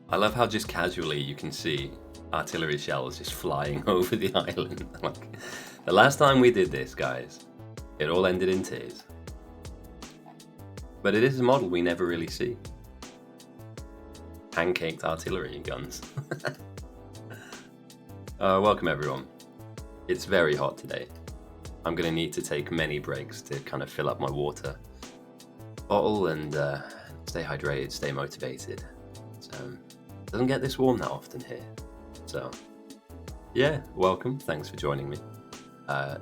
I love how just casually you can see artillery shells just flying over the island. Like, the last time we did this, guys, it all ended in tears. But it is a model we never really see. Pancaked artillery guns. Welcome everyone. It's very hot today. I'm going to need to take many breaks to kind of fill up my water bottle and stay hydrated, stay motivated. It doesn't get this warm that often here. So yeah, welcome. Thanks for joining me.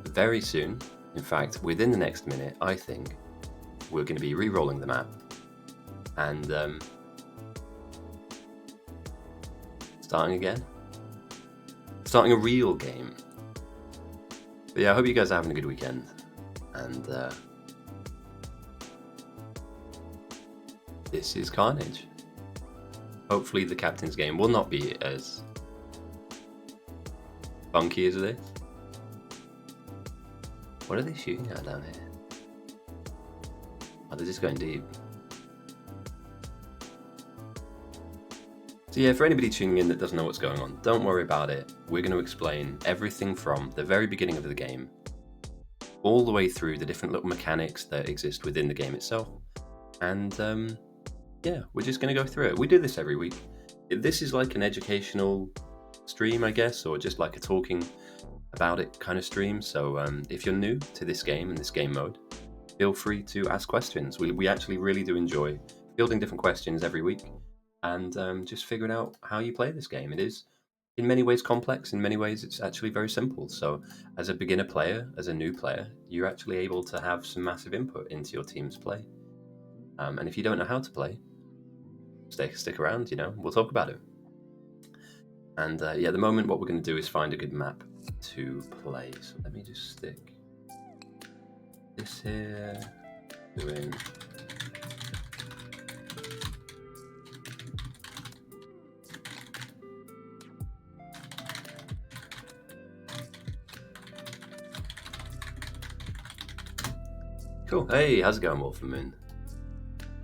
Very soon, in fact, within the next minute, I think we're going to be re-rolling the map and starting a real game. But yeah, I hope you guys are having a good weekend, and this is Carnage. Hopefully the captain's game will not be as funky as this. What are they shooting at down here? Oh, they're just going deep. So yeah, for anybody tuning in that doesn't know what's going on, don't worry about it. We're going to explain everything from the very beginning of the game all the way through the different little mechanics that exist within the game itself. And yeah, we're just going to go through it. We do this every week. This is like an educational stream, I guess, or just like a talking about it kind of stream. So if you're new to this game and this game mode, feel free to ask questions. We actually really do enjoy fielding different questions every week and just figuring out how you play this game. It is in many ways complex, in many ways it's actually very simple. So as a beginner player, as a new player, you're actually able to have some massive input into your team's play. And if you don't know how to play, stick around, we'll talk about it. And yeah, at the moment what we're going to do is find a good map to play. So let me just stick this here, doing. Cool. Hey, how's it going, Wolf and Moon?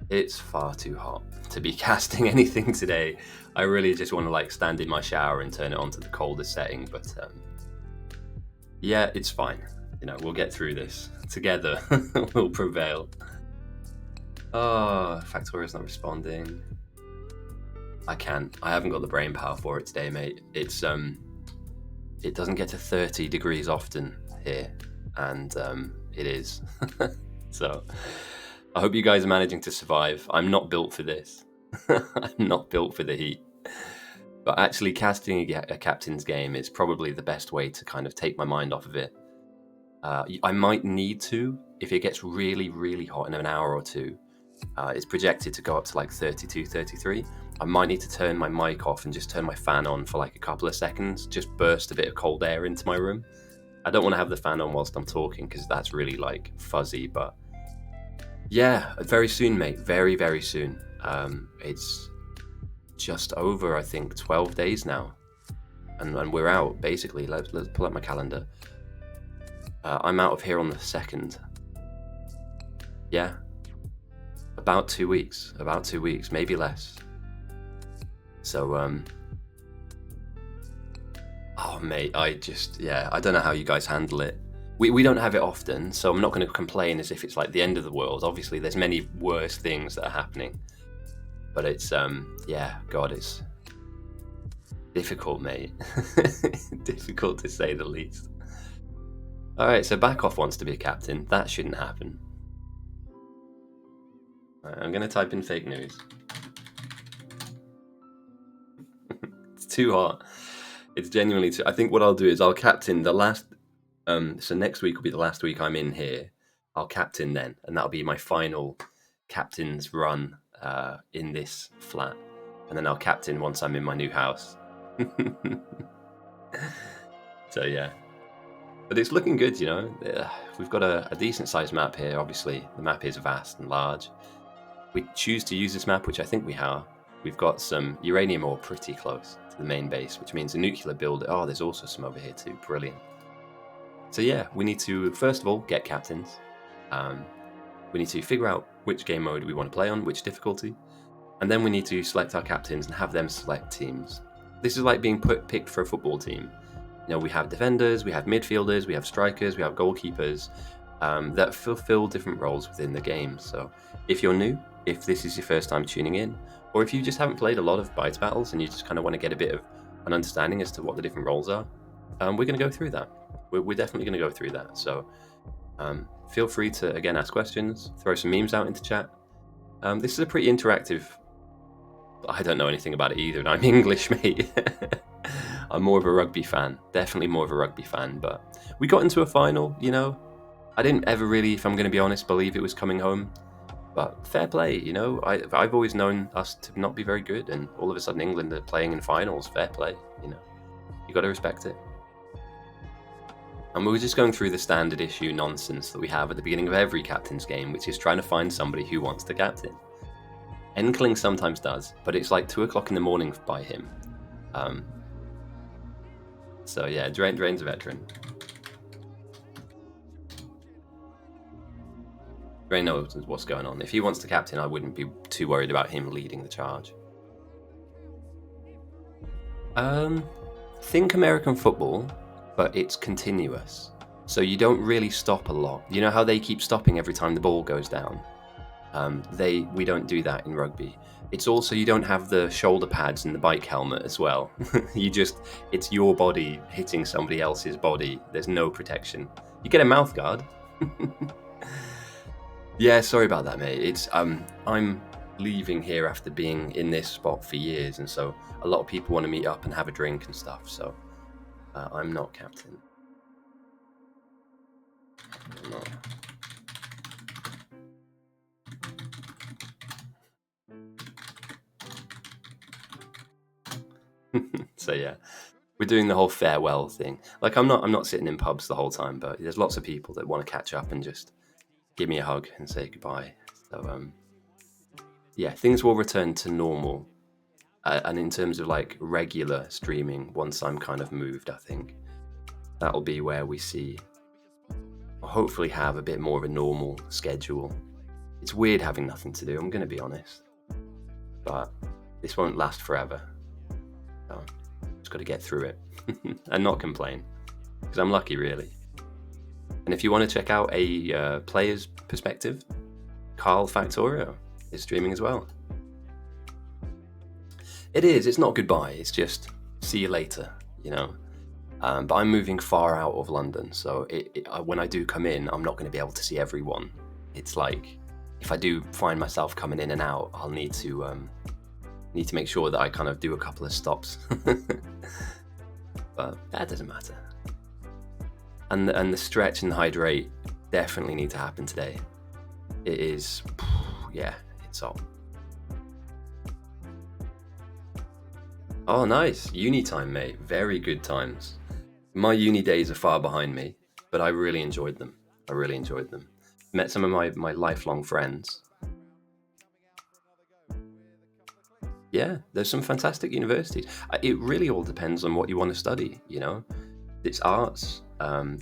It's far too hot to be casting anything today. I really just want to like stand in my shower and turn it on to the coldest setting, but yeah, it's fine. You know, we'll get through this together. We'll prevail. Oh, Factoria's not responding. I haven't got the brain power for it today, mate. It's it doesn't get to 30 degrees often here, and it is. So I hope you guys are managing to survive. I'm not built for this. I'm not built for the heat. But actually casting a captain's game is probably the best way to kind of take my mind off of it. I might need to, if it gets really, really hot in an hour or two. It's projected to go up to like 32, 33. I might need to turn my mic off and just turn my fan on for like a couple of seconds, just burst a bit of cold air into my room. I don't want to have the fan on whilst I'm talking because that's really like fuzzy, but yeah, very soon, mate. Very, very soon. It's just over, I think, 12 days now. And we're out, basically. Let's pull up my calendar. I'm out of here on the 2nd. Yeah. About 2 weeks. About 2 weeks, maybe less. So, oh, mate, I don't know how you guys handle it. We don't have it often, so I'm not going to complain as if it's like the end of the world. Obviously, there's many worse things that are happening. But it's, yeah, God, it's difficult, mate. Difficult to say the least. All right, so Backoff wants to be a captain. That shouldn't happen. All right, I'm going to type in fake news. It's too hot. It's genuinely too... I think what I'll do is I'll captain the last... so next week will be the last week I'm in here. I'll captain then, and that'll be my final captain's run in this flat. And then I'll captain once I'm in my new house. So yeah. But it's looking good, you know. We've got a decent sized map here, obviously. The map is vast and large. We choose to use this map, which I think we are. We've got some uranium ore pretty close to the main base, which means a nuclear builder. Oh, there's also some over here too. Brilliant. So yeah, we need to, first of all, get captains. We need to figure out which game mode we want to play on, which difficulty. And then we need to select our captains and have them select teams. This is like being picked for a football team. You know, we have defenders, we have midfielders, we have strikers, we have goalkeepers that fulfill different roles within the game. So if you're new, if this is your first time tuning in, or if you just haven't played a lot of Bites Battles and you just kind of want to get a bit of an understanding as to what the different roles are, we're going to go through that. We're definitely going to go through that. So feel free to, again, ask questions, throw some memes out into chat. This is a pretty interactive... I don't know anything about it either, and I'm English, mate. I'm more of a rugby fan. Definitely more of a rugby fan, but we got into a final, you know. I didn't ever really, if I'm going to be honest, believe it was coming home. But fair play, you know. I've always known us to not be very good, and all of a sudden England are playing in finals. Fair play, you know. You got to respect it. And we were just going through the standard issue nonsense that we have at the beginning of every captain's game, which is trying to find somebody who wants to captain. Enkling sometimes does, but it's like 2 o'clock in the morning by him. So yeah, Drain's a veteran. Drain knows what's going on. If he wants to captain, I wouldn't be too worried about him leading the charge. Think American football, but it's continuous. So you don't really stop a lot. You know how they keep stopping every time the ball goes down? We don't do that in rugby. It's also, you don't have the shoulder pads and the bike helmet as well. It's your body hitting somebody else's body. There's no protection. You get a mouth guard. Yeah, sorry about that, mate. I'm leaving here after being in this spot for years, and so a lot of people want to meet up and have a drink and stuff, so I'm not captain. No. So yeah, we're doing the whole farewell thing. Like I'm not sitting in pubs the whole time, but there's lots of people that want to catch up and just give me a hug and say goodbye. So yeah, things will return to normal. And in terms of like regular streaming, once I'm kind of moved, I think that'll be where we see, hopefully have a bit more of a normal schedule. It's weird having nothing to do, I'm going to be honest. But this won't last forever. So just got to get through it and not complain, because I'm lucky, really. And if you want to check out a player's perspective, Carl Factorio is streaming as well. It's not goodbye, it's just see you later, you know. But I'm moving far out of London, so when I do come in, I'm not going to be able to see everyone. It's like, if I do find myself coming in and out, I'll need to make sure that I kind of do a couple of stops. But that doesn't matter. And the stretch and hydrate definitely need to happen today. It is, yeah, it's on. Oh, nice. Uni time, mate. Very good times. My uni days are far behind me, but I really enjoyed them. Met some of my lifelong friends. Yeah, there's some fantastic universities. It really all depends on what you want to study, you know. It's arts.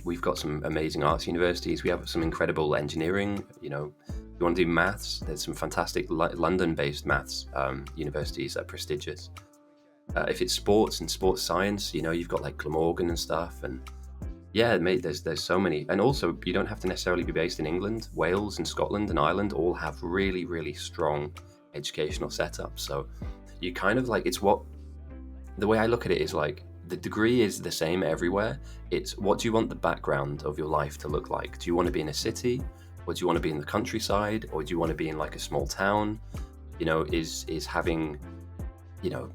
We've got some amazing arts universities. We have some incredible engineering, you know. If you want to do maths, there's some fantastic London-based maths universities that are prestigious. If it's sports and sports science, you know, you've got like Glamorgan and stuff, and yeah, mate, there's so many. And also, you don't have to necessarily be based in England. Wales and Scotland and Ireland all have really, really strong educational setups. So you kind of like, the way I look at it is like, the degree is the same everywhere. It's what do you want the background of your life to look like? Do you want to be in a city, or do you want to be in the countryside, or do you want to be in like a small town? You know, is having, you know,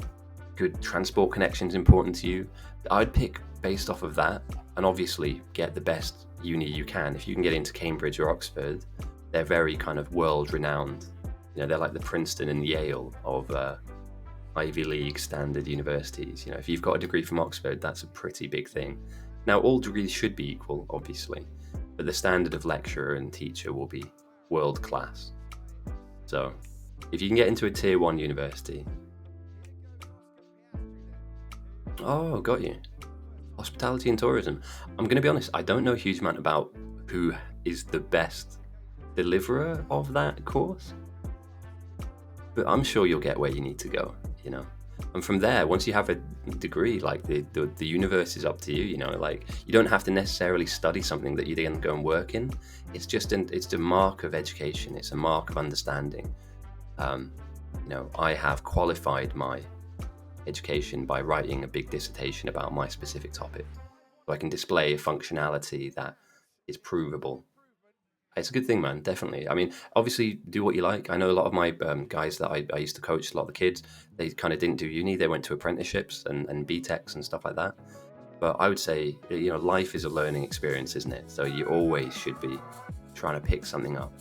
good transport connections important to you? I'd pick based off of that, and obviously get the best uni you can. If you can get into Cambridge or Oxford, they're very kind of world renowned. You know, they're like the Princeton and Yale of Ivy League standard universities. You know, if you've got a degree from Oxford, that's a pretty big thing. Now, all degrees should be equal, obviously, but the standard of lecturer and teacher will be world class. So if you can get into a tier 1 university. Oh, got you. Hospitality and tourism. I'm going to be honest, I don't know a huge amount about who is the best deliverer of that course, but I'm sure you'll get where you need to go, you know. And from there, once you have a degree, like the universe is up to you, you know. Like, you don't have to necessarily study something that you then go and work in. It's just it's a mark of education. It's a mark of understanding. You know, I have qualified my education by writing a big dissertation about my specific topic, so I can display a functionality that is provable. It's a good thing, man, definitely. I mean, obviously, do what you like. I know a lot of my guys that I used to coach, a lot of the kids, they kind of didn't do uni. They went to apprenticeships and BTECs and stuff like that. But I would say, you know, life is a learning experience, isn't it? So you always should be trying to pick something up.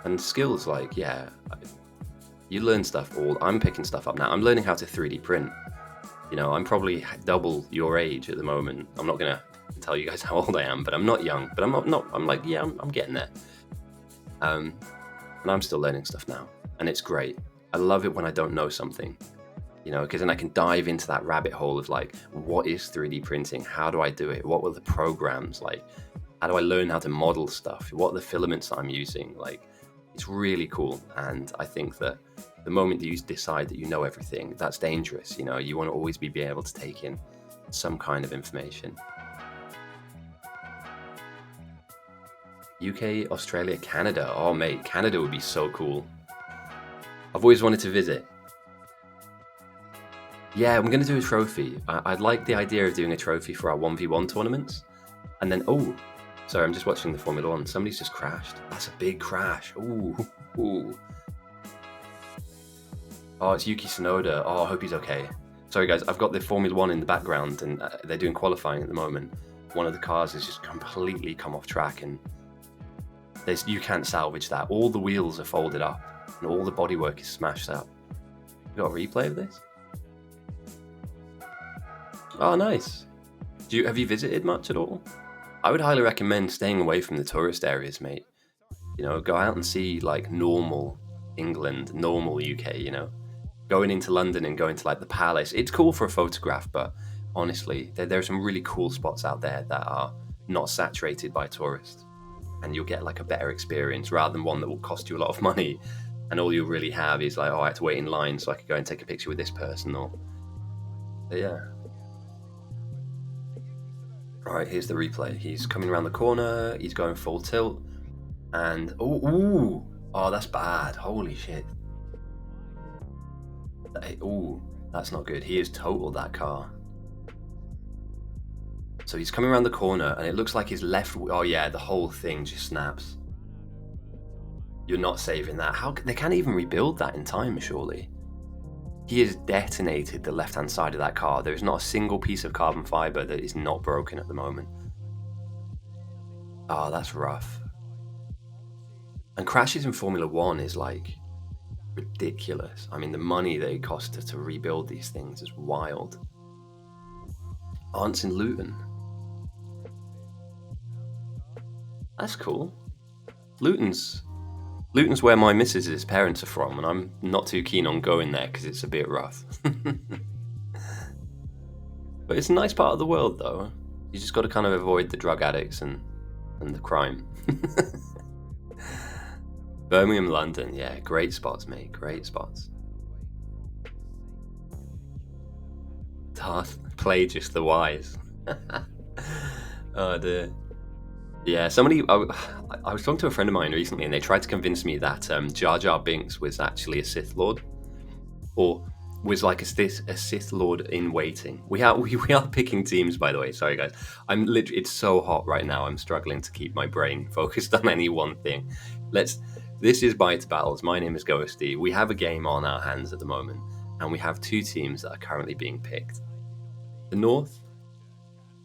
And skills, like, yeah, you learn stuff I'm picking stuff up now. I'm learning how to 3D print. You know, I'm probably double your age at the moment. I'm not going to tell you guys how old I am, but I'm not young. But I'm like, yeah, I'm getting there. And I'm still learning stuff now. And it's great. I love it when I don't know something, you know, because then I can dive into that rabbit hole of like, what is 3D printing? How do I do it? What were the programs like? How do I learn how to model stuff? What are the filaments that I'm using? Like, it's really cool. And I think that the moment that you decide that you know everything, that's dangerous. You know, you want to always be able to take in some kind of information. UK, Australia, Canada. Oh, mate, Canada would be so cool. I've always wanted to visit. Yeah, I'm going to do a trophy. I'd like the idea of doing a trophy for our 1v1 tournaments. And then, oh, sorry, I'm just watching the Formula 1. Somebody's just crashed. That's a big crash. Ooh. Oh, it's Yuki Tsunoda. Oh, I hope he's okay. Sorry, guys, I've got the Formula 1 in the background, and they're doing qualifying at the moment. One of the cars has just completely come off track, and you can't salvage that. All the wheels are folded up, and all the bodywork is smashed up. You got a replay of this? Oh, nice. Have you visited much at all? I would highly recommend staying away from the tourist areas, mate. You know, go out and see like normal England, normal UK, you know. Going into London and going to like the Palace, it's cool for a photograph, but honestly, there are some really cool spots out there that are not saturated by tourists. And you'll get like a better experience rather than one that will cost you a lot of money. And all you'll really have is like, oh, I had to wait in line so I could go and take a picture with this person. Or, but yeah. All right, here's the replay. He's coming around the corner. He's going full tilt. And, oh, that's bad. Holy shit. Ooh, that's not good. He has totaled that car. So he's coming around the corner, and it looks like his left... Oh, yeah, the whole thing just snaps. You're not saving that. They can't even rebuild that in time, surely. He has detonated the left-hand side of that car. There is not a single piece of carbon fiber that is not broken at the moment. Oh, that's rough. And crashes in Formula 1 is like ridiculous. I mean, the money they cost to rebuild these things is wild. Aunts in Luton. That's cool. Luton's where my missus' parents are from, and I'm not too keen on going there because it's a bit rough. But it's a nice part of the world, though. You just got to kind of avoid the drug addicts and the crime. Birmingham, London, yeah, great spots, mate, great spots. Darth Plagueis the Wise. Oh dear. Yeah, I was talking to a friend of mine recently, and they tried to convince me that Jar Jar Binks was actually a Sith Lord, or was like a Sith Lord in waiting. We are picking teams, by the way. Sorry, guys. It's so hot right now. I'm struggling to keep my brain focused on any one thing. This is Bite Battles. My name is Ghosty. We have a game on our hands at the moment, and we have two teams that are currently being picked. The North,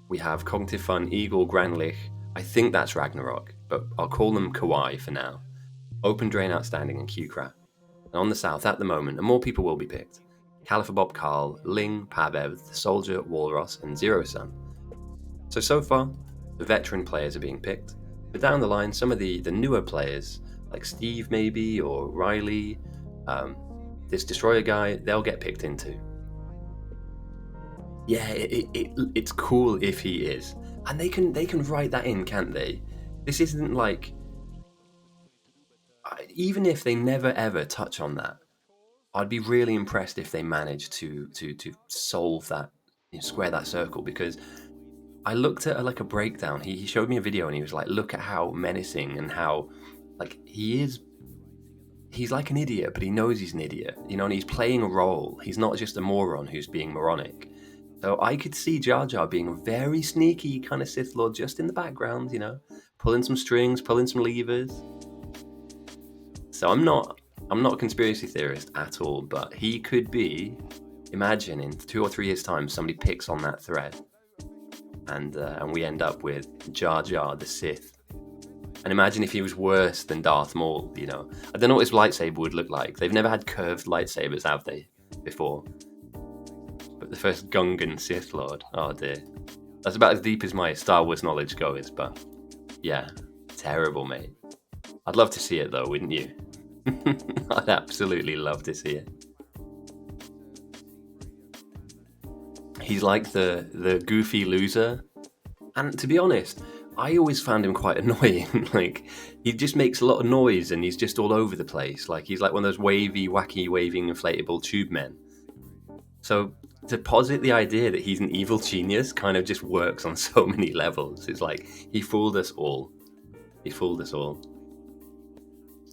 we have Cognitive Fun, Eagle, Granlich. I think that's Ragnarok, but I'll call them Kawaii for now. Open Drain Outstanding and Q-Crap. And on the South, at the moment, and more people will be picked, Califabob Carl, Ling, Pabev, The Soldier, Walross, and Zero Sun. So far, the veteran players are being picked, but down the line, some of the newer players, like Steve maybe, or Riley, this Destroyer guy, they'll get picked into. Yeah, it's cool if he is. And they can write that in, can't they? This isn't like... Even if they never ever touch on that, I'd be really impressed if they manage to solve that, square that circle, because I looked at like a breakdown. He showed me a video and he was like, look at how menacing and how, like, he's like an idiot, but he knows he's an idiot, and he's playing a role. He's not just a moron who's being moronic. So I could see Jar Jar being a very sneaky kind of Sith Lord just in the background, pulling some strings, pulling some levers. So I'm not a conspiracy theorist at all, but he could be. Imagine in 2 or 3 years' time, somebody picks on that thread, and we end up with Jar Jar the Sith. And imagine if he was worse than Darth Maul. I don't know what his lightsaber would look like. They've never had curved lightsabers, have they, before? But the first Gungan Sith Lord, oh dear. That's about as deep as my Star Wars knowledge goes, but yeah, terrible, mate. I'd love to see it though, wouldn't you? I'd absolutely love to see it. He's like the goofy loser, and to be honest, I always found him quite annoying. Like, he just makes a lot of noise and he's just all over the place. Like, he's like one of those wacky, waving, inflatable tube men. So to posit the idea that he's an evil genius kind of just works on so many levels. It's like, he fooled us all.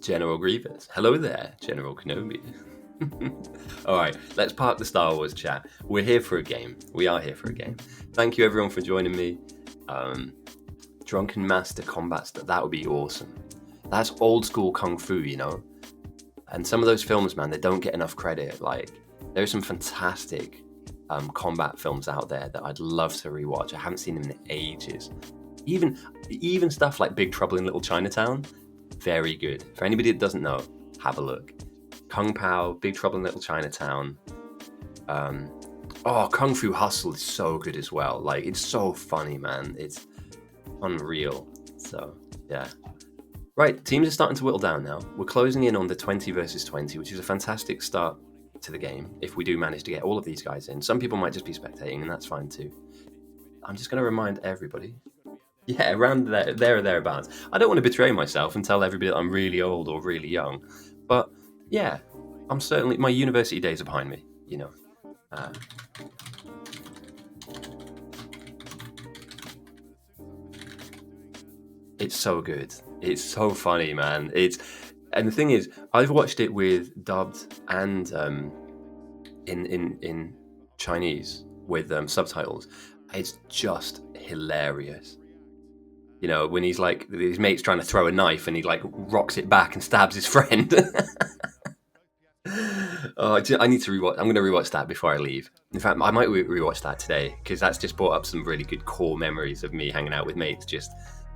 General Grievous. Hello there, General Kenobi. Alright, let's park the Star Wars chat. We're here for a game. We are here for a game. Thank you everyone for joining me. Drunken Master Combat, that would be awesome. That's old school Kung Fu, And some of those films, man, they don't get enough credit. Like, there's some fantastic combat films out there that I'd love to rewatch. I haven't seen them in ages. Even stuff like Big Trouble in Little Chinatown, very good. For anybody that doesn't know, have a look. Kung Pao, Big Trouble in Little Chinatown. Kung Fu Hustle is so good as well. Like, it's so funny, man. Unreal. So, yeah. Right, teams are starting to whittle down now. We're closing in on the 20 versus 20, which is a fantastic start to the game if we do manage to get all of these guys in. Some people might just be spectating, and that's fine too. I'm just going to remind everybody. Yeah, around there or thereabouts. I don't want to betray myself and tell everybody that I'm really old or really young. But yeah, I'm certainly, my university days are behind me, you know. It's so good. It's so funny, man. And the thing is, I've watched it with dubbed and in Chinese with subtitles. It's just hilarious. You know, when he's like, his mate's trying to throw a knife and he like rocks it back and stabs his friend. Oh, I need to rewatch. I'm going to rewatch that before I leave. In fact, I might rewatch that today because that's just brought up some really good core memories of me hanging out with mates, just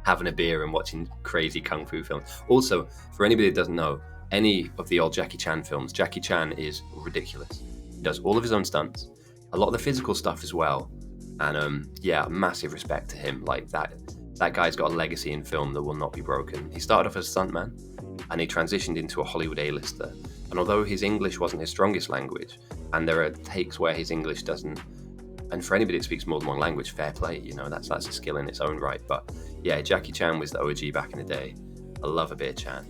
having a beer and watching crazy kung fu films. Also, for anybody that doesn't know, any of the old Jackie Chan films, Jackie Chan is ridiculous. He does all of his own stunts, a lot of the physical stuff as well. And yeah, massive respect to him. Like that guy's got a legacy in film that will not be broken. He started off as a stuntman and he transitioned into a Hollywood A-lister. And although his English wasn't his strongest language, and there are takes where his English doesn't, and for anybody that speaks more than one language, fair play, you know, that's a skill in its own right. But yeah, Jackie Chan was the OG back in the day. I love a bit of Chan.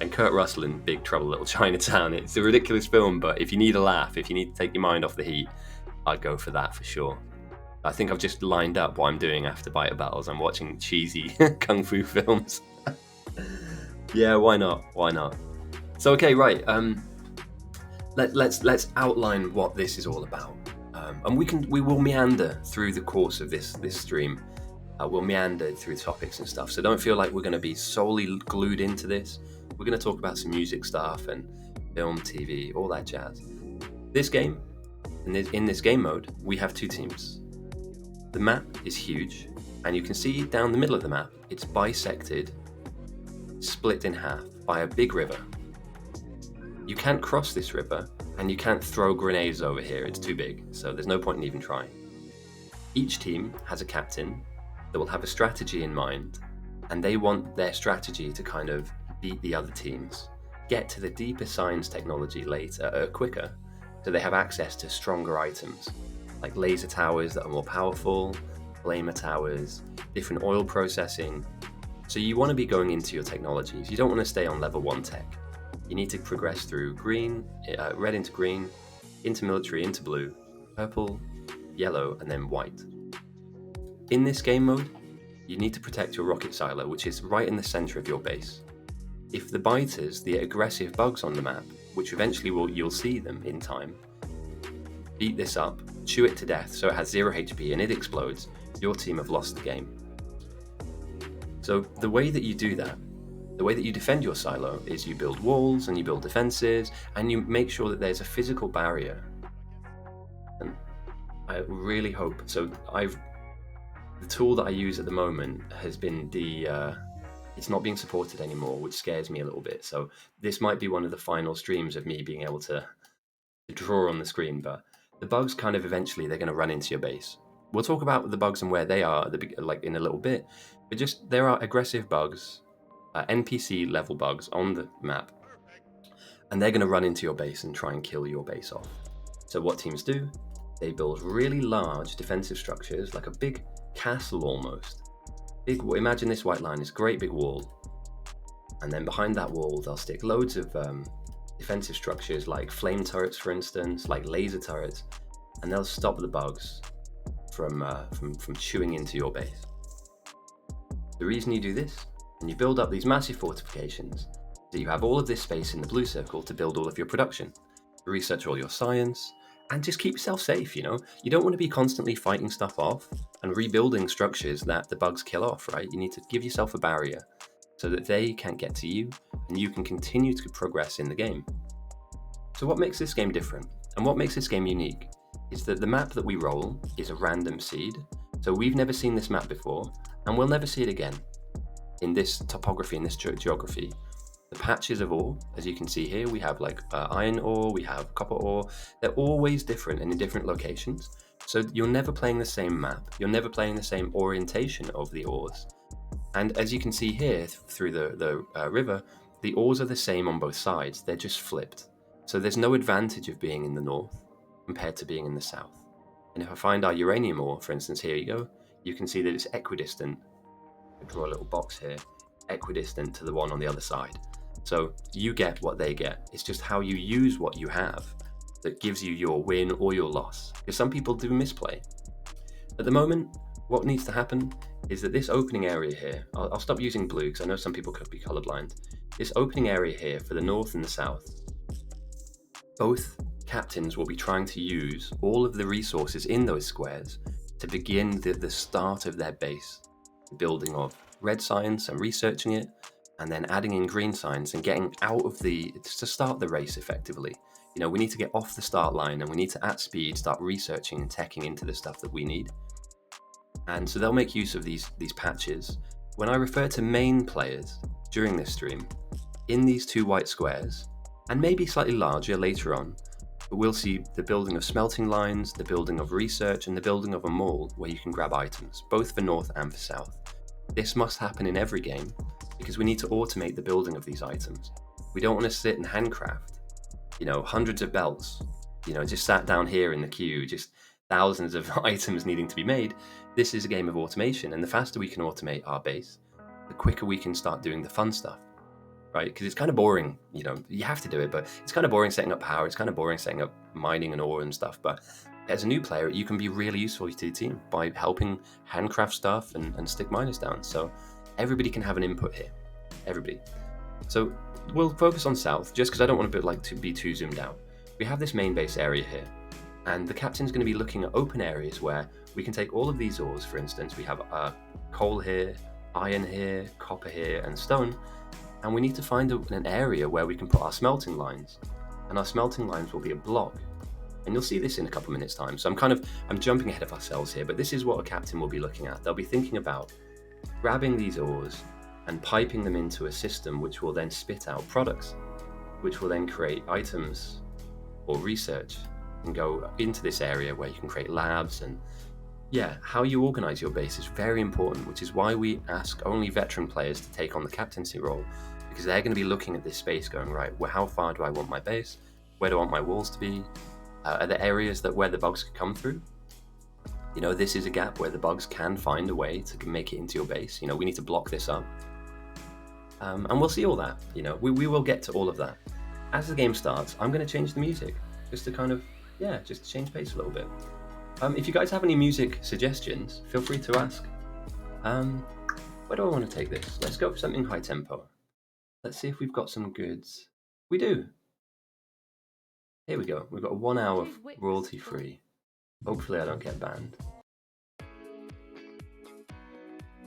And Kurt Russell in Big Trouble Little Chinatown. It's a ridiculous film, but if you need a laugh, if you need to take your mind off the heat, I'd go for that for sure. I think I've just lined up what I'm doing after Biter Battles. I'm watching cheesy kung fu films. Yeah, why not? Why not? So okay, right. Let's outline what this is all about, and we will meander through the course of this stream. We'll meander through topics and stuff. So don't feel like we're going to be solely glued into this. We're going to talk about some music stuff and film, TV, all that jazz. This game, in this game mode, we have two teams. The map is huge, and you can see down the middle of the map, it's bisected, split in half by a big river. You can't cross this river, and you can't throw grenades over here, it's too big, so there's no point in even trying. Each team has a captain that will have a strategy in mind, and they want their strategy to kind of beat the other teams, get to the deeper science technology later, quicker, so they have access to stronger items, like laser towers that are more powerful, flamer towers, different oil processing. So you want to be going into your technologies. You don't want to stay on level 1 tech. You need to progress through green, red into green, into military, into blue, purple, yellow, and then white. In this game mode, you need to protect your rocket silo, which is right in the center of your base. If the biters, the aggressive bugs on the map, which eventually you'll see them in time, beat this up, chew it to death so it has 0 HP and it explodes, your team have lost the game. So the way that you do that, the way that you defend your silo is you build walls and you build defenses and you make sure that there's a physical barrier. And I really hope, so the tool that I use at the moment has been it's not being supported anymore, which scares me a little bit. So this might be one of the final streams of me being able to draw on the screen, but the bugs kind of eventually they're going to run into your base. We'll talk about the bugs and where they are like in a little bit, but just there are aggressive bugs, NPC level bugs on the map, and they're going to run into your base and try and kill your base off. So what teams do, they build really large defensive structures, like a big castle almost. Imagine this white line is a great big wall, and then behind that wall they'll stick loads of defensive structures like flame turrets, for instance, like laser turrets, and they'll stop the bugs from chewing into your base. The reason you do this, and you build up these massive fortifications, is that you have all of this space in the blue circle to build all of your production, research all your science, and just keep yourself safe, you know? You don't want to be constantly fighting stuff off and rebuilding structures that the bugs kill off, right? You need to give yourself a barrier so that they can't get to you and you can continue to progress in the game. So what makes this game different and what makes this game unique is that the map that we roll is a random seed. So we've never seen this map before and we'll never see it again in this topography, in this geography. The patches of ore, as you can see here, we have like iron ore, we have copper ore. They're always different and in different locations. So you're never playing the same map, you're never playing the same orientation of the ores. And as you can see here through the river, the ores are the same on both sides, they're just flipped. So there's no advantage of being in the north compared to being in the south. And if I find our uranium ore, for instance, here you go, you can see that it's equidistant. I draw a little box here, equidistant to the one on the other side. So you get what they get. It's just how you use what you have that gives you your win or your loss. Because some people do misplay. At the moment, what needs to happen is that this opening area here, I'll stop using blue because I know some people could be colorblind. This opening area here for the north and the south, both captains will be trying to use all of the resources in those squares to begin the start of their base, the building of red science and researching it, and then adding in green science and getting out of to start the race effectively. You know, we need to get off the start line and we need to, at speed, start researching and teching into the stuff that we need. And so they'll make use of these patches. When I refer to main players during this stream, in these two white squares, and maybe slightly larger later on, but we'll see the building of smelting lines, the building of research, and the building of a mall where you can grab items, both for north and for south. This must happen in every game because we need to automate the building of these items. We don't want to sit and handcraft, you know, hundreds of belts, you know, just sat down here in the queue, just thousands of items needing to be made. This is a game of automation, and the faster we can automate our base, the quicker we can start doing the fun stuff, right? Because it's kind of boring, you know, you have to do it, but it's kind of boring setting up power, it's kind of boring setting up mining and ore and stuff, but as a new player, you can be really useful to the team by helping handcraft stuff and stick miners down. So everybody can have an input here, everybody. So we'll focus on south, just because I don't want to be too zoomed out. We have this main base area here, and the captain's going to be looking at open areas where we can take all of these ores. For instance, we have coal here, iron here, copper here, and stone, and we need to find an area where we can put our smelting lines, and our smelting lines will be a block. And you'll see this in a couple of minutes' time. So I'm jumping ahead of ourselves here, but this is what a captain will be looking at. They'll be thinking about grabbing these ores and piping them into a system which will then spit out products, which will then create items or research and go into this area where you can create labs. And yeah, how you organize your base is very important, which is why we ask only veteran players to take on the captaincy role, because they're going to be looking at this space going, right, well, how far do I want my base? Where do I want my walls to be? Are there areas where the bugs could come through? You know, this is a gap where the bugs can find a way to make it into your base. You know, we need to block this up. And we'll see all that. You know, we will get to all of that. As the game starts, I'm going to change the music just to kind of, just change pace a little bit. If you guys have any music suggestions, feel free to ask. Where do I want to take this? Let's go for something high tempo. Let's see if we've got some goods. We do. Here we go. We've got 1 hour royalty free. Hopefully I don't get banned.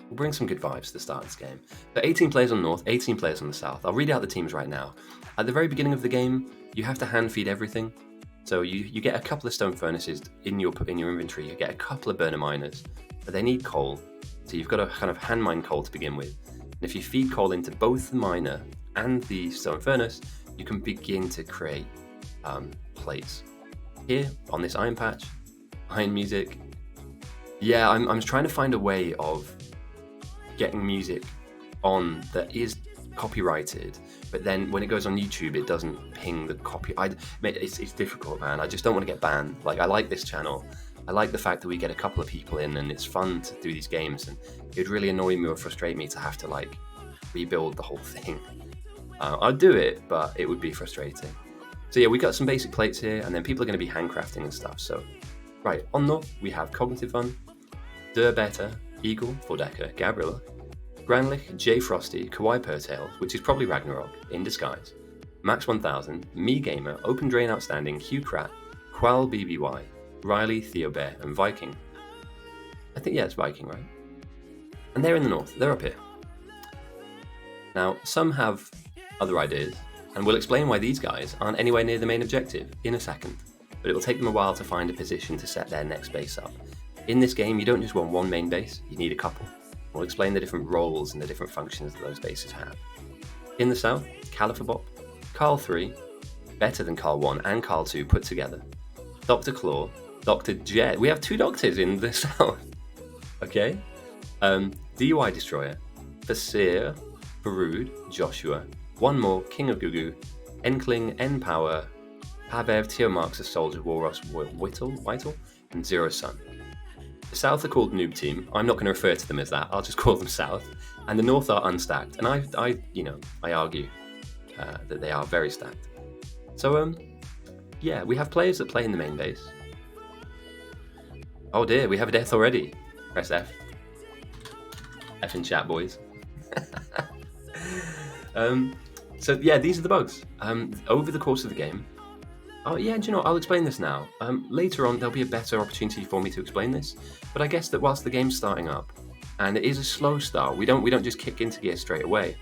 We'll bring some good vibes to the start of this game. So 18 players on north, 18 players on the south. I'll read out the teams right now. At the very beginning of the game, you have to hand feed everything. So you get a couple of stone furnaces in your inventory. You get a couple of burner miners, but they need coal. So you've got to kind of hand mine coal to begin with. And if you feed coal into both the miner and the stone furnace, you can begin to create plates. Here on this iron patch, iron music. Yeah, I'm trying to find a way of getting music on that is copyrighted, but then when it goes on YouTube, it doesn't ping the copy. It's difficult, man. I just don't want to get banned. Like, I like this channel. I like the fact that we get a couple of people in and it's fun to do these games, and it would really annoy me or frustrate me to have to like rebuild the whole thing. I'd do it, but it would be frustrating. So yeah, we got some basic plates here, and then people are going to be handcrafting and stuff. So, right, on north, we have Cognitive Fun, Der Better, Eagle, Fordecker, Gabriella, Granlich, J Frosty, Kawaii Pertail, which is probably Ragnarok, in disguise, Max 1000, Me Gamer, Open Drain Outstanding, Hugh Krat, Qual BBY, Riley, Theo Bear, and Viking. I think, yeah, it's Viking, right? And they're in the north, they're up here. Now, some have other ideas, and we'll explain why these guys aren't anywhere near the main objective in a second, but it will take them a while to find a position to set their next base up. In this game, you don't just want one main base, you need a couple. We'll explain the different roles and the different functions that those bases have. In the south, Califabop, Carl 3, better than Carl 1 and Carl 2 put together, Dr. Claw, Dr. Jet. We have 2 doctors in the south. Okay. DUI Destroyer, Fasir, Farood, Joshua, one more, King of Gugu, Enkling, N-Power, Pavev, Teomarx, a Soldier, Walrus, Whittle, and Zero Sun. The South are called Noob Team. I'm not going to refer to them as that. I'll just call them South. And the North are unstacked. And I argue that they are very stacked. So, yeah, we have players that play in the main base. Oh dear, we have a death already. Press F. F in chat, boys. So yeah, these are the bugs. Over the course of the game. Oh yeah, do you know what? I'll explain this now. Later on, there'll be a better opportunity for me to explain this. But I guess that whilst the game's starting up, and it is a slow start, we don't just kick into gear straight away.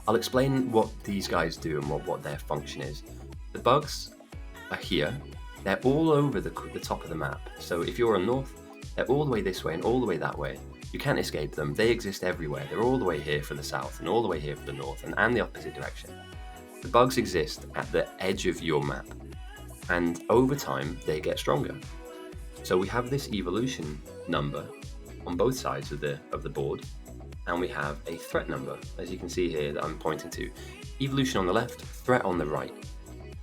I'll explain what these guys do and what their function is. The bugs are here. They're all over the top of the map. So if you're on north, they're all the way this way and all the way that way. You can't escape them. They exist everywhere. They're all the way here for the south and all the way here for the north and the opposite direction. The bugs exist at the edge of your map, and over time they get stronger. So we have this evolution number on both sides of the board, and we have a threat number, as you can see here that I'm pointing to. Evolution on the left, threat on the right.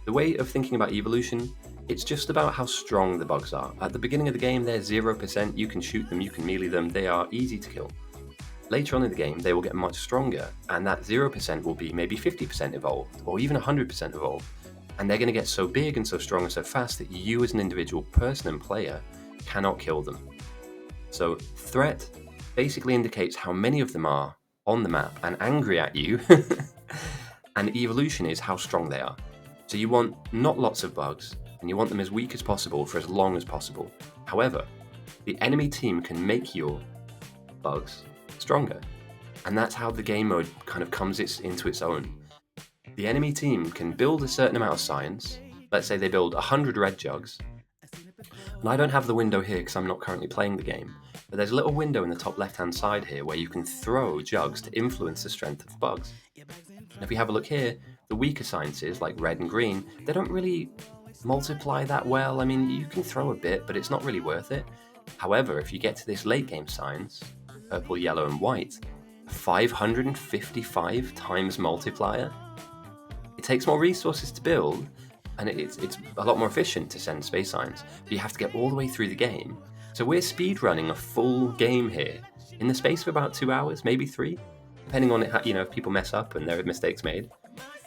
The way of thinking about evolution, it's just about how strong the bugs are. At the beginning of the game, they're 0%, you can shoot them, you can melee them, they are easy to kill. Later on in the game, they will get much stronger, and that 0% will be maybe 50% evolved, or even 100% evolved. And they're going to get so big and so strong and so fast that you as an individual person and player cannot kill them. So threat basically indicates how many of them are on the map and angry at you, and evolution is how strong they are. So you want not lots of bugs, and you want them as weak as possible for as long as possible. However, the enemy team can make your bugs stronger, and that's how the game mode kind of comes into its own. The enemy team can build a certain amount of science. Let's say they build 100 red jugs, and I don't have the window here because I'm not currently playing the game, but there's a little window in the top left hand side here where you can throw jugs to influence the strength of the bugs. And if we have a look here, the weaker sciences like red and green, they don't really multiply that well. I mean, you can throw a bit, but it's not really worth it. However, if you get to this late game science, purple, yellow and white, 555 times multiplier. It takes more resources to build, and it's a lot more efficient to send space signs, but you have to get all the way through the game. So we're speed running a full game here in the space of about 2 hours, maybe 3, depending on it, if people mess up and there are mistakes made.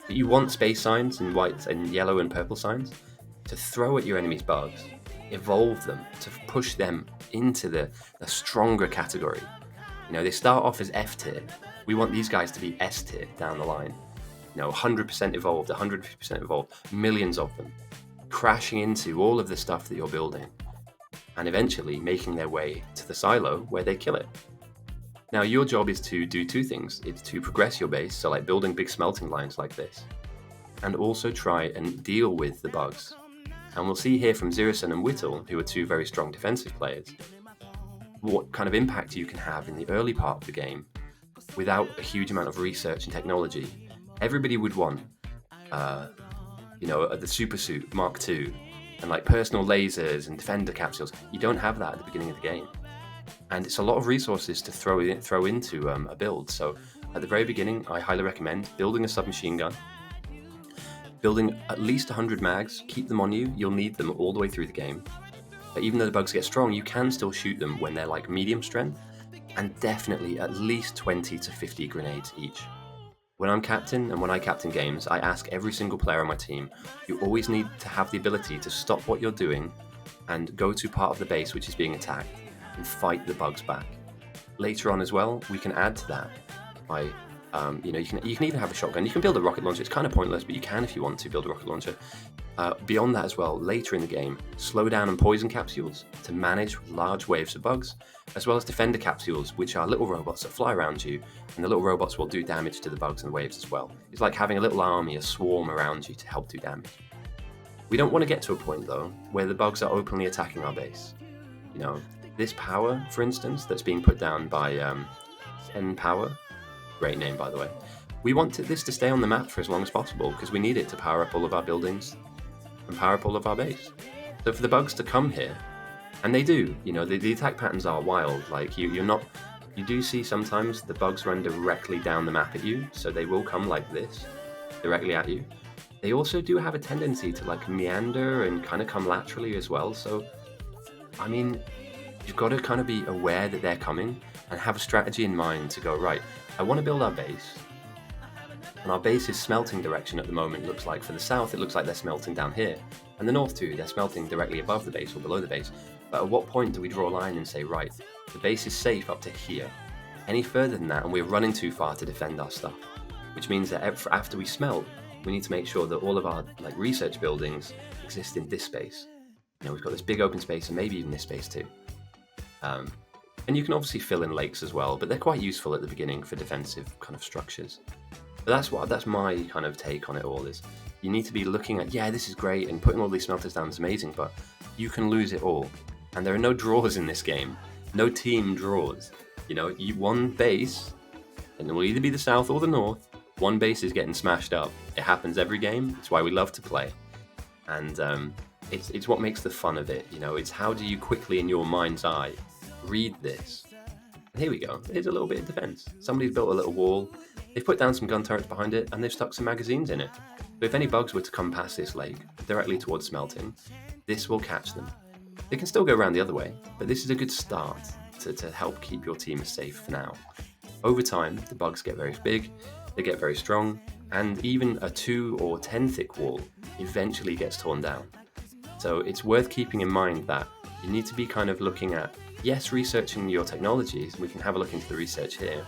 But you want space signs and white and yellow and purple signs to throw at your enemy's bugs, evolve them, to push them into the stronger category. They start off as F tier. We want these guys to be S tier down the line. 100% evolved, 150% evolved, millions of them, crashing into all of the stuff that you're building, and eventually making their way to the silo where they kill it. Now, your job is to do 2 things. It's to progress your base, so like building big smelting lines like this, and also try and deal with the bugs. And we'll see here from Zirison and Whittle, who are 2 very strong defensive players, what kind of impact you can have in the early part of the game without a huge amount of research and technology. Everybody would want, the super suit Mark II and like personal lasers and defender capsules. You don't have that at the beginning of the game, and it's a lot of resources to throw into a build. So at the very beginning, I highly recommend building a submachine gun, building at least 100 mags. Keep them on you. You'll need them all the way through the game. But even though the bugs get strong, you can still shoot them when they're like medium strength, and definitely at least 20 to 50 grenades each. When I'm captain and when I captain games, I ask every single player on my team, you always need to have the ability to stop what you're doing and go to part of the base which is being attacked and fight the bugs back. Later on as well, we can add to that by, you can even have a shotgun. You can build a rocket launcher. It's kind of pointless, but you can if you want to build a rocket launcher. Beyond that as well, later in the game, slow down and poison capsules to manage large waves of bugs, as well as defender capsules, which are little robots that fly around you, and the little robots will do damage to the bugs and waves as well. It's like having a little army, a swarm around you to help do damage. We don't want to get to a point, though, where the bugs are openly attacking our base. This power, for instance, that's being put down by N-Power, great name by the way, we want this to stay on the map for as long as possible because we need it to power up all of our buildings and power up all of our base. So for the bugs to come here, and they do, you know, the attack patterns are wild. Like you do see sometimes the bugs run directly down the map at you, so they will come like this, directly at you. They also do have a tendency to like meander and kind of come laterally as well. So, I mean, you've got to kind of be aware that they're coming and have a strategy in mind to go, right, I want to build our base. And our base's smelting direction at the moment looks like, for the south, it looks like they're smelting down here. And the north too, they're smelting directly above the base or below the base. But at what point do we draw a line and say, right, the base is safe up to here. Any further than that, and we're running too far to defend our stuff. Which means that after we smelt, we need to make sure that all of our like research buildings exist in this space. You know, we've got this big open space and maybe even this space too. And you can obviously fill in lakes as well, but they're quite useful at the beginning for defensive kind of structures. But that's my kind of take on it all, is you need to be looking at, yeah, this is great and putting all these smelters down is amazing, but you can lose it all. And there are no draws in this game. No team draws. You know, one base, and it will either be the south or the north, one base is getting smashed up. It happens every game. It's why we love to play. And it's what makes the fun of it. You know, it's how do you quickly in your mind's eye read this. And here we go. Here's a little bit of defense. Somebody's built a little wall. They've put down some gun turrets behind it, and they've stuck some magazines in it. So if any bugs were to come past this lake, directly towards smelting, this will catch them. They can still go around the other way, but this is a good start to help keep your team safe for now. Over time, the bugs get very big, they get very strong, and even a 2 or 10 thick wall eventually gets torn down. So it's worth keeping in mind that you need to be kind of looking at, yes, researching your technologies. We can have a look into the research here.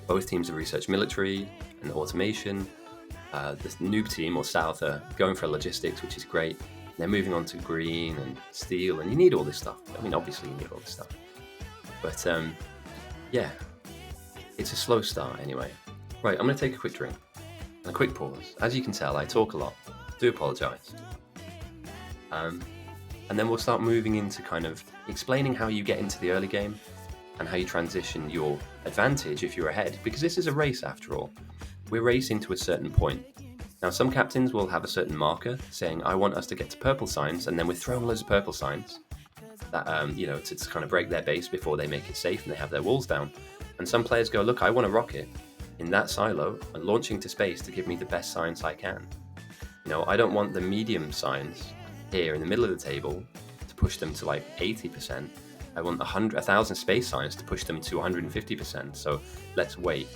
Both teams have researched military and automation. The noob team, or south, are going for logistics, which is great. They're moving on to green and steel, and you need all this stuff. I mean, obviously you need all this stuff. But yeah, it's a slow start anyway. Right, I'm going to take a quick drink and a quick pause. As you can tell, I talk a lot. Do apologise. And then we'll start moving into kind of explaining how you get into the early game and how you transition your advantage if you're ahead, because this is a race after all. We're racing to a certain point. Now, some captains will have a certain marker saying, I want us to get to purple signs, and then we're throwing loads of purple signs that, you know, to kind of break their base before they make it safe and they have their walls down. And some players go, look, I want a rocket in that silo and launching to space to give me the best signs I can. You know, I don't want the medium signs here in the middle of the table to push them to like 80%. I want 1,000 space signs to push them to 150%. So let's wait.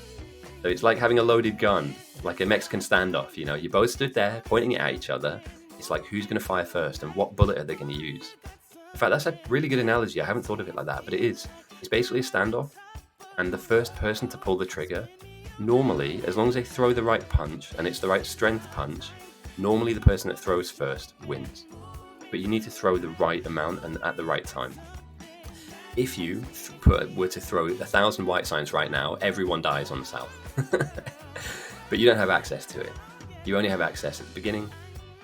So it's like having a loaded gun, like a Mexican standoff. You know, you both stood there pointing it at each other. It's like, who's going to fire first and what bullet are they going to use? In fact, that's a really good analogy. I haven't thought of it like that, but it is. It's basically a standoff, and the first person to pull the trigger, normally, as long as they throw the right punch and it's the right strength punch, normally the person that throws first wins. But you need to throw the right amount and at the right time. If you were to throw 1,000 white signs right now, everyone dies on the south. But you don't have access to it. You only have access at the beginning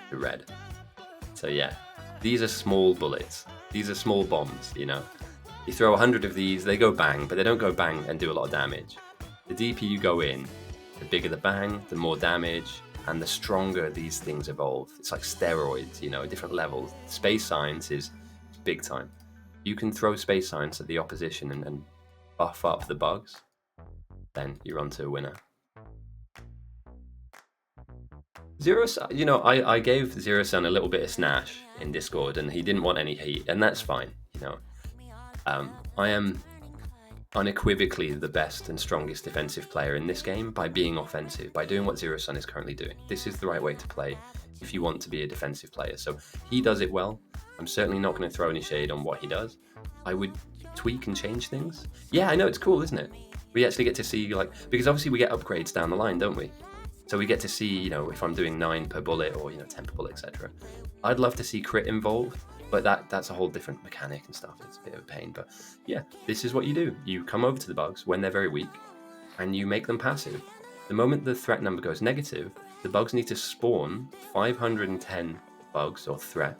to red. So yeah, these are small bullets. These are small bombs, you know. You throw 100 of these, they go bang, but they don't go bang and do a lot of damage. The deeper you go in, the bigger the bang, the more damage, and the stronger these things evolve. It's like steroids, you know, different levels. Space science is big time. You can throw space science at the opposition and buff up the bugs, then you're on to a winner. Zero Sun, you know, I gave Zero Sun a little bit of snash in Discord, and he didn't want any heat, and that's fine, you know. I am unequivocally the best and strongest defensive player in this game by being offensive, by doing what Zero Sun is currently doing. This is the right way to play if you want to be a defensive player. So he does it well. I'm certainly not going to throw any shade on what he does. I would tweak and change things. Yeah, I know, it's cool, isn't it? We actually get to see, like, because obviously we get upgrades down the line, don't we? So we get to see, you know, if I'm doing 9 per bullet or, you know, 10 per bullet, etc. I'd love to see crit involved, but that's a whole different mechanic and stuff. It's a bit of a pain, but yeah, this is what you do. You come over to the bugs when they're very weak, and you make them passive. The moment the threat number goes negative, the bugs need to spawn 510 bugs or threat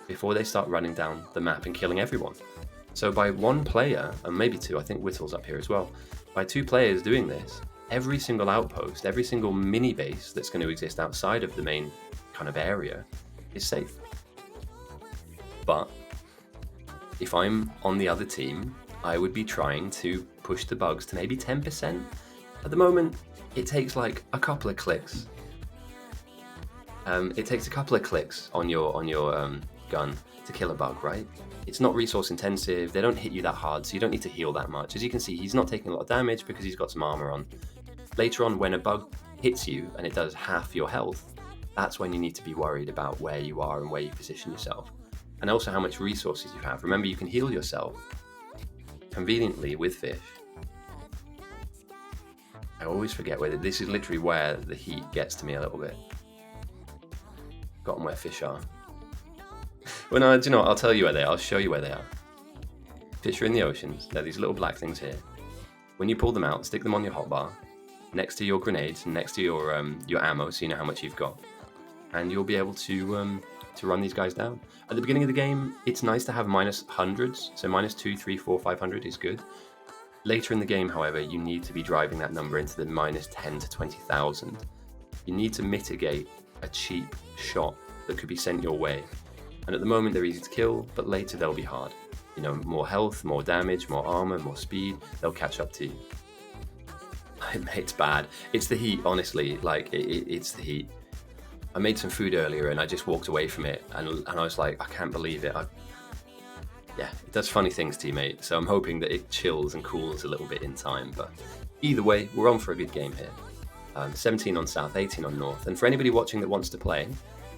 before they start running down the map and killing everyone. So by one player, and maybe two, I think Whittle's up here as well, by 2 players doing this, every single outpost, every single mini base that's going to exist outside of the main kind of area is safe. But if I'm on the other team, I would be trying to push the bugs to maybe 10%. At the moment, it takes like a couple of clicks. It takes a couple of clicks on your gun to kill a bug, right? It's not resource intensive, they don't hit you that hard, so you don't need to heal that much. As you can see, he's not taking a lot of damage because he's got some armor on. Later on, when a bug hits you and it does half your health, that's when you need to be worried about where you are and where you position yourself. And also how much resources you have. Remember, you can heal yourself conveniently with fish. I always forget whether this is literally where the heat gets to me a little bit. Forgotten where fish are. Well, no, do you know what? I'll tell you where they are. I'll show you where they are. Fish are in the oceans. They're these little black things here. When you pull them out, stick them on your hotbar, next to your grenades, next to your ammo, so you know how much you've got, and you'll be able to run these guys down. At the beginning of the game, it's nice to have minus hundreds, so minus 2, 3, 4, 500 is good. Later in the game, however, you need to be driving that number into the minus 10 to 20,000. You need to mitigate a cheap shot that could be sent your way. And at the moment, they're easy to kill, but later they'll be hard. You know, more health, more damage, more armor, more speed, they'll catch up to you. It's bad. It's the heat, honestly. Like, it's the heat. I made some food earlier and I just walked away from it and I was like, I can't believe it. Yeah, it does funny things to you, mate. So I'm hoping that it chills and cools a little bit in time. But either way, we're on for a good game here. 17 on South, 18 on North. And for anybody watching that wants to play,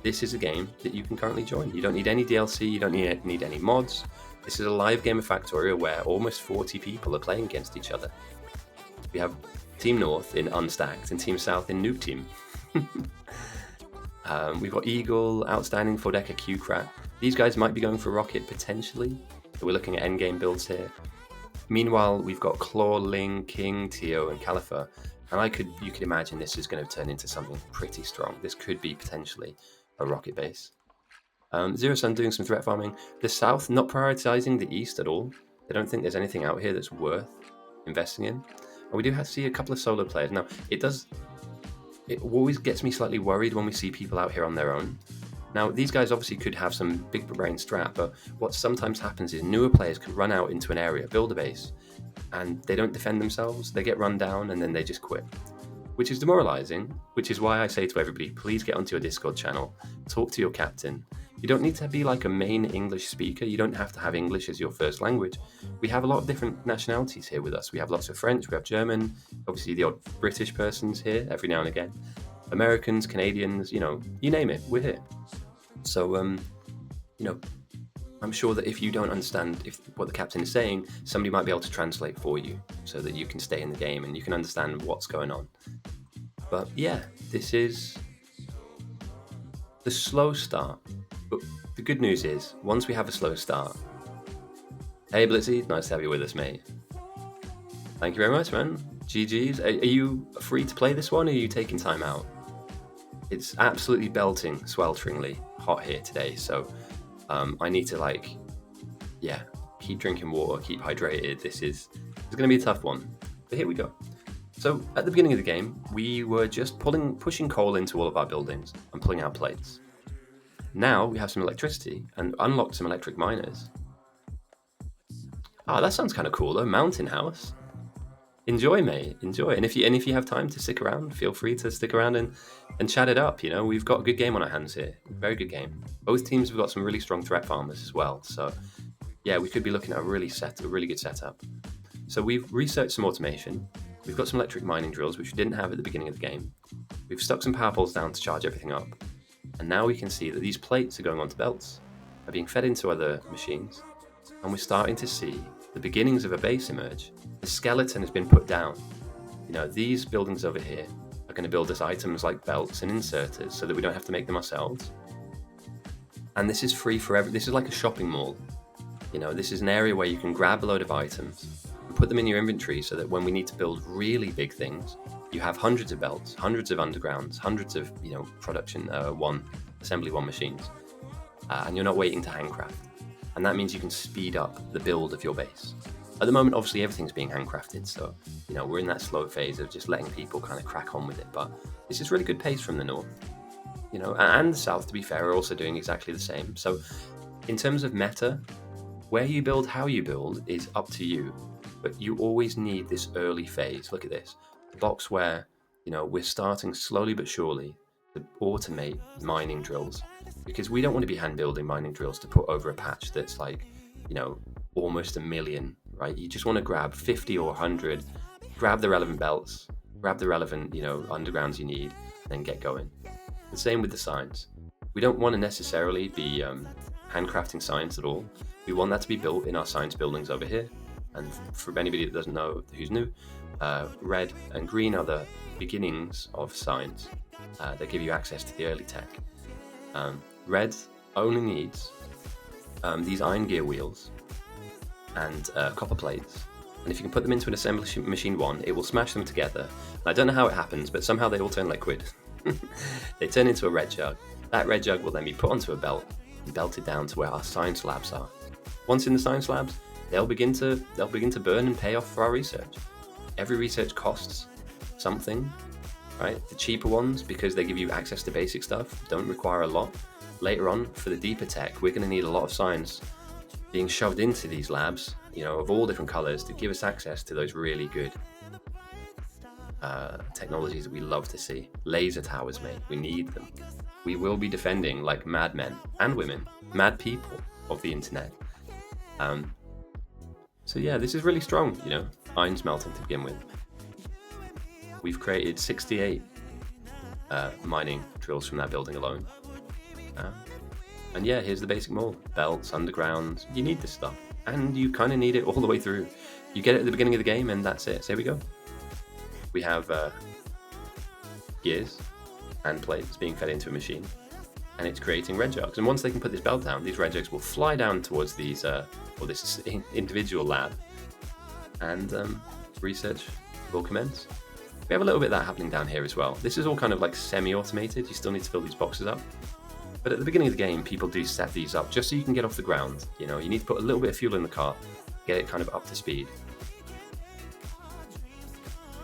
this is a game that you can currently join. You don't need any DLC, you don't need any mods. This is a live game of Factorio where almost 40 people are playing against each other. We have Team North in Unstacked and Team South in Noob Team. We've got Eagle, Outstanding, Fordeca, Q-Crack. These guys might be going for Rocket potentially. So we're looking at endgame builds here. Meanwhile, we've got Claw, Ling, King, Tio, and Califer. And you could imagine this is going to turn into something pretty strong. This could be potentially a Rocket base. Zero Sun doing some threat farming. The South not prioritizing the East at all. They don't think there's anything out here that's worth investing in. And we do have to see a couple of solo players. Now, it always gets me slightly worried when we see people out here on their own. Now, these guys obviously could have some big brain strat, but what sometimes happens is newer players can run out into an area, build a base, and they don't defend themselves, they get run down, and then they just quit. Which is demoralizing, which is why I say to everybody, please get onto your Discord channel, talk to your captain. You don't need to be like a main English speaker, you don't have to have English as your first language. We have a lot of different nationalities here with us. We have lots of French, we have German, obviously the odd British persons here every now and again. Americans, Canadians, you name it, we're here. So, I'm sure that if you don't understand what the captain is saying, somebody might be able to translate for you so that you can stay in the game and you can understand what's going on. But yeah, this is the slow start. But the good news is, once we have a slow start... Hey Blitzy, nice to have you with us, mate. Thank you very much, man. GG's. Are you free to play this one, or are you taking time out? It's absolutely belting, swelteringly hot here today, so I need to keep drinking water, keep hydrated. It's going to be a tough one, but here we go. So at the beginning of the game, we were just pushing coal into all of our buildings and pulling out plates. Now we have some electricity and unlocked some electric miners. Ah, that sounds kind of cool though. Mountain house. Enjoy, mate. Enjoy. And if you have time to stick around, feel free to stick around and chat it up. We've got a good game on our hands here. Very good game. Both teams have got some really strong threat farmers as well. So yeah, we could be looking at a really good setup. So we've researched some automation. We've got some electric mining drills, which we didn't have at the beginning of the game. We've stuck some power poles down to charge everything up. And now we can see that these plates are going onto belts, are being fed into other machines. And we're starting to see the beginnings of a base emerge. The skeleton has been put down. These buildings over here are going to build us items like belts and inserters so that we don't have to make them ourselves. And this is free for this is like a shopping mall. This is an area where you can grab a load of items and put them in your inventory so that when we need to build really big things, you have hundreds of belts, hundreds of undergrounds, hundreds of, production assembly one machines. And you're not waiting to handcraft. And that means you can speed up the build of your base. At the moment, obviously, everything's being handcrafted, so, we're in that slow phase of just letting people kind of crack on with it, but this is really good pace from the North. And the South, to be fair, are also doing exactly the same. So In terms of meta, where you build, how you build is up to you, but you always need this early phase. Look at this box where, we're starting slowly but surely to automate mining drills, because we don't want to be hand building mining drills to put over a patch that's like, almost 1 million, right? You just want to grab 50 or 100, grab the relevant belts, grab the relevant, undergrounds you need, then get going. The same with the signs. We don't want to necessarily be handcrafting signs at all. We want that to be built in our science buildings over here. And for anybody that doesn't know, who's new, red and green are the beginnings of signs that give you access to the early tech. Red only needs these iron gear wheels and copper plates. And if you can put them into an assembly machine 1, it will smash them together. And I don't know how it happens, but somehow they all turn liquid. They turn into a red jug. That red jug will then be put onto a belt and belted down to where our science labs are. Once in the science labs, they'll begin to burn and pay off for our research. Every research costs something, right? The cheaper ones, because they give you access to basic stuff, don't require a lot. Later on, for the deeper tech, we're going to need a lot of science being shoved into these labs, of all different colors, to give us access to those really good technologies that we love to see. Laser towers, mate. We need them. We will be defending like madmen and women, mad people of the internet. So yeah, this is really strong, iron smelting to begin with. We've created 68 mining drills from that building alone. And yeah, here's the basic mold. Belts, underground, you need this stuff. And you kind of need it all the way through. You get it at the beginning of the game and that's it. So here we go. We have gears and plates being fed into a machine. And it's creating red jugs. And once they can put this belt down, these red jugs will fly down towards these, this individual lab. And research will commence. We have a little bit of that happening down here as well. This is all kind of like semi-automated. You still need to fill these boxes up. But at the beginning of the game, people do set these up just so you can get off the ground. You need to put a little bit of fuel in the car, get it kind of up to speed.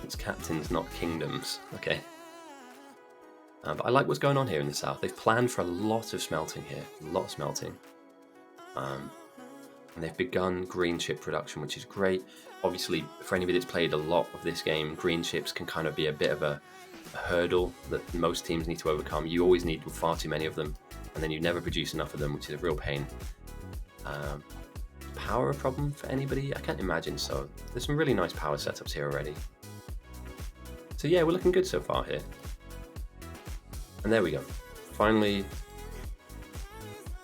It's captains, not kingdoms. Okay. But I like what's going on here in the south. They've planned for a lot of smelting here, a lot of smelting. And they've begun green chip production, which is great. Obviously, for anybody that's played a lot of this game, green chips can kind of be a bit of a hurdle that most teams need to overcome. You always need far too many of them, and then you never produce enough of them, which is a real pain. Power a problem for anybody? I can't imagine so. There's some really nice power setups here already. So yeah, we're looking good so far here. And there we go. Finally,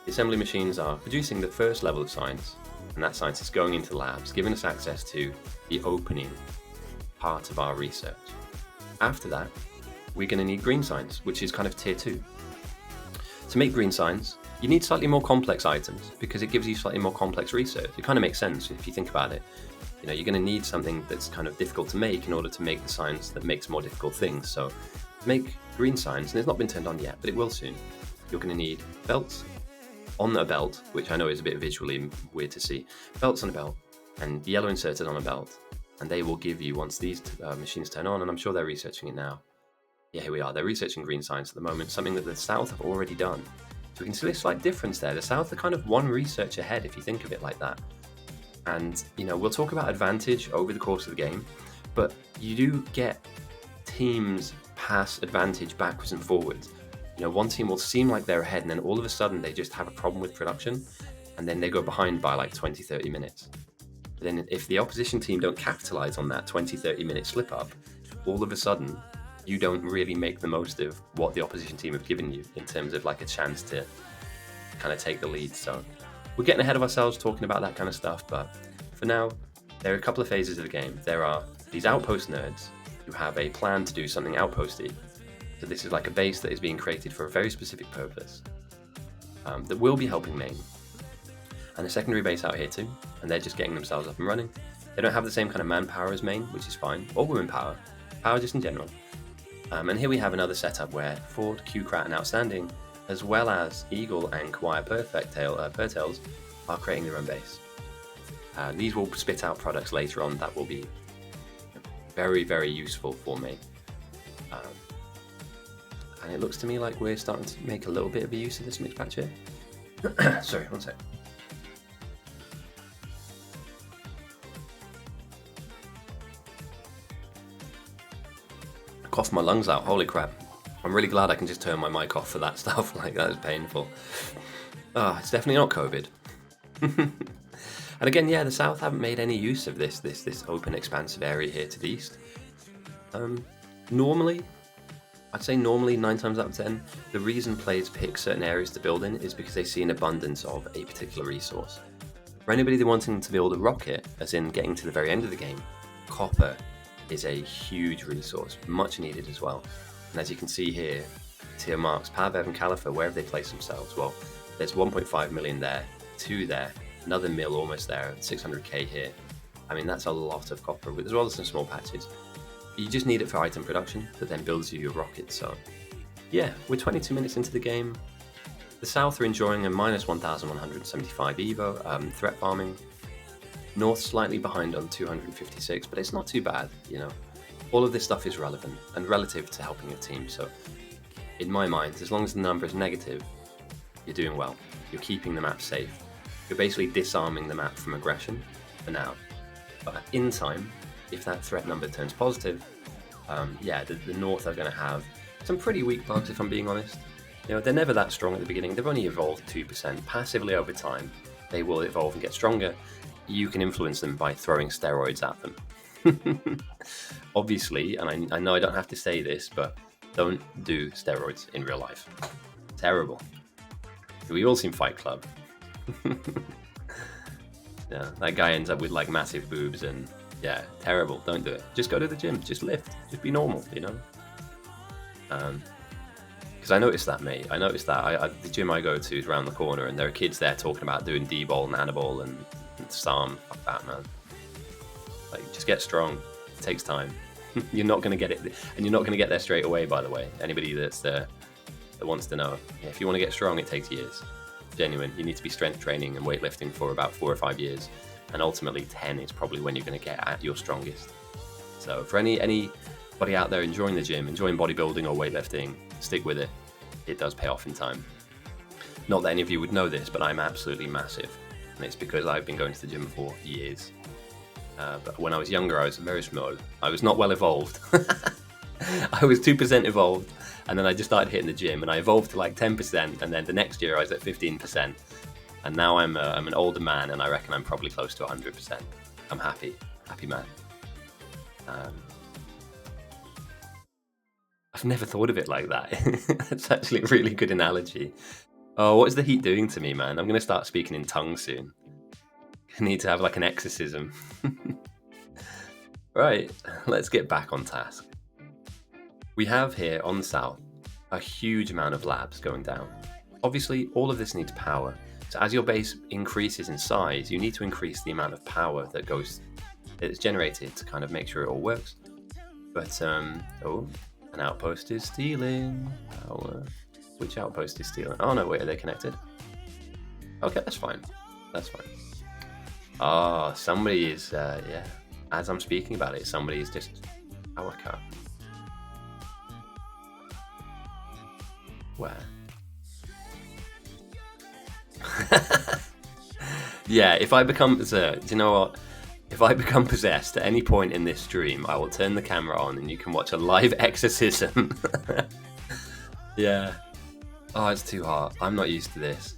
the assembly machines are producing the first level of science, and that science is going into labs, giving us access to the opening part of our research. After that, we're going to need green science, which is kind of tier 2. To make green science, you need slightly more complex items because it gives you slightly more complex research. It kind of makes sense if you think about it. You're going to need something that's kind of difficult to make in order to make the science that makes more difficult things. So to make green science, and it's not been turned on yet, but it will soon, you're going to need belts on a belt, which I know is a bit visually weird to see. Belts on a belt and yellow inserted on a belt. And they will give you, once these machines turn on, and I'm sure they're researching it now. Yeah, here we are. They're researching green science at the moment, something that the South have already done. So we can see a slight difference there. The South are kind of one research ahead, if you think of it like that. And, we'll talk about advantage over the course of the game, but you do get teams pass advantage backwards and forwards. One team will seem like they're ahead, and then all of a sudden they just have a problem with production, and then they go behind by like 20, 30 minutes. Then if the opposition team don't capitalize on that 20-30 minute slip up, all of a sudden you don't really make the most of what the opposition team have given you in terms of like a chance to kind of take the lead. So we're getting ahead of ourselves talking about that kind of stuff, but for now there are a couple of phases of the game. There are these outpost nerds who have a plan to do something outposty. So this is like a base that is being created for a very specific purpose that will be helping main. And a secondary base out here too, and they're just getting themselves up and running. They don't have the same kind of manpower as main, which is fine, or women power just in general. And here we have another setup where Ford, Q-Crat and Outstanding, as well as Eagle and Kawaii Pertails are creating their own base. These will spit out products later on that will be very, very useful for me. And it looks to me like we're starting to make a little bit of a use of this mix patch here. Sorry, one sec. I coughed my lungs out, holy crap. I'm really glad I can just turn my mic off for that stuff, like that is painful. It's definitely not COVID. And again, yeah, the South haven't made any use of this open, expansive area here to the east. Normally, I'd say 9 times out of 10, the reason players pick certain areas to build in is because they see an abundance of a particular resource. For anybody wanting to build a rocket, as in getting to the very end of the game, copper is a huge resource, much needed as well. And as you can see here, tier marks, Pavev and Caliphate, where have they placed themselves? Well, there's 1.5 million there, 2 there, another mill almost there, 600k here. I mean, that's a lot of copper, as well as some small patches. You just need it for item production that then builds you your rockets. So yeah, we're 22 minutes into the game. The South are enjoying a minus 1,175 Evo, threat farming. North slightly behind on 256, but it's not too bad, you know. All of this stuff is relevant and relative to helping your team. So in my mind, as long as the number is negative, you're doing well. You're keeping the map safe. You're basically disarming the map from aggression for now. But in time, if that threat number turns positive, yeah, the North are going to have some pretty weak bugs, if I'm being honest. You know, they're never that strong at the beginning. They've only evolved 2%. Passively over time, they will evolve and get stronger. You can influence them by throwing steroids at them. Obviously, and I know I don't have to say this, but don't do steroids in real life. Terrible. We've all seen Fight Club. Yeah, that guy ends up with like massive boobs and yeah, terrible. Don't do it. Just go to the gym. Just lift. Just be normal, you know? Because I noticed that, mate. I noticed that. The gym I go to is around the corner and there are kids there talking about doing D-ball and Annaball and Psalm. Fuck that, man. Like, just get strong. It takes time. You're not going to get it. And you're not going to get there straight away, by the way. Anybody that's there that wants to know. Yeah, if you want to get strong, it takes years. Genuine. You need to be strength training and weightlifting for about 4 or 5 years. And ultimately 10 is probably when you're going to get at your strongest. So for anybody out there enjoying the gym, enjoying bodybuilding or weightlifting, stick with it. It does pay off in time. Not that any of you would know this, but I'm absolutely massive. And it's because I've been going to the gym for years. But when I was younger, I was very small. I was not well evolved. I was 2% evolved. And then I just started hitting the gym and I evolved to like 10%. And then the next year I was at 15%. And now I'm an older man and I reckon I'm probably close to 100%. I'm happy man. I've never thought of it like that. That's actually a really good analogy. Oh, what is the heat doing to me, man? I'm going to start speaking in tongues soon. I need to have like an exorcism. Right, let's get back on task. We have here on the South a huge amount of labs going down. Obviously, all of this needs power. So as your base increases in size, you need to increase the amount of power that is generated to kind of make sure it all works. But, oh, an outpost is stealing power. Which outpost is stealing? Oh no, wait, are they connected? Okay, that's fine. That's fine. Oh, somebody is, yeah. As I'm speaking about it, somebody is just power cut. Where? Yeah, if I become do you know what? If I become possessed at any point in this stream, I will turn the camera on and you can watch a live exorcism. Yeah. Oh, it's too hot. I'm not used to this.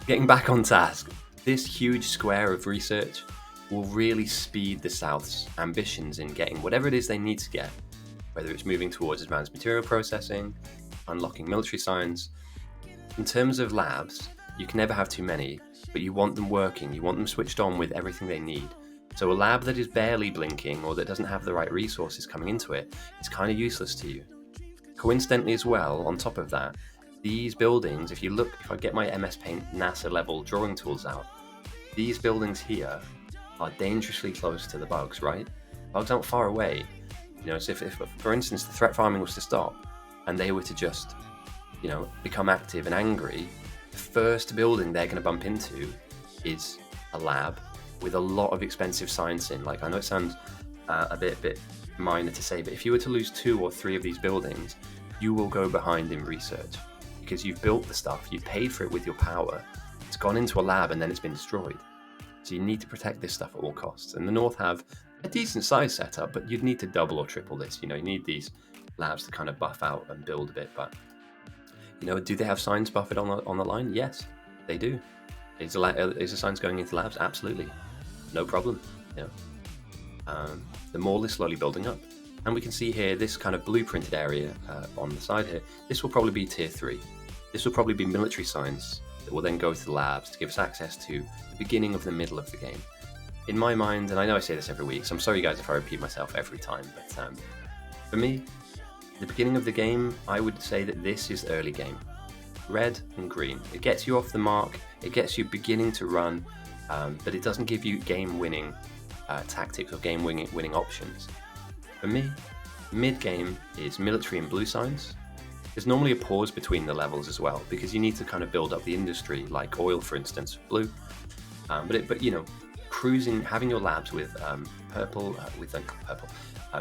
Getting back on task. This huge square of research will really speed the South's ambitions in getting whatever it is they need to get, whether it's moving towards advanced material processing, unlocking military science. In terms of labs, you can never have too many, but you want them working, you want them switched on with everything they need. So a lab that is barely blinking or that doesn't have the right resources coming into it is kind of useless to you. Coincidentally as well, on top of that, these buildings, if I get my MS Paint NASA level drawing tools out, these buildings here are dangerously close to the bugs, right? Bugs aren't far away. You know, so if for instance, the threat farming was to stop and they were to just, you know, become active and angry, the first building they're going to bump into is a lab with a lot of expensive science in. Like, I know it sounds a bit minor to say, but if you were to lose 2 or 3 of these buildings, you will go behind in research. because you've built the stuff, you've paid for it with your power, it's gone into a lab and then it's been destroyed. So you need to protect this stuff at all costs. And the North have a decent size setup, but you'd need to double or triple this. You need these labs to kind of buff out and build a bit. But do they have signs buffed on the line? Yes, they do. Is the signs going into labs? Absolutely, no problem. The mall is slowly building up, and we can see here this kind of blueprinted area on the side here. This will probably be tier 3. This will probably be military signs that will then go to the labs to give us access to the beginning of the middle of the game. In my mind, and I know I say this every week, so I'm sorry guys if I repeat myself every time, but for me, the beginning of the game, I would say that this is early game. Red and green. It gets you off the mark, it gets you beginning to run, but it doesn't give you game-winning tactics or game-winning options. For me, mid-game is military and blue signs. There's normally a pause between the levels as well, because you need to kind of build up the industry, like oil, for instance, blue. But cruising, having your labs with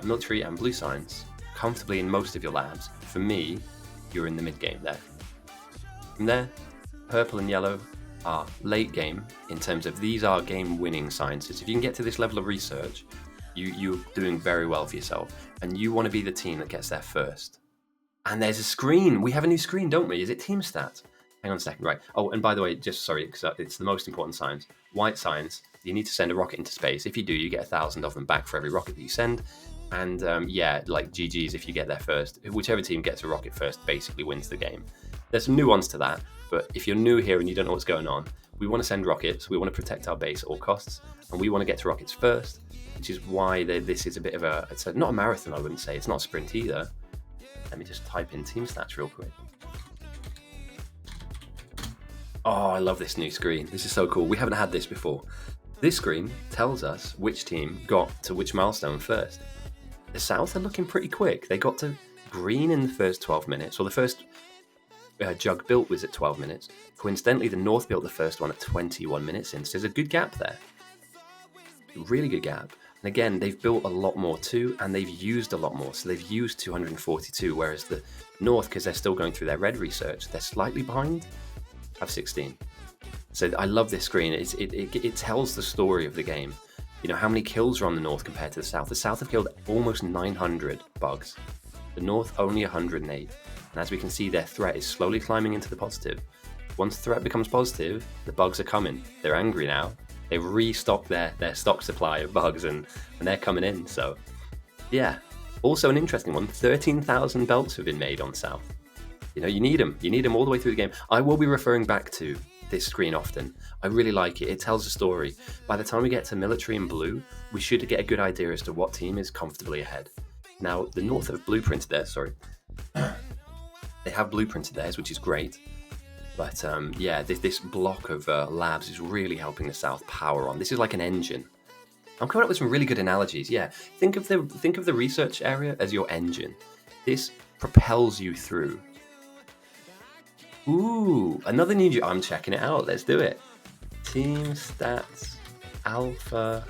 military and blue signs comfortably in most of your labs, for me, you're in the mid-game there. From there, purple and yellow are late game in terms of these are game-winning sciences. If you can get to this level of research, you're doing very well for yourself, and you want to be the team that gets there first. And there's a screen. We have a new screen, don't we? Is it team stats? Hang on a second. Right. Oh, and by the way, just sorry, because it's the most important science. White science, you need to send a rocket into space. If you do, you get 1,000 of them back for every rocket that you send. And like GG's if you get there first. Whichever team gets a rocket first basically wins the game. There's some nuance to that, but if you're new here and you don't know what's going on, we want to send rockets, we want to protect our base at all costs, and we want to get to rockets first, which is why this is a bit of it's not a marathon, I wouldn't say. It's not a sprint either. Let me just type in team stats real quick. Oh, I love this new screen. This is so cool. We haven't had this before. This screen tells us which team got to which milestone first. The South are looking pretty quick. They got to green in the first 12 minutes, or the first jug built was at 12 minutes. Coincidentally, the North built the first one at 21 minutes in. So there's a good gap there. Really good gap. And again, they've built a lot more too, and they've used a lot more. So they've used 242, whereas the North, because they're still going through their red research, they're slightly behind, have 16. So I love this screen. It tells the story of the game. How many kills are on the North compared to the South? The South have killed almost 900 bugs. The North only 108. And as we can see, their threat is slowly climbing into the positive. Once the threat becomes positive, the bugs are coming. They're angry now. They've restocked their stock supply of bugs and they're coming in. So, yeah. Also an interesting one, 13,000 belts have been made on South. You need them. You need them all the way through the game. I will be referring back to this screen often. I really like it. It tells a story. By the time we get to military and blue, we should get a good idea as to what team is comfortably ahead. Now, the North have blueprinted theirs, sorry. They have blueprinted theirs, which is great. But this block of labs is really helping the South power on. This is like an engine. I'm coming up with some really good analogies. Yeah, think of the research area as your engine. This propels you through. Ooh, another new. I'm checking it out. Let's do it. Team stats, alpha,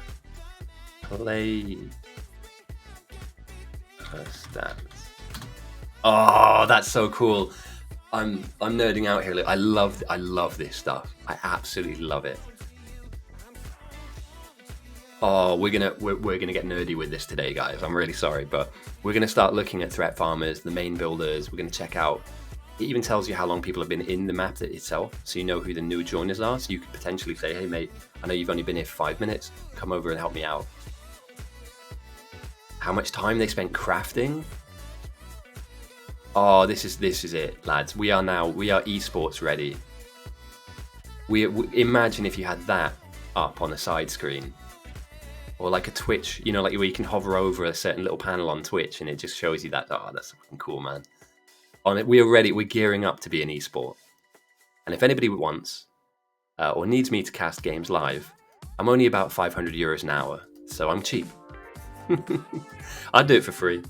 play stats. Oh, that's so cool. I'm nerding out here. I love this stuff. I absolutely love it. Oh, we're gonna get nerdy with this today, guys. I'm really sorry, but we're gonna start looking at threat farmers, the main builders. We're gonna check out. It even tells you how long people have been in the map itself, so you know who the new joiners are. So you could potentially say, "Hey, mate, I know you've only been here for 5 minutes. Come over and help me out." How much time they spent crafting? Oh, this is it, lads. We are esports ready. We imagine if you had that up on a side screen, or like a Twitch, like where you can hover over a certain little panel on Twitch and it just shows you that. Oh, that's fucking cool, man. On it, we are ready. We're gearing up to be an esport. And if anybody wants or needs me to cast games live, I'm only about €500 an hour, so I'm cheap. I'd do it for free.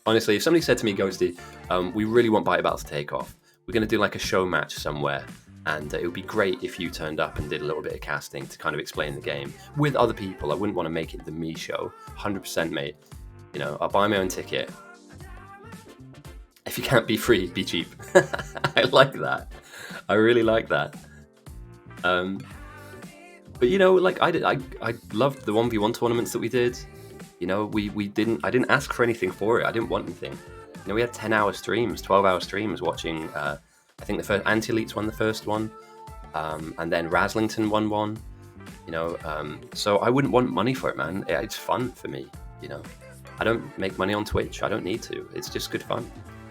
Honestly, if somebody said to me, Ghosty, we really want Bite Battle to take off. We're going to do like a show match somewhere, and it would be great if you turned up and did a little bit of casting to kind of explain the game with other people. I wouldn't want to make it the me show. 100%, mate. I'll buy my own ticket. If you can't be free, be cheap. I like that. I really like that. But you know, like I loved the 1v1 tournaments that we did. You know, I didn't ask for anything for it. I didn't want anything. You know, we had 10-hour streams, 12-hour streams watching. I think the first Anti-Elites won the first one, and then Raslington won one. You know, so I wouldn't want money for it, man. It's fun for me. You know, I don't make money on Twitch. I don't need to. It's just good fun.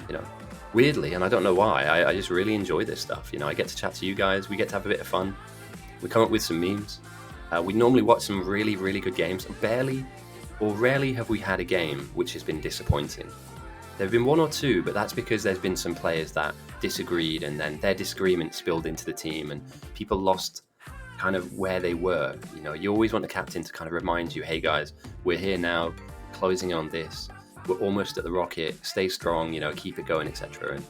You know, weirdly, and I don't know why. I just really enjoy this stuff. You know, I get to chat to you guys. We get to have a bit of fun. We come up with some memes. We normally watch some really, really good games. Barely or rarely have we had a game which has been disappointing. There have been one or two, but that's because there's been some players that disagreed, and then their disagreement spilled into the team, and people lost kind of where they were. You know, you always want the captain to kind of remind you, hey guys, we're here now, closing on this. We're almost at the rocket. Stay strong. You know, keep it going, etc. And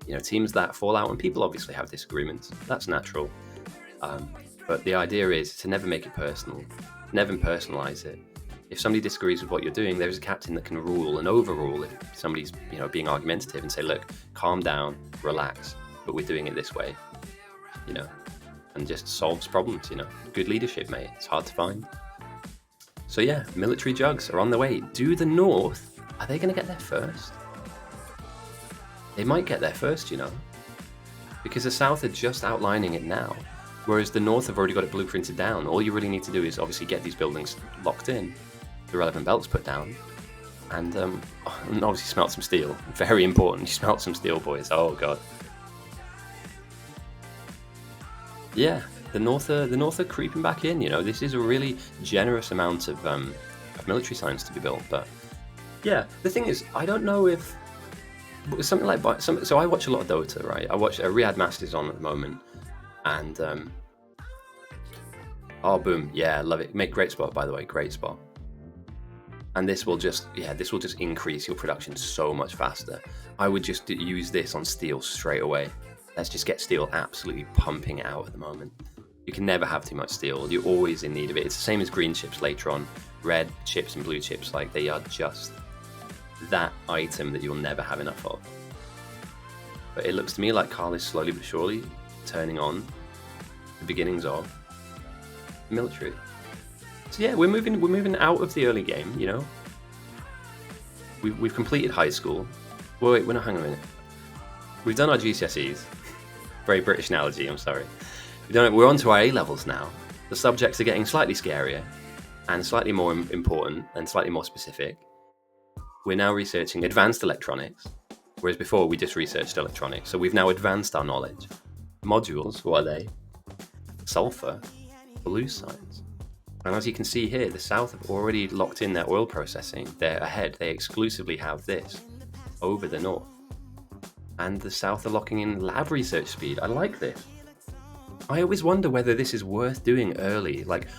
you know, teams that fall out, and people obviously have disagreements. That's natural. But the idea is to never make it personal, never personalize it. If somebody disagrees with what you're doing, there's a captain that can rule and overrule if somebody's, you know, being argumentative and say, look, calm down, relax, but we're doing it this way, you know, and just solves problems, you know. Good leadership, mate. It's hard to find. So yeah, military jugs are on the way. Do the North, are they going to get there first? They might get there first, you know, because the South are just outlining it now. Whereas the North have already got it blueprinted down. All you really need to do is obviously get these buildings locked in, the relevant belts put down, and obviously smelt some steel. Very important. You smelt some steel, boys. Oh god. Yeah, the North are creeping back in. You know, this is a really generous amount of military science to be built. But yeah, the thing is, I don't know if something like so I watch a lot of Dota, right? I watch Riyadh Masters on at the moment. And oh boom, yeah, love it. Make great spot, by the way, great spot. And this will just increase your production so much faster. I would just use this on steel straight away. Let's just get steel absolutely pumping out at the moment. You can never have too much steel. You're always in need of it. It's the same as green chips later on. Red chips and blue chips, like they are just that item that you'll never have enough of. But it looks to me like Carl is slowly but surely turning on the beginnings of military. So yeah, we're moving out of the early game. You know, we've completed high school. Well, wait, we're not. Hang on a minute. We've done our GCSEs. Very British analogy. I'm sorry. We're on to our A levels now. The subjects are getting slightly scarier and slightly more important and slightly more specific. We're now researching advanced electronics, whereas before we just researched electronics. So we've now advanced our knowledge. Modules, what are they? Sulfur, blue science. And as you can see here, the South have already locked in their oil processing. They're ahead. They exclusively have this over the North. And the South are locking in lab research speed. I like this. I always wonder whether this is worth doing early. Like,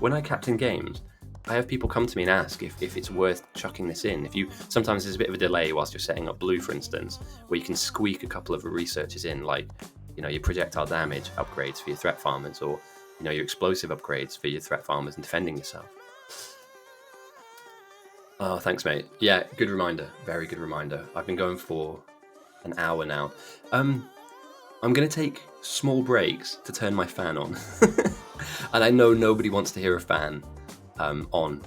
when I captain games, I have people come to me and ask if it's worth chucking this in. Sometimes there's a bit of a delay whilst you're setting up blue, for instance, where you can squeak a couple of researches in, like, you know, your projectile damage upgrades for your threat farmers, or, you know, your explosive upgrades for your threat farmers and defending yourself. Oh, thanks, mate. Yeah, good reminder. Very good reminder. I've been going for an hour now. I'm going to take small breaks to turn my fan on. And I know nobody wants to hear a fan on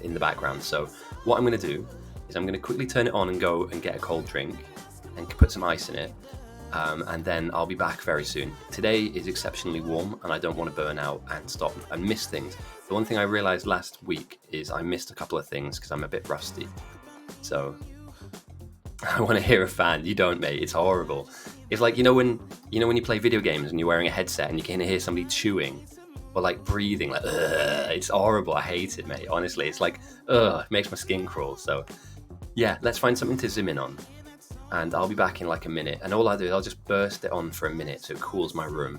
in the background. So what I'm going to do is I'm going to quickly turn it on and go and get a cold drink and put some ice in it. And then I'll be back very soon. Today is exceptionally warm and I don't want to burn out and stop and miss things. The one thing I realized last week is I missed a couple of things because I'm a bit rusty. So I want to hear a fan. You don't, mate. It's horrible. It's like, you know when you play video games and you're wearing a headset and you can hear somebody chewing or like breathing, like, ugh, it's horrible. I hate it, mate. Honestly, it's like, ugh, it makes my skin crawl. So yeah, let's find something to zoom in on. And I'll be back in like a minute. And all I do is I'll just burst it on for a minute so it cools my room.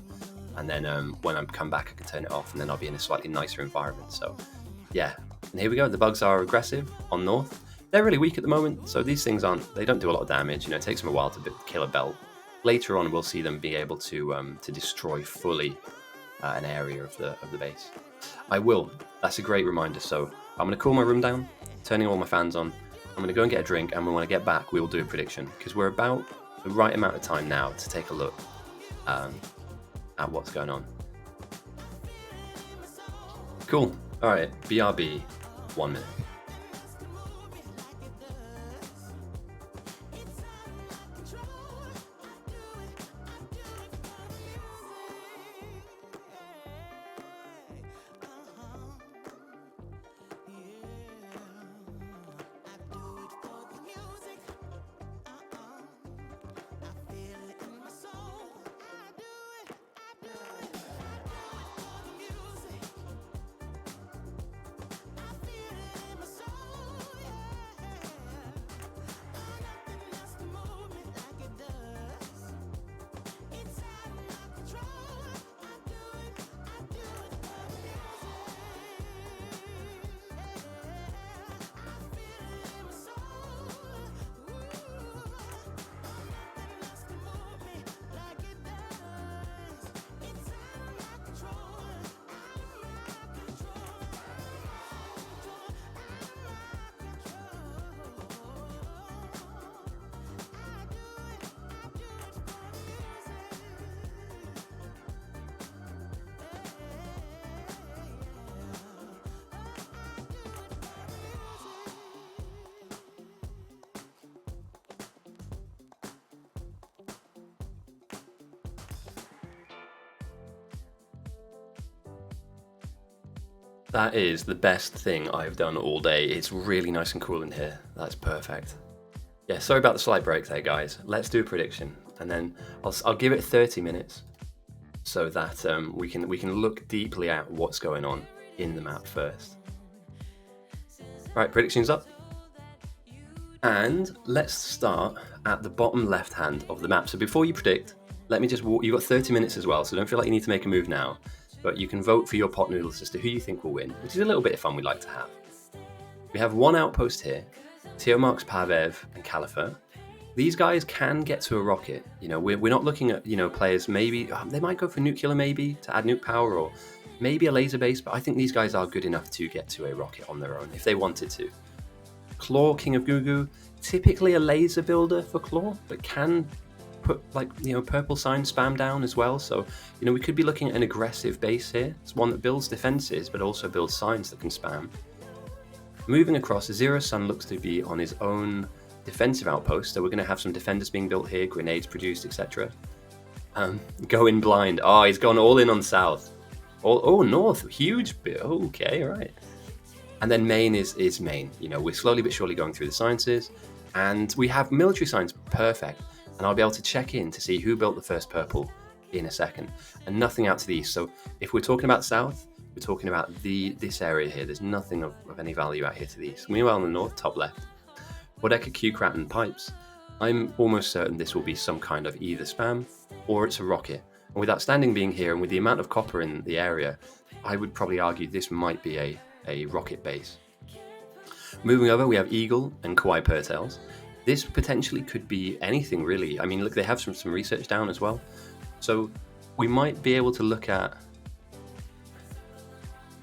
And then when I come back, I can turn it off and then I'll be in a slightly nicer environment. So yeah, and here we go. The bugs are aggressive on North. They're really weak at the moment. So these things they don't do a lot of damage. You know, it takes them a while to kill a belt. Later on, we'll see them be able to destroy fully an area of the base. I will. That's a great reminder. So I'm going to cool my room down, turning all my fans on. I'm I'm going to go and get a drink, and when I get back, we will do a prediction, because we're about the right amount of time now to take a look at what's going on. Cool. All right, BRB, 1 minute. That is the best thing I've done all day. It's really nice and cool in here. That's perfect. Yeah, sorry about the slight break there, guys. Let's do a prediction, and then I'll give it 30 minutes so that we can look deeply at what's going on in the map first. Right, predictions up. And let's start at the bottom left hand of the map. So before you predict, let me just walk. You've got 30 minutes as well, so don't feel like you need to make a move now. But you can vote for your pot noodles as to who you think will win, which is a little bit of fun we like to have. We have one outpost here, Teomarx, Pavev, and Caliphate. These guys can get to a rocket. You know, we're not looking at, players maybe, they might go for nuclear maybe to add nuke power, or maybe a laser base, but I think these guys are good enough to get to a rocket on their own if they wanted to. Claw, King of Gugu, typically a laser builder for Claw, but can put purple sign spam down as well. So, we could be looking at an aggressive base here. It's one that builds defenses, but also builds signs that can spam. Moving across, Zero Sun looks to be on his own defensive outpost, so we're going to have some defenders being built here, grenades produced, etc. Going blind. Oh, he's gone all in on south. North, huge bit. Okay, right. And then main is main. We're slowly but surely going through the sciences, and we have military science perfect. And I'll be able to check in to see who built the first purple in a second. And nothing out to the east. So if we're talking about south, we're talking about this area here. There's nothing of any value out here to the east. Meanwhile, in the north, top left, Bodeka, Q-Crat, and Pipes. I'm almost certain this will be some kind of either spam or it's a rocket. And with Outstanding being here, and with the amount of copper in the area, I would probably argue this might be a rocket base. Moving over, we have Eagle and Kawaii Pertails. This potentially could be anything, really. I mean, look, they have some research down as well. So we might be able to look at...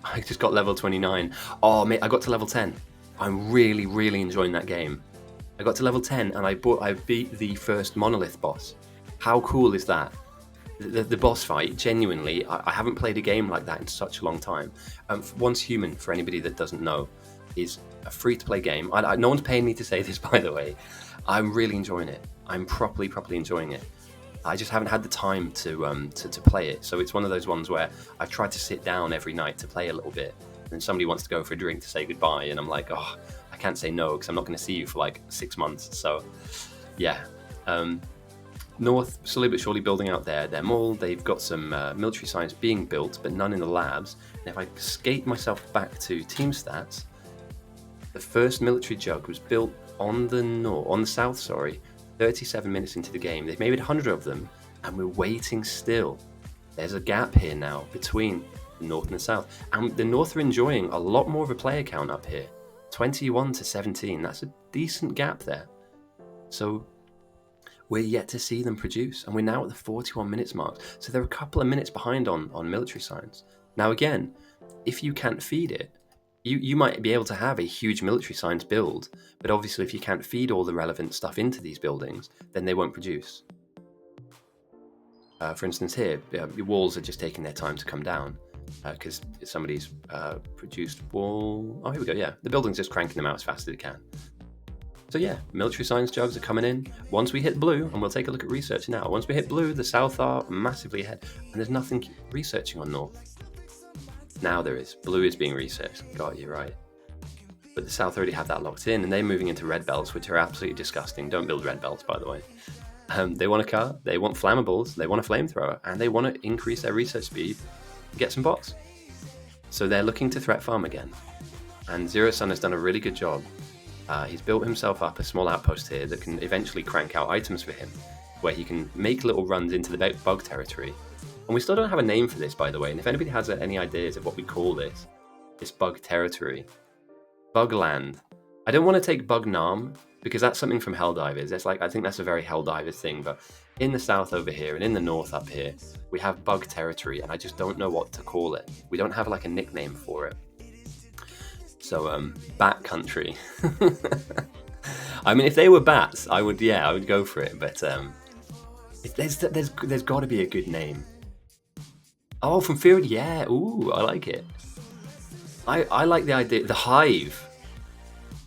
I just got level 29. Oh, mate, I got to level 10. I'm really, really enjoying that game. I got to level 10 and I beat the first Monolith boss. How cool is that? The boss fight, genuinely, I haven't played a game like that in such a long time. Once Human, for anybody that doesn't know, is a free-to-play game. No one's paying me to say this, by the way. I'm really enjoying it. I'm properly enjoying it. I just haven't had the time to play it. So it's one of those ones where I try to sit down every night to play a little bit, and then somebody wants to go for a drink to say goodbye, and I'm like, oh, I can't say no because I'm not going to see you for like 6 months. So, yeah. North, slowly but surely building out their mall. They've got some military science being built, but none in the labs. And if I skate myself back to team stats, the first military jug was built on the south, 37 minutes into the game. They've made 100 of them, and we're waiting still. There's a gap here now between the north and the south. And the north are enjoying a lot more of a player count up here. 21 to 17. That's a decent gap there. So we're yet to see them produce, and we're now at the 41 minutes mark. So they're a couple of minutes behind on military science. Now again, if you can't feed it, You might be able to have a huge military science build, but obviously if you can't feed all the relevant stuff into these buildings, then they won't produce. For instance here, your walls are just taking their time to come down because somebody's produced wall. Oh, here we go, yeah. The building's just cranking them out as fast as it can. So yeah, military science jugs are coming in. Once we hit blue, and we'll take a look at research now, once we hit blue, the south are massively ahead, and there's nothing researching on north. Now there is. Blue is being researched. Got you right. But the south already have that locked in, and they're moving into red belts, which are absolutely disgusting. Don't build red belts, by the way. They want a car, they want flammables, they want a flamethrower, and they want to increase their research speed and get some bots. So they're looking to threat farm again. And Zero Sun has done a really good job. He's built himself up a small outpost here that can eventually crank out items for him, where he can make little runs into the bug territory. And we still don't have a name for this, by the way, and if anybody has any ideas of what we call this bug territory, Bugland. I don't want to take Bugnam, because that's something from Helldivers. It's like, I think that's a very Helldivers thing, but in the south over here and in the north up here, we have bug territory, and I just don't know what to call it. We don't have like a nickname for it. So, Bat Country. I mean, if they were bats, I would go for it, but there's got to be a good name. Oh, from Fear, yeah. Ooh, I like it. I like the idea. The Hive.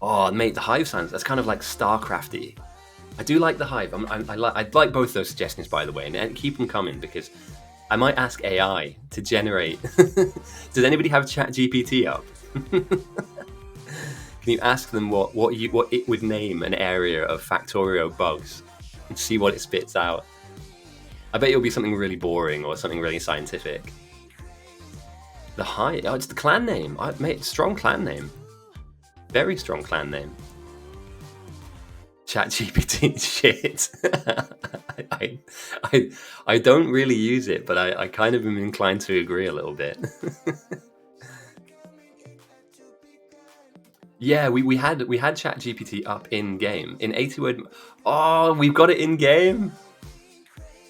Oh, mate, the Hive sounds. That's kind of like StarCrafty. I do like the Hive. I'd like both those suggestions, by the way, and keep them coming because I might ask AI to generate. Does anybody have ChatGPT up? Can you ask them what it would name an area of Factorio bugs and see what it spits out? I bet it'll be something really boring or something really scientific. The Hive. Oh, it's the clan name. Mate, strong clan name. Very strong clan name. ChatGPT shit. I don't really use it, but I kind of am inclined to agree a little bit. Yeah, we had ChatGPT up in game in 80 word. Oh, we've got it in game.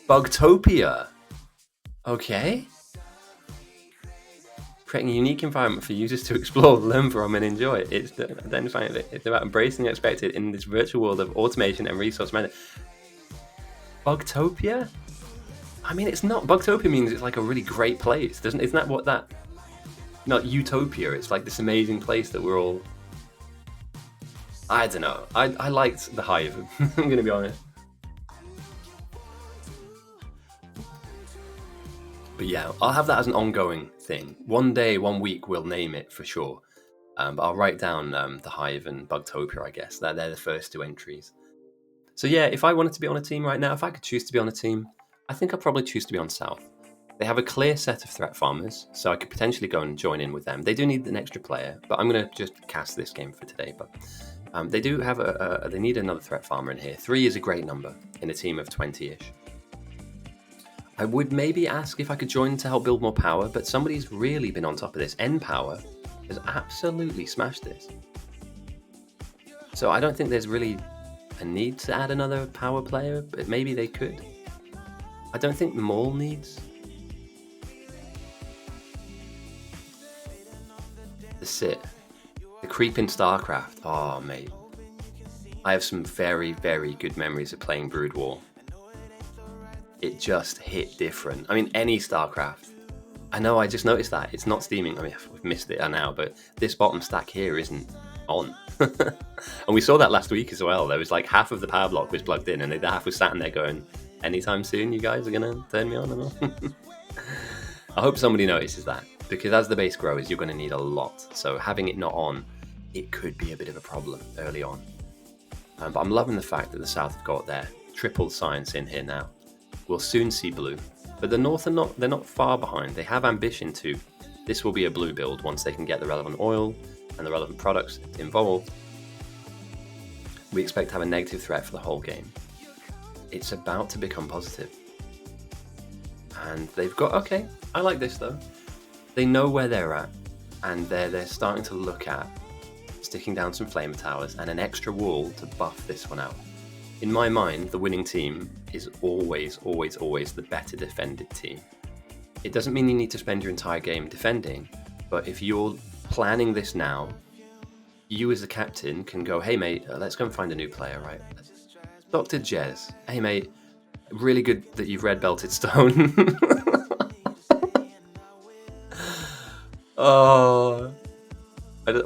Bugtopia. Okay. Creating a unique environment for users to explore, learn from, and enjoy. It's identifying it. It's about embracing the expected in this virtual world of automation and resource management. Bugtopia? I mean, it's not. Bugtopia means it's like a really great place, doesn't? Isn't that what that? Not utopia. It's like this amazing place that we're all. I don't know. I liked the Hive. I'm gonna be honest. But yeah, I'll have that as an ongoing thing. One day, 1 week, we'll name it for sure. But I'll write down the Hive and Bugtopia, I guess. They're the first two entries. So yeah, if I wanted to be on a team right now, if I could choose to be on a team, I think I'd probably choose to be on South. They have a clear set of threat farmers, so I could potentially go and join in with them. They do need an extra player, but I'm going to just cast this game for today. But they do have they need another threat farmer in here. 3 is a great number in a team of 20-ish. I would maybe ask if I could join to help build more power, but somebody's really been on top of this. N-Power has absolutely smashed this. So I don't think there's really a need to add another power player, but maybe they could. I don't think Maul needs. The Sit. The creep in StarCraft. Oh, mate. I have some very, very good memories of playing Brood War. It just hit different. I mean, any StarCraft. I know, I just noticed that. It's not steaming. I mean, we've missed it now, but this bottom stack here isn't on. And we saw that last week as well. There was like half of the power block was plugged in and the other half was sat in there going, anytime soon you guys are going to turn me on or not? I hope somebody notices that, because as the base grows, you're going to need a lot. So having it not on, it could be a bit of a problem early on. But I'm loving the fact that the South have got their triple science in here now. We'll soon see blue, but the North they're not far behind. They have ambition to. This will be a blue build once they can get the relevant oil and the relevant products involved. We expect to have a negative threat for the whole game. It's about to become positive. And they've got, okay, I like this though. They know where they're at, and they're starting to look at sticking down some flamer towers and an extra wall to buff this one out. In my mind, the winning team is always, always, always the better defended team. It doesn't mean you need to spend your entire game defending, but if you're planning this now, you as the captain can go, hey mate, let's go and find a new player, right? Dr. Jez, hey mate, really good that you've red belted stone. Oh,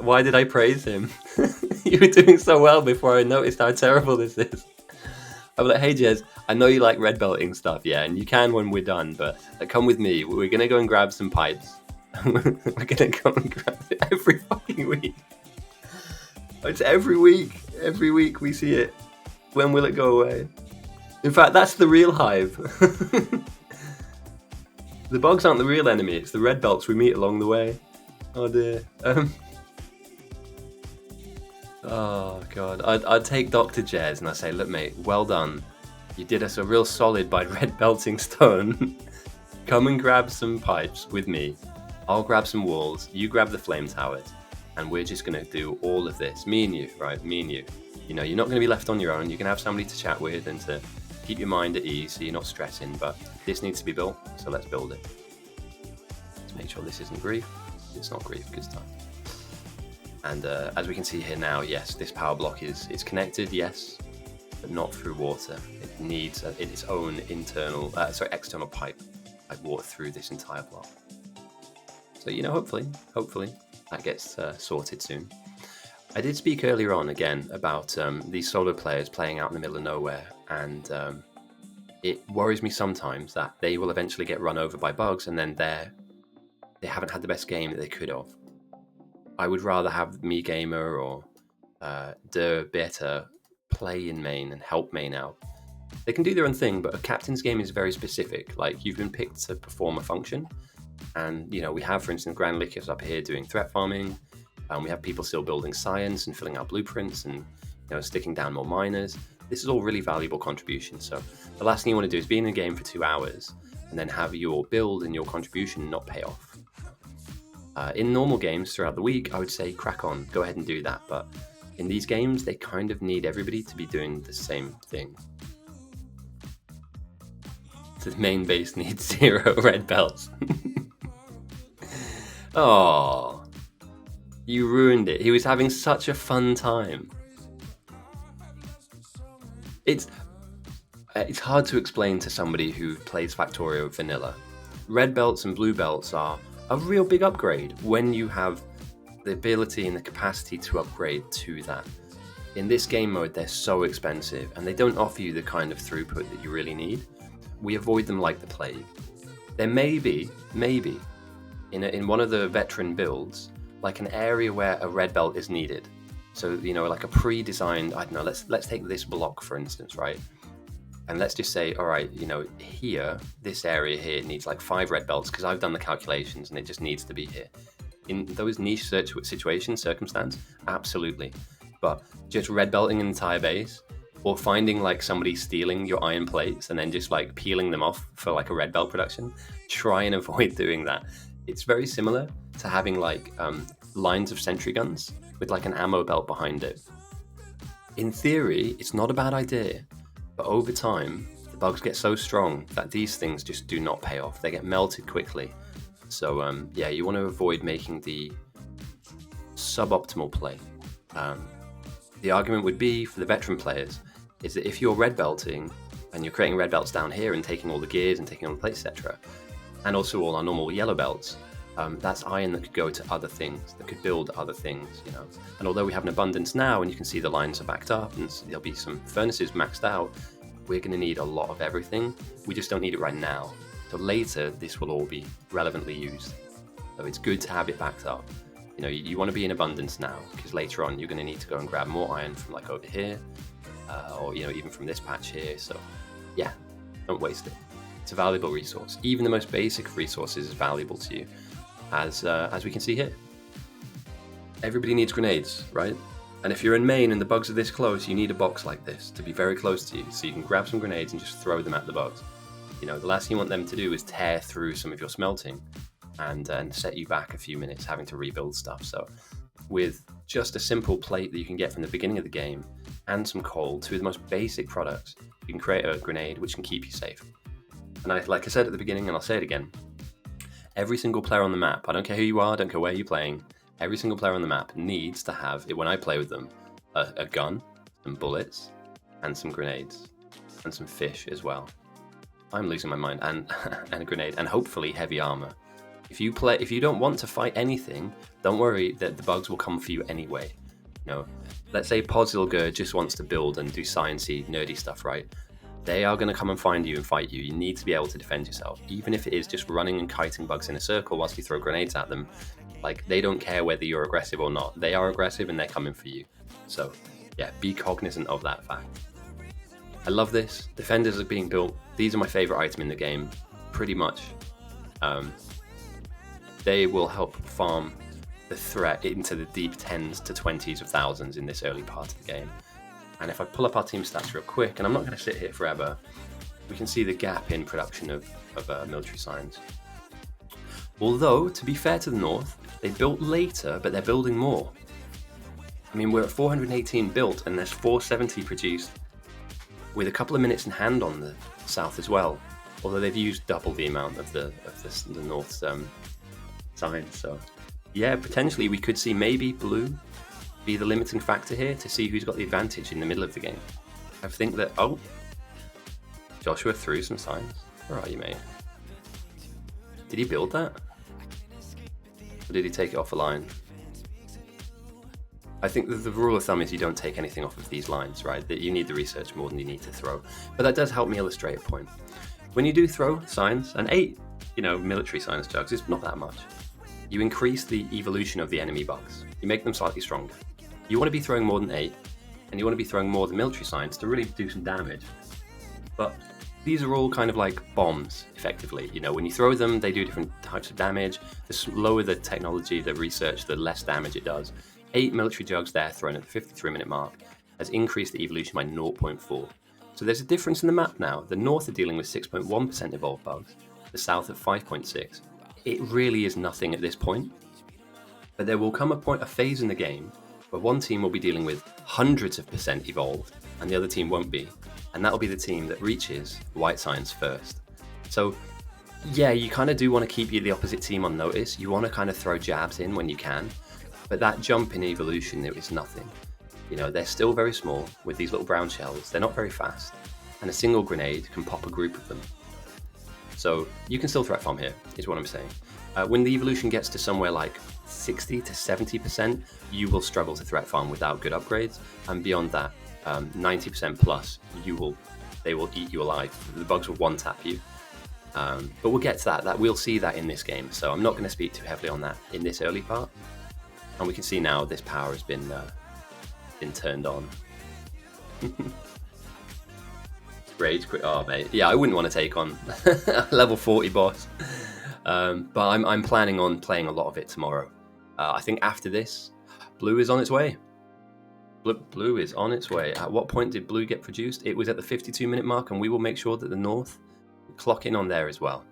why did I praise him? You were doing so well before I noticed how terrible this is. I'm like, hey Jez, I know you like red belting stuff, yeah, and you can when we're done, but come with me. We're gonna go and grab some pipes. We're gonna go and grab it every fucking week. It's every week. Every week we see it. When will it go away? In fact, that's the real hive. The bugs aren't the real enemy. It's the red belts we meet along the way. Oh dear. Oh god. I'd take Dr. Jez and I'd say, look mate, well done. You did us a real solid by red belting stone. Come and grab some pipes with me. I'll grab some walls. You grab the flame towers. And we're just going to do all of this. Me and you, right? Me and you. You know, you're not going to be left on your own. You're going to have somebody to chat with and to keep your mind at ease so you're not stressing. But this needs to be built, so let's build it. Let's make sure this isn't grief. It's not grief, good stuff. And as we can see here now, yes, this power block is connected, yes, but not through water. It needs its own external pipe, like water through this entire block. So, you know, hopefully, that gets sorted soon. I did speak earlier on again about these solo players playing out in the middle of nowhere, and it worries me sometimes that they will eventually get run over by bugs, and then they haven't had the best game that they could have. I would rather have me gamer or Der Better play in main and help main out. They can do their own thing, but a captain's game is very specific. Like, you've been picked to perform a function. And, you know, we have, for instance, Grand Lickers up here doing threat farming. We have people still building science and filling out blueprints and, you know, sticking down more miners. This is all really valuable contributions. So the last thing you want to do is be in a game for 2 hours and then have your build and your contribution not pay off. In normal games throughout the week, I would say crack on, go ahead and do that. But in these games, they kind of need everybody to be doing the same thing. So the main base needs 0 red belts. Oh, you ruined it. He was having such a fun time. It's hard to explain to somebody who plays Factorio vanilla. Red belts and blue belts are a real big upgrade when you have the ability and the capacity to upgrade to that. In this game mode, they're so expensive and they don't offer you the kind of throughput that you really need. We avoid them like the plague. There may be, in one of the veteran builds, like an area where a red belt is needed. So, you know, like a pre-designed, I don't know, let's take this block, for instance, right? And let's just say, all right, you know, here, this area here needs like 5 red belts because I've done the calculations and it just needs to be here. In those niche circumstance, absolutely. But just red belting an entire base or finding like somebody stealing your iron plates and then just like peeling them off for like a red belt production, try and avoid doing that. It's very similar to having like lines of sentry guns with like an ammo belt behind it. In theory, it's not a bad idea. But over time, the bugs get so strong that these things just do not pay off. They get melted quickly. So yeah, you want to avoid making the suboptimal play. The argument would be for the veteran players is that if you're red belting and you're creating red belts down here and taking all the gears and taking all the plates, etc., and also all our normal yellow belts, that's iron that could go to other things, that could build other things, you know. And although we have an abundance now, and you can see the lines are backed up, and there'll be some furnaces maxed out, we're going to need a lot of everything. We just don't need it right now. So later, this will all be relevantly used. So it's good to have it backed up. You know, you want to be in abundance now, because later on, you're going to need to go and grab more iron from like over here, or, you know, even from this patch here. So yeah, don't waste it. It's a valuable resource. Even the most basic resources is valuable to you. As we can see here. Everybody needs grenades, right? And if you're in main and the bugs are this close, you need a box like this to be very close to you, so you can grab some grenades and just throw them at the bugs. You know, the last thing you want them to do is tear through some of your smelting and set you back a few minutes having to rebuild stuff. So with just a simple plate that you can get from the beginning of the game and some coal, 2 of the most basic products, you can create a grenade which can keep you safe. And like I said at the beginning, and I'll say it again, every single player on the map, I don't care who you are, I don't care where you're playing, Every single player on the map needs to have, when I play with them, a gun, some bullets, and some grenades, and some fish as well. I'm losing my mind, and and a grenade, and hopefully heavy armor. If you don't want to fight anything, don't worry that the bugs will come for you anyway. You know, let's say Podzilga just wants to build and do sciencey, nerdy stuff, right? They are going to come and find you and fight you. You need to be able to defend yourself, even if it is just running and kiting bugs in a circle whilst you throw grenades at them. Like, they don't care whether you're aggressive or not. They are aggressive and they're coming for you. So, yeah, be cognizant of that fact. I love this. Defenders are being built. These are my favorite item in the game, pretty much. They will help farm the threat into the deep 10s to 20s of thousands in this early part of the game. And if I pull up our team stats real quick, and I'm not going to sit here forever, we can see the gap in production of military science. Although, to be fair to the North, they built later, but they're building more. I mean, we're at 418 built, and there's 470 produced, with a couple of minutes in hand on the South as well. Although they've used double the amount of the North's science. So, yeah, potentially we could see maybe blue be the limiting factor here to see who's got the advantage in the middle of the game. I think that, oh, Joshua threw some science. Where are you, mate? Did he build that? Or did he take it off a line? I think the rule of thumb is you don't take anything off of these lines, right? That you need the research more than you need to throw. But that does help me illustrate a point. When you do throw science, and 8, military science jugs is not that much. You increase the evolution of the enemy bugs. You make them slightly stronger. You want to be throwing more than 8, and you want to be throwing more than military science to really do some damage. But these are all kind of like bombs, effectively. When you throw them, they do different types of damage. The lower the technology, the research, the less damage it does. 8 military jugs there, thrown at the 53-minute mark, has increased the evolution by 0.4. So there's a difference in the map now. The North are dealing with 6.1% evolved bugs, the South at 5.6. It really is nothing at this point. But there will come a phase in the game where one team will be dealing with hundreds of percent evolved, and the other team won't be. And that'll be the team that reaches white science first. So, yeah, you kind of do want to keep the opposite team on notice. You want to kind of throw jabs in when you can. But that jump in evolution, it was nothing. They're still very small with these little brown shells. They're not very fast. And a single grenade can pop a group of them. So you can still threat farm here, is what I'm saying. When the evolution gets to somewhere like 60 to 70%, you will struggle to threat farm without good upgrades. And beyond that, 90% plus, they will eat you alive. The bugs will one-tap you. But we'll get to that. We'll see that in this game. So I'm not going to speak too heavily on that in this early part. And we can see now this power has been turned on. Rage quit. Oh, mate. Yeah, I wouldn't want to take on a level 40 boss. But I'm planning on playing a lot of it tomorrow. I think after this, blue is on its way. Blue is on its way. At what point did blue get produced? It was at the 52-minute mark, and we will make sure that the North clock in on there as well.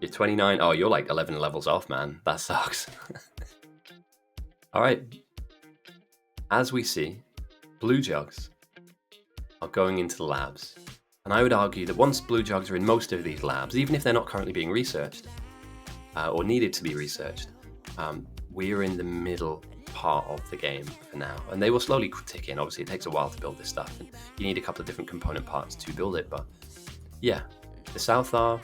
You're 29. Oh, you're like 11 levels off, man. That sucks. All right. As we see, blue jugs are going into the labs. And I would argue that once blue jugs are in most of these labs, even if they're not currently being researched or needed to be researched, we are in the middle part of the game for now. And they will slowly tick in. Obviously, it takes a while to build this stuff. And you need a couple of different component parts to build it. But yeah, the South are,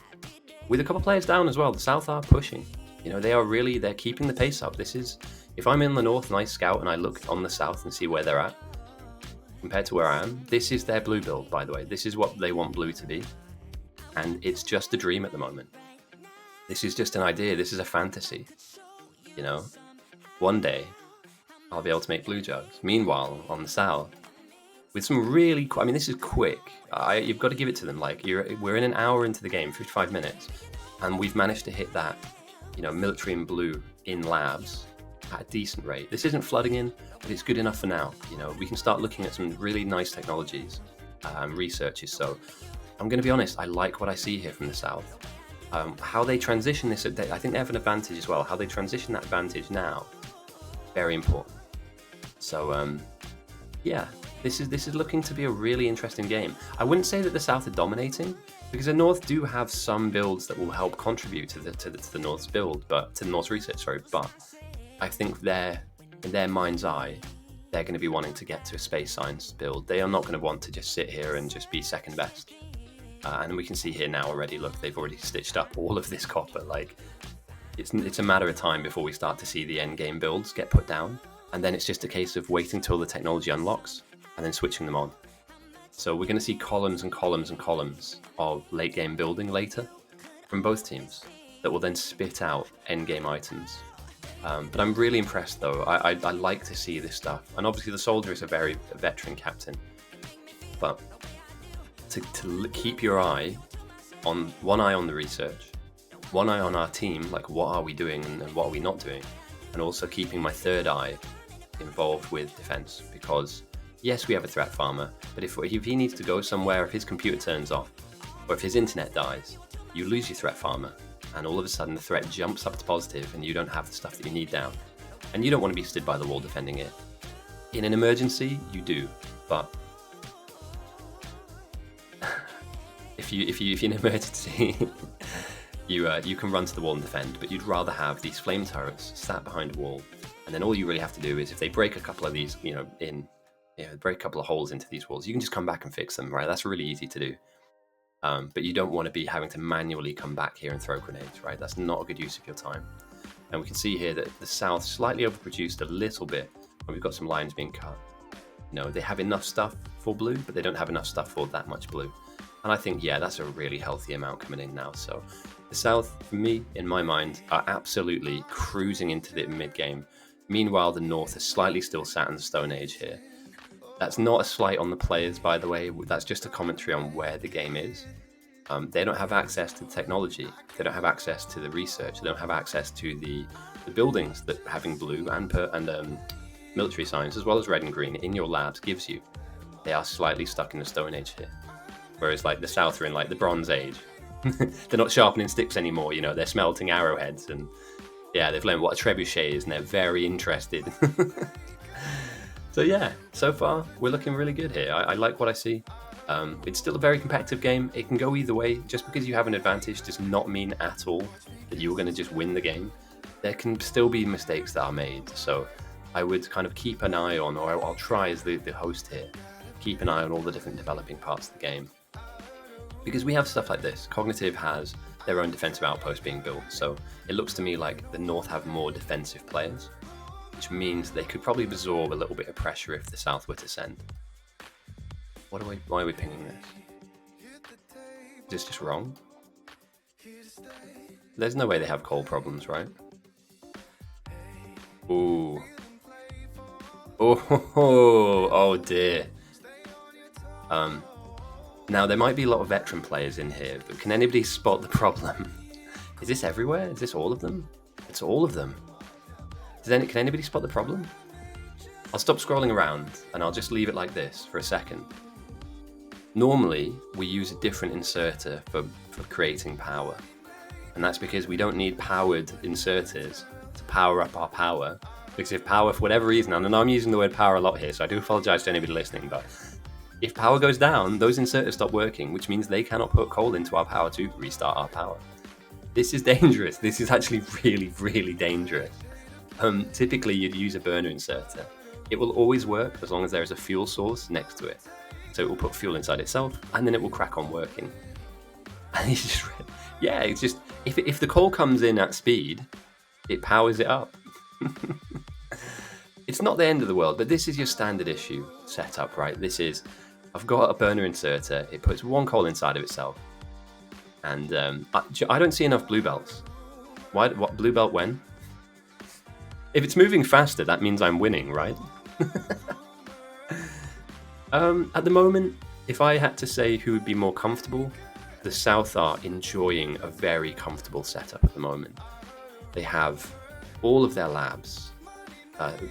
with a couple of players down as well, the South are pushing. They're keeping the pace up. This is, if I'm in the North and I scout and I look on the South and see where they're at, compared to where I am, this is their blue build, by the way. This is what they want blue to be. And it's just a dream at the moment. This is just an idea. This is a fantasy. One day, I'll be able to make blue jugs. Meanwhile, on the South, with some really, this is quick. You've got to give it to them. We're in an hour into the game, 55 minutes, and we've managed to hit that, military and blue in labs at a decent rate. This isn't flooding in, but it's good enough for now. We can start looking at some really nice technologies and researches. So I'm going to be honest, I like what I see here from the South. How they transition this, I think they have an advantage as well. How they transition that advantage now, very important. So yeah, this is looking to be a really interesting game. I wouldn't say that the South are dominating, Because the North do have some builds that will help contribute to the North's build, but to the North's research, sorry. But I think in their mind's eye, they're going to be wanting to get to a space science build. They are not going to want to just sit here and just be second best. And we can see here now already, look, they've already stitched up all of this copper. Like, it's a matter of time before we start to see the end game builds get put down. And then it's just a case of waiting till the technology unlocks and then switching them on. So we're going to see columns and columns and columns of late game building later from both teams that will then spit out end game items. But I'm really impressed though. I like to see this stuff. And obviously the Soldier is a very veteran captain. But to keep your eye on one eye on the research, one eye on our team, like what are we doing and what are we not doing, and also keeping my third eye involved with defense, because yes, we have a threat farmer, but if he needs to go somewhere, if his computer turns off or if his internet dies, you lose your threat farmer, and all of a sudden the threat jumps up to positive and you don't have the stuff that you need down, and you don't want to be stood by the wall defending it. In an emergency, you do, but if you're in an emergency, you can run to the wall and defend, but you'd rather have these flame turrets sat behind a wall, and then all you really have to do is if they break a couple of these, break a couple of holes into these walls, you can just come back and fix them, right? That's really easy to do. But you don't want to be having to manually come back here and throw grenades, right? That's not a good use of your time. And we can see here that the South slightly overproduced a little bit when we've got some lines being cut. They have enough stuff for blue, but they don't have enough stuff for that much blue. And I think, yeah, that's a really healthy amount coming in now. So the South, for me, in my mind, are absolutely cruising into the mid-game. Meanwhile, the North is slightly still sat in the Stone Age here. That's not a slight on the players, by the way. That's just a commentary on where the game is. They don't have access to the technology. They don't have access to the research. They don't have access to the buildings that having blue and military science, as well as red and green, in your labs gives you. They are slightly stuck in the Stone Age here. Whereas like the South are in like the Bronze Age. They're not sharpening sticks anymore, they're smelting arrowheads, and yeah, they've learned what a trebuchet is and they're very interested. So yeah, so far we're looking really good here. I like what I see. It's still a very competitive game. It can go either way. Just because you have an advantage does not mean at all that you're going to just win the game. There can still be mistakes that are made. So I would kind of keep an eye on, or I'll try as the host here, keep an eye on all the different developing parts of the game. Because we have stuff like this. Cognitive has their own defensive outpost being built. So it looks to me like the North have more defensive players, which means they could probably absorb a little bit of pressure if the South were to send. Why are we pinging this? Is this just wrong? There's no way they have coal problems, right? Ooh. Oh dear. Now there might be a lot of veteran players in here, but can anybody spot the problem? Is this everywhere? Is this all of them? It's all of them. Can anybody spot the problem? I'll stop scrolling around and I'll just leave it like this for a second. Normally, we use a different inserter for creating power. And that's because we don't need powered inserters to power up our power. Because if power, for whatever reason, and I know I'm using the word power a lot here, so I do apologize to anybody listening, but if power goes down, those inserters stop working, which means they cannot put coal into our power to restart our power. This is dangerous. This is actually really, really dangerous. Typically, you'd use a burner inserter. It will always work as long as there is a fuel source next to it. So it will put fuel inside itself, and then it will crack on working. And it's just, yeah, it's just, if the coal comes in at speed, it powers it up. It's not the end of the world, but this is your standard issue setup, right? This is, I've got a burner inserter, it puts one coal inside of itself, and I don't see enough blue belts. What blue belt when? If it's moving faster, that means I'm winning, right? At the moment, if I had to say who would be more comfortable, the South are enjoying a very comfortable setup at the moment. They have all of their labs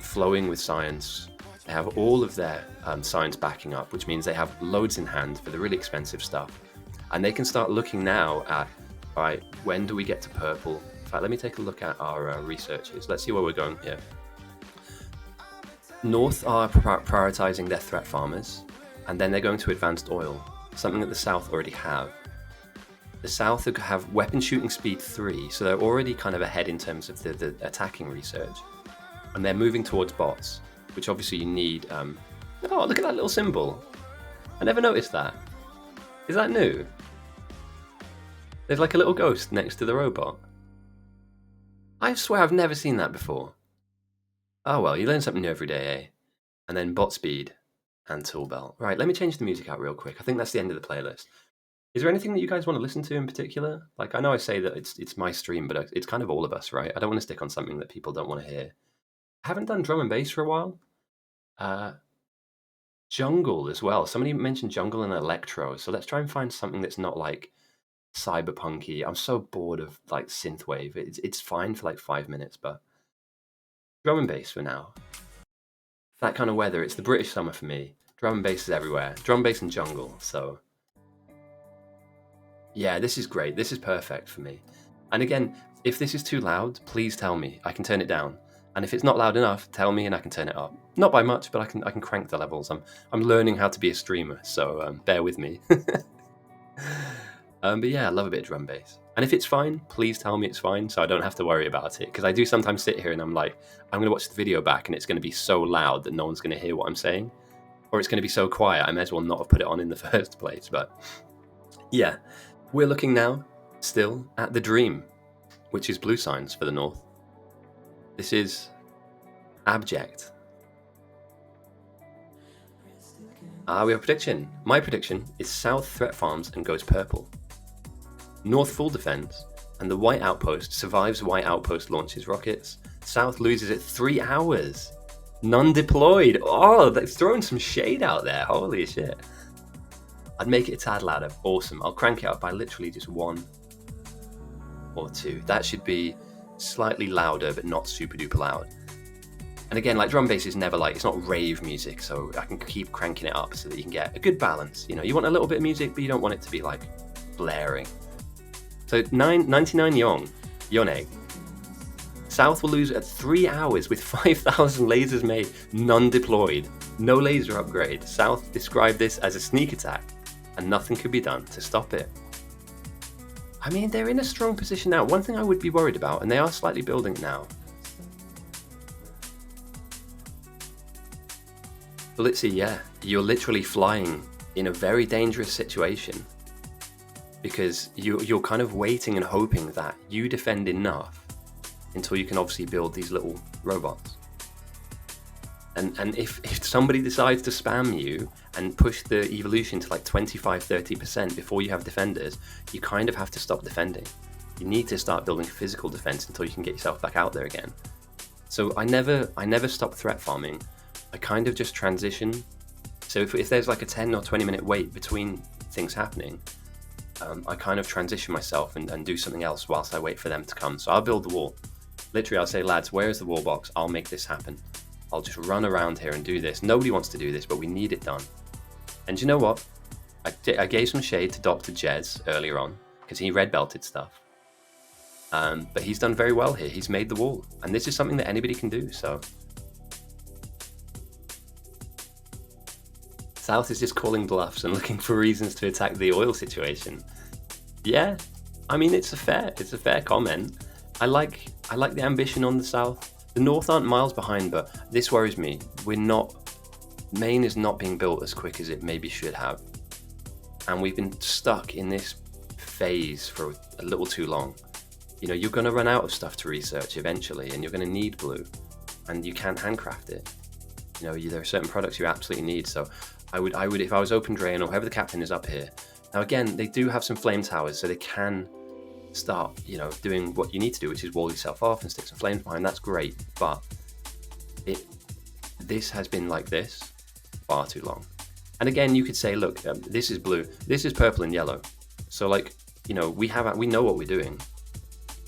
flowing with science. They have all of their science backing up, which means they have loads in hand for the really expensive stuff. And they can start looking now at, all right, when do we get to purple? In fact, let me take a look at our researches. Let's see where we're going here. North are prioritizing their threat farmers, and then they're going to advanced oil, something that the South already have. The South have weapon shooting speed 3, so they're already kind of ahead in terms of the attacking research. And they're moving towards bots, which obviously you need... Oh, look at that little symbol. I never noticed that. Is that new? There's like a little ghost next to the robot. I swear I've never seen that before. Oh well, you learn something new every day, eh? And then bot speed and tool belt. Right, let me change the music out real quick. I think that's the end of the playlist. Is there anything that you guys want to listen to in particular? Like, I know I say that it's my stream, but it's kind of all of us, right? I don't want to stick on something that people don't want to hear. I haven't done drum and bass for a while. Jungle as well. Somebody mentioned jungle and electro, so let's try and find something that's not like cyberpunky. I'm so bored of like synthwave. It's fine for like 5 minutes, but drum and bass for now. That kind of weather, it's the British summer for me. Drum and bass is everywhere. Drum, bass, and jungle, so... Yeah, this is great. This is perfect for me. And again, if this is too loud, please tell me. I can turn it down. And if it's not loud enough, tell me and I can turn it up. Not by much, but I can crank the levels. I'm learning how to be a streamer, so bear with me. But yeah, I love a bit of drum bass. And if it's fine, please tell me it's fine, so I don't have to worry about it. Because I do sometimes sit here and I'm like, I'm going to watch the video back and it's going to be so loud that no one's going to hear what I'm saying. Or it's going to be so quiet, I may as well not have put it on in the first place. But yeah. We're looking now, still, at the Dream, which is blue signs for the north. This is abject. We have a prediction. My prediction is South threat farms and goes purple. North full defense, and the White Outpost survives White Outpost launches rockets. South loses at 3 hours. None deployed. Oh, they've thrown some shade out there. Holy shit. I'd make it a tad louder. Awesome. I'll crank it up by literally just 1 or 2. That should be slightly louder, but not super duper loud. And again, like drum bass is never like, it's not rave music, so I can keep cranking it up so that you can get a good balance. You know, you want a little bit of music, but you don't want it to be like blaring. So 99 Yoneg. South will lose at 3 hours with 5,000 lasers made, none deployed, no laser upgrade. South described this as a sneak attack, and nothing could be done to stop it. I mean, they're in a strong position now. One thing I would be worried about, and they are slightly building now. But let's see, yeah, you're literally flying in a very dangerous situation because you're kind of waiting and hoping that you defend enough until you can obviously build these little robots. And if somebody decides to spam you and push the evolution to like 25-30% before you have defenders, you kind of have to stop defending. You need to start building physical defense until you can get yourself back out there again. So I never stop threat farming. I kind of just transition. So if there's like a 10 or 20 minute wait between things happening, I kind of transition myself and do something else whilst I wait for them to come. So I'll build the wall. Literally, I'll say, lads, where is the wall box? I'll make this happen. I'll just run around here and do this. Nobody wants to do this, but we need it done. And you know what? I gave some shade to Dr. Jez earlier on because he red belted stuff. But he's done very well here. He's made the wall. And this is something that anybody can do, so. South is just calling bluffs and looking for reasons to attack the oil situation. Yeah, I mean, it's a fair comment. I like the ambition on the South. The North aren't miles behind, but this worries me. Maine is not being built as quick as it maybe should have. And we've been stuck in this phase for a little too long. You know, you're going to run out of stuff to research eventually, and you're going to need blue, and you can't handcraft it. You know, there are certain products you absolutely need. So I would, if I was Open Drain or whoever the captain is up here. Now again, they do have some flame towers, so they can start, you know, doing what you need to do, which is wall yourself off and stick some flames behind. That's great, but this has been like this far too long. And again, you could say, look, this is blue, this is purple and yellow. So like, you know, we know what we're doing,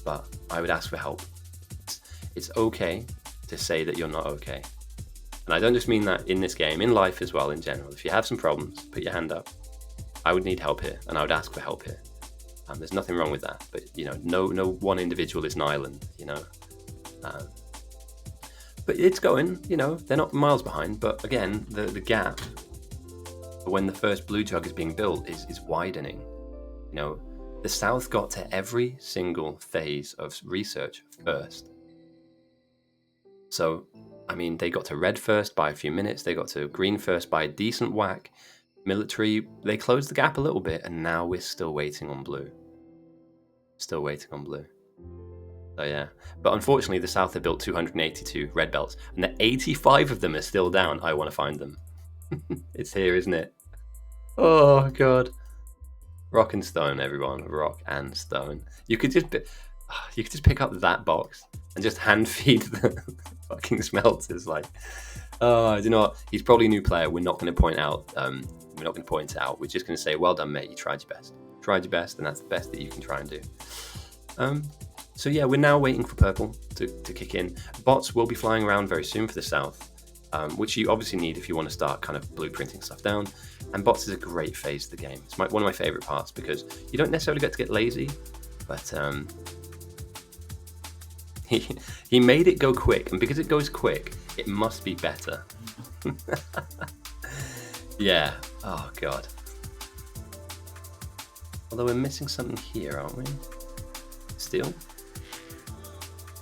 but I would ask for help. It's okay to say that you're not okay. And I don't just mean that in this game, in life as well, in general. If you have some problems, put your hand up. I would need help here, and I would ask for help here. There's nothing wrong with that, but you know, no one individual is an island, you know. But it's going, you know, they're not miles behind. But again, the gap when the first blue jug is being built is widening. You know, The South got to every single phase of research first. So, I mean, they got to red first by a few minutes. They got to green first by a decent whack. Military, they closed the gap a little bit, and now we're still waiting on blue. Still waiting on blue. So yeah, but unfortunately the South have built 282 red belts, and 85 of them are still down. I want to find them. It's here, isn't it? Oh god. Rock and stone, everyone. Rock and stone. You could just pick up that box and just hand feed the fucking smelters. Like, oh, you know what? He's probably a new player. We're not going to point out. We're not going to point it out. We're just going to say, well done, mate. You tried your best. Tried your best, and that's the best that you can try and do. So yeah, we're now waiting for purple to kick in. Bots will be flying around very soon for the South, which you obviously need if you want to start kind of blueprinting stuff down. And bots is a great phase of the game. It's one of my favorite parts because you don't necessarily get lazy, but he made it go quick, and because it goes quick, it must be better. Yeah. Oh god. Although we're missing something here, aren't we? Steel?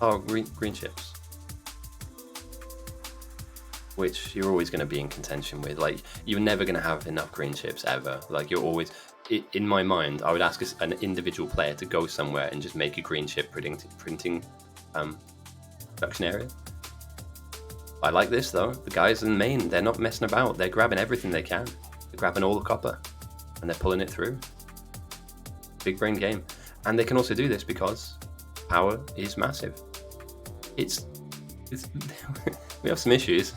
Oh, green chips. Which you're always going to be in contention with. Like, you're never going to have enough green chips ever. Like, you're always... In my mind, I would ask an individual player to go somewhere and just make a green chip printing production area. I like this, though. The guys in Maine, they're not messing about. They're grabbing everything they can. They're grabbing all the copper. And they're pulling it through. Big brain game. And they can also do this because power is massive. It's we have some issues.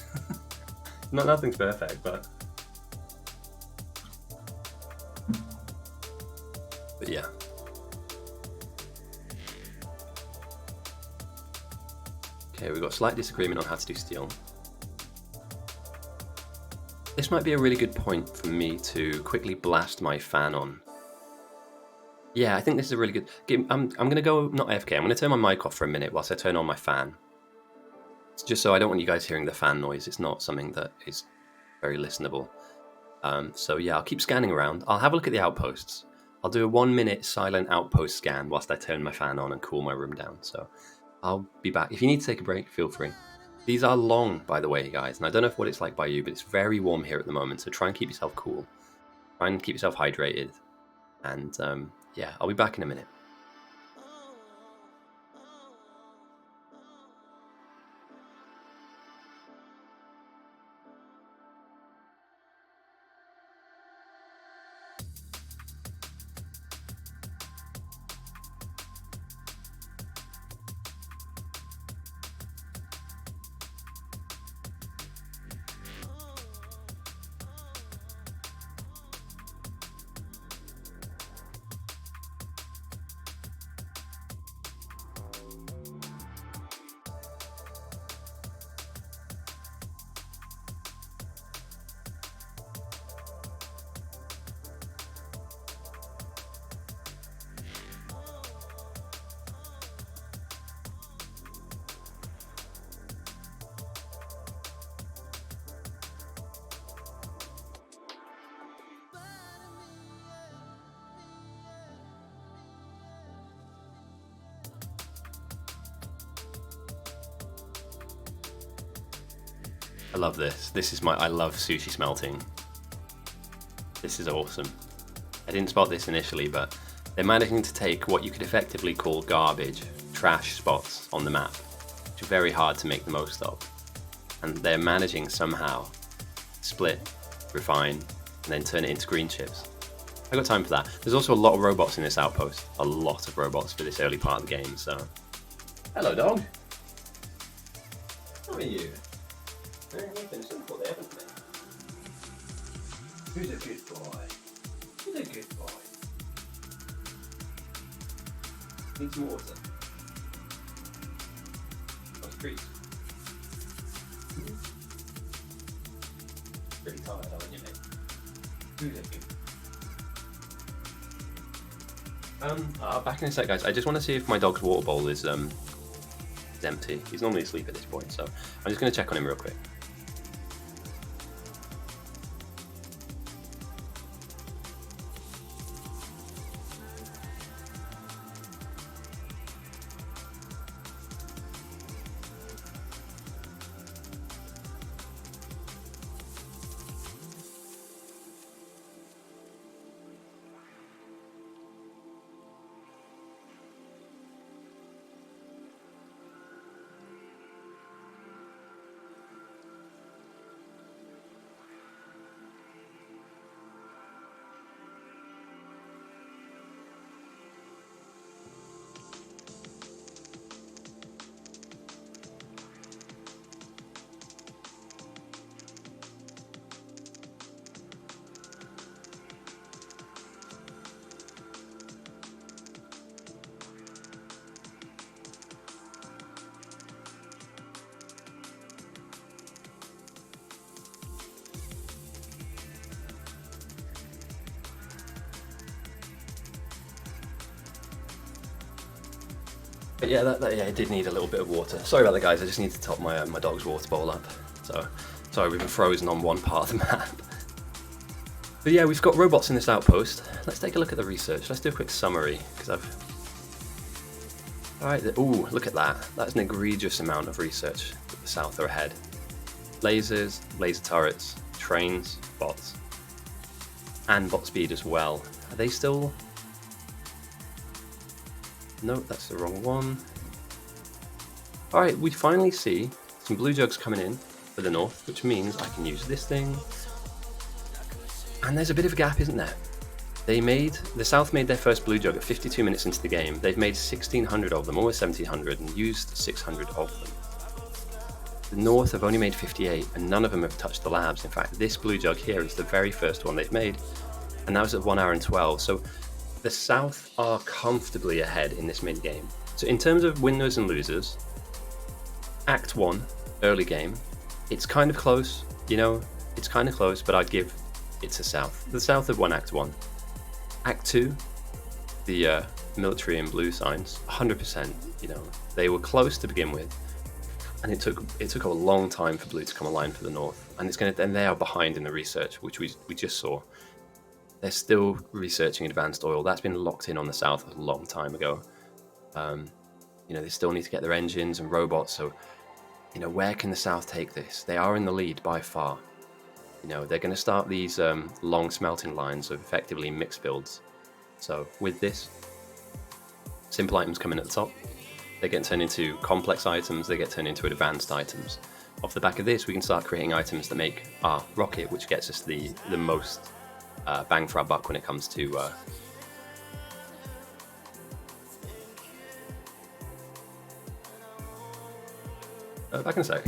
Nothing's perfect, but yeah. Okay, we've got slight disagreement on how to do steel. This might be a really good point for me to quickly blast my fan on. Yeah, I think this is a really good game. I'm going to go, not AFK, I'm going to turn my mic off for a minute whilst I turn on my fan. It's just so I don't want you guys hearing the fan noise. It's not something that is very listenable. So yeah, I'll keep scanning around. I'll have a look at the outposts. I'll do a 1 minute silent outpost scan whilst I turn my fan on and cool my room down. So I'll be back. If you need to take a break, feel free. These are long, by the way, guys. And I don't know what it's like by you, but it's very warm here at the moment. So try and keep yourself cool. Try and keep yourself hydrated. And yeah, I'll be back in a minute. I love this. I love sushi smelting. This is awesome. I didn't spot this initially, but they're managing to take what you could effectively call garbage, trash spots on the map, which are very hard to make the most of. And they're managing somehow split, refine, and then turn it into green chips. I got time for that. There's also a lot of robots in this outpost. A lot of robots for this early part of the game, so... Hello, dog. How are you? Who's a good boy? Who's a good boy? Need some water. Oh, treats. Pretty tired, aren't you, mate? Who's a good? Back in a sec, guys. I just want to see if my dog's water bowl is empty. He's normally asleep at this point, so I'm just going to check on him real quick. But yeah, yeah, it did need a little bit of water. Sorry about that, guys. I just need to top my my dog's water bowl up. So, sorry, we've been frozen on one part of the map. But yeah, we've got robots in this outpost. Let's take a look at the research. Let's do a quick summary, because Alright, ooh, look at that. That's an egregious amount of research that the south are ahead. Lasers, laser turrets, trains, bots. And bot speed as well. Are they still... No, that's the wrong one. Alright, we finally see some blue jugs coming in for the north, which means I can use this thing. And there's a bit of a gap, isn't there? The South made their first blue jug at 52 minutes into the game. They've made 1,600 of them, almost 1,700, and used 600 of them. The North have only made 58, and none of them have touched the labs. In fact, this blue jug here is the very first one they've made, and that was at 1 hour and 12. So the South are comfortably ahead in this mid-game. So in terms of winners and losers, Act 1, early game, it's kind of close, you know, it's kind of close, but I'd give it to South. The South have won Act 1. Act 2, the military and blue signs, 100%, you know, they were close to begin with, and it took a long time for blue to come aligned for the north, and they are behind in the research, which we just saw. They're still researching advanced oil. That's been locked in on the south a long time ago. You know, they still need to get their engines and robots, so, you know, where can the south take this? They are in the lead by far. You know, they're going to start these long smelting lines of effectively mixed builds. So with this, simple items come in at the top. They get turned into complex items. They get turned into advanced items. Off the back of this, we can start creating items that make our rocket, which gets us the most bang for our buck when it comes to back in a sec.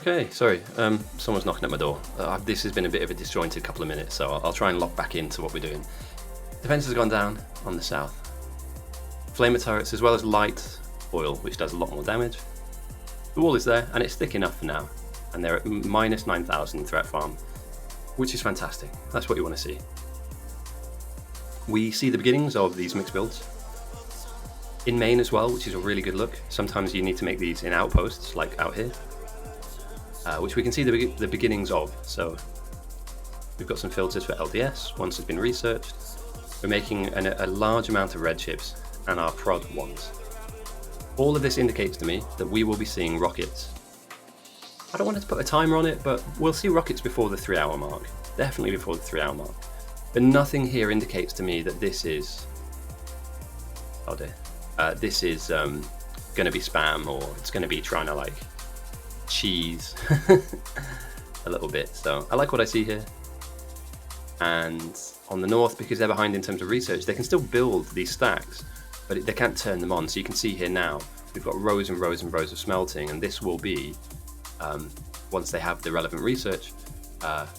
Okay, sorry, someone's knocking at my door. This has been a bit of a disjointed couple of minutes, so I'll try and lock back into what we're doing. Defense has gone down on the south. Flamer turrets, as well as light oil, which does a lot more damage. The wall is there, and it's thick enough for now, and they're at minus 9,000 threat farm, which is fantastic. That's what you want to see. We see the beginnings of these mixed builds. In main as well, which is a really good look. Sometimes you need to make these in outposts, like out here. Which we can see the beginnings of. So we've got some filters for LDS, once it's been researched. We're making a large amount of red chips and our prod ones. All of this indicates to me that we will be seeing rockets. I don't want to put a timer on it, but we'll see rockets before the 3-hour mark. Definitely before the 3-hour mark. But nothing here indicates to me that this is... Oh dear. This is going to be spam, or it's going to be trying to like cheese a little bit. So I like what I see here. And on the north, because they're behind in terms of research, they can still build these stacks, but they can't turn them on. So you can see here now we've got rows and rows and rows of smelting, and this will be once they have the relevant research,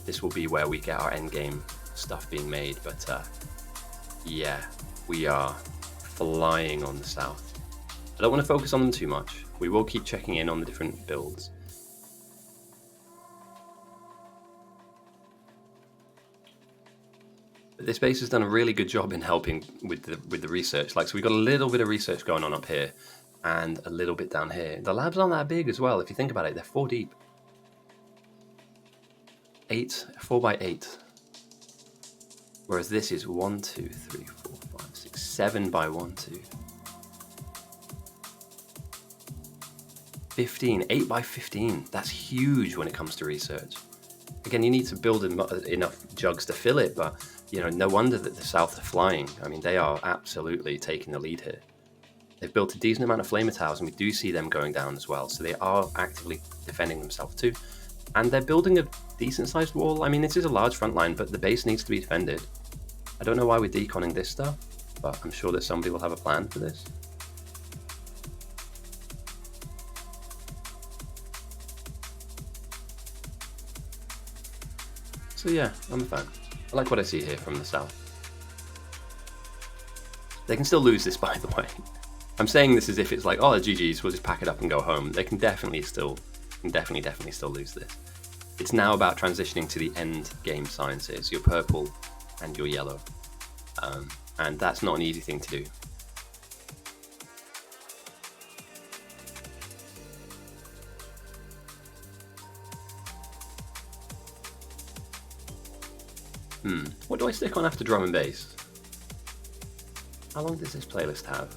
this will be where we get our end game stuff being made. But yeah, we are flying on the south. I don't want to focus on them too much. We will keep checking in on the different builds. This base has done a really good job in helping with the research. Like, so we've got a little bit of research going on up here and a little bit down here. The labs aren't that big as well. If you think about it, they're 4 deep. 4 by 8. Whereas this is 1, 2, 3, 4, 5, 6, 7 by 1, 2. 15, 8 by 15. That's huge when it comes to research. Again, you need to build enough jugs to fill it, but you know, no wonder that the South are flying. I mean, they are absolutely taking the lead here. They've built a decent amount of flamer towers, and we do see them going down as well. So they are actively defending themselves too. And they're building a decent-sized wall. I mean, this is a large front line, but the base needs to be defended. I don't know why we're deconning this stuff, but I'm sure that somebody will have a plan for this. So yeah, I'm a fan. I like what I see here from the south. They can still lose this, by the way. I'm saying this as if it's like, oh, GG's, we'll just pack it up and go home. They can definitely still lose this. It's now about transitioning to the end game sciences, your purple and your yellow. And that's not an easy thing to do. What do I stick on after drum and bass? How long does this playlist have?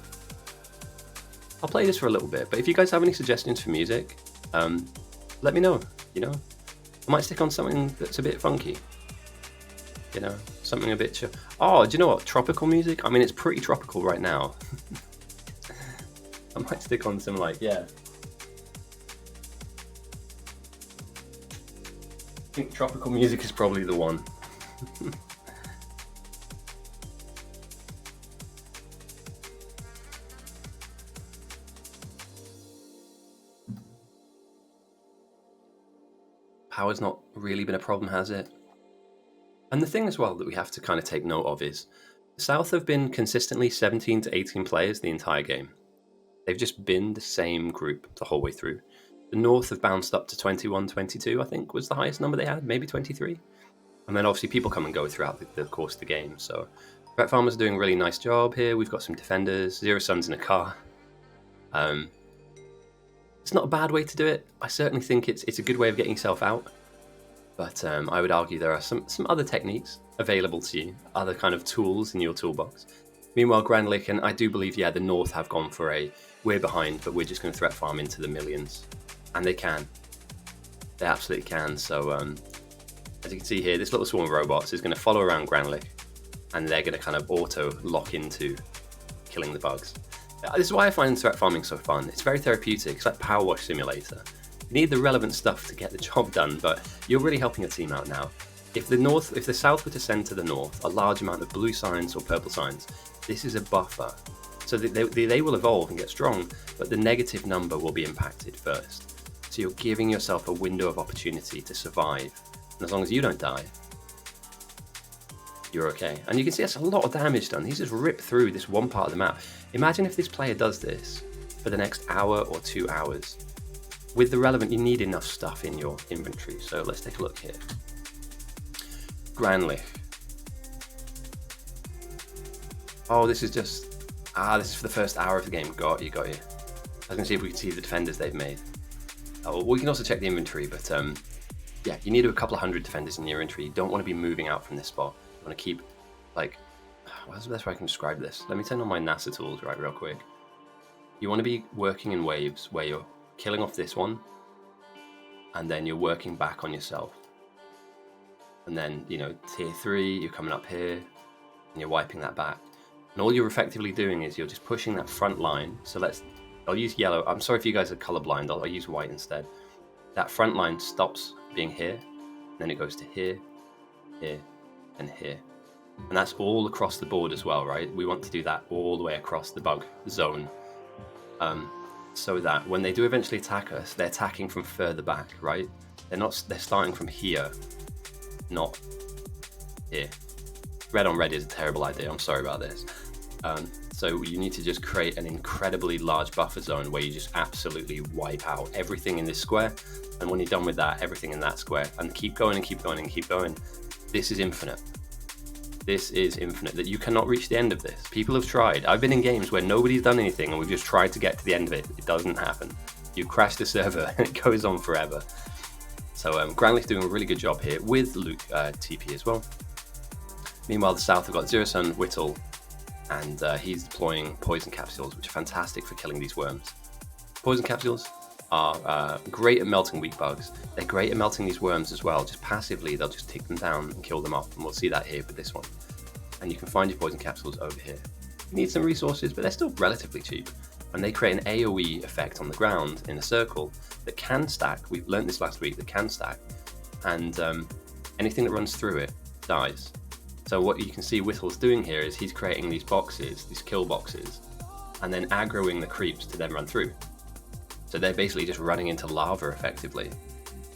I'll play this for a little bit, but if you guys have any suggestions for music, let me know, you know? I might stick on something that's a bit funky. You know, something a bit... Oh, do you know what? Tropical music? I mean, it's pretty tropical right now. I might stick on some, like, yeah. I think tropical music is probably the one. Power's not really been a problem, has it? And the thing as well that we have to kind of take note of is the South have been consistently 17 to 18 players the entire game. They've just been the same group the whole way through. The North have bounced up to 21, 22, I think was the highest number they had, maybe 23. And then obviously people come and go throughout the course of the game. So Ret Farmer's doing a really nice job here. We've got some defenders, Zero Sun's in a car. It's not a bad way to do it. I certainly think it's a good way of getting yourself out. But I would argue there are some other techniques available to you, other kind of tools in your toolbox. Meanwhile, Grandlick, and I do believe, yeah, the North have gone for a, we're behind, but we're just going to threat farm into the millions. And they can. They absolutely can. So as you can see here, this little swarm of robots is going to follow around Grandlick, and they're going to kind of auto lock into killing the bugs. This is why I find threat farming so fun. It's very therapeutic. It's like Power Wash Simulator. You need the relevant stuff to get the job done, but you're really helping your team out now. If the South were to send to the North a large amount of blue signs or purple signs, this is a buffer. So they will evolve and get strong, but the negative number will be impacted first. So you're giving yourself a window of opportunity to survive. And as long as you don't die, you're okay. And you can see that's a lot of damage done. He's just ripped through this one part of the map. Imagine if this player does this for the next hour or 2 hours. With the relevant, you need enough stuff in your inventory. So let's take a look here. Grandlick. Oh, this is just... this is for the first hour of the game. Got you. I was going to see if we could see the defenders they've made. Oh, we can also check the inventory, but yeah, you need a couple of hundred defenders in your inventory. You don't want to be moving out from this spot. You want to keep, like... What's the best way I can describe this? Let me turn on my NASA tools real quick. You want to be working in waves where you're killing off this one, and then you're working back on yourself. And then, you know, tier 3, you're coming up here, and you're wiping that back. And all you're effectively doing is you're just pushing that front line. So I'll use yellow. I'm sorry if you guys are colorblind, I'll use white instead. That front line stops being here, and then it goes to here, here, and here. And that's all across the board as well, right? We want to do that all the way across the bug zone. So that when they do eventually attack us, they're attacking from further back, right? They're starting from here, not here. Red on red is a terrible idea, I'm sorry about this. So you need to just create an incredibly large buffer zone where you just absolutely wipe out everything in this square. And when you're done with that, everything in that square, and keep going and keep going and keep going. This is infinite. This is infinite, that you cannot reach the end of this. People have tried. I've been in games where nobody's done anything and we've just tried to get to the end of it. It doesn't happen. You crash the server and it goes on forever. So Grandlick's doing a really good job here with Luke TP as well. Meanwhile, the South have got Zero Sun, Whittle, and he's deploying poison capsules, which are fantastic for killing these worms. Poison capsules are great at melting weak bugs. They're great at melting these worms as well. Just passively, they'll just tick them down and kill them off. And we'll see that here with this one. And you can find your poison capsules over here. You need some resources, but they're still relatively cheap. and they create an AoE effect on the ground in a circle that can stack. We've learned this last week, that can stack, and anything that runs through it dies. So what you can see Whittle's doing here is he's creating these boxes, these kill boxes, and then aggroing the creeps to then run through. So they're basically just running into lava effectively.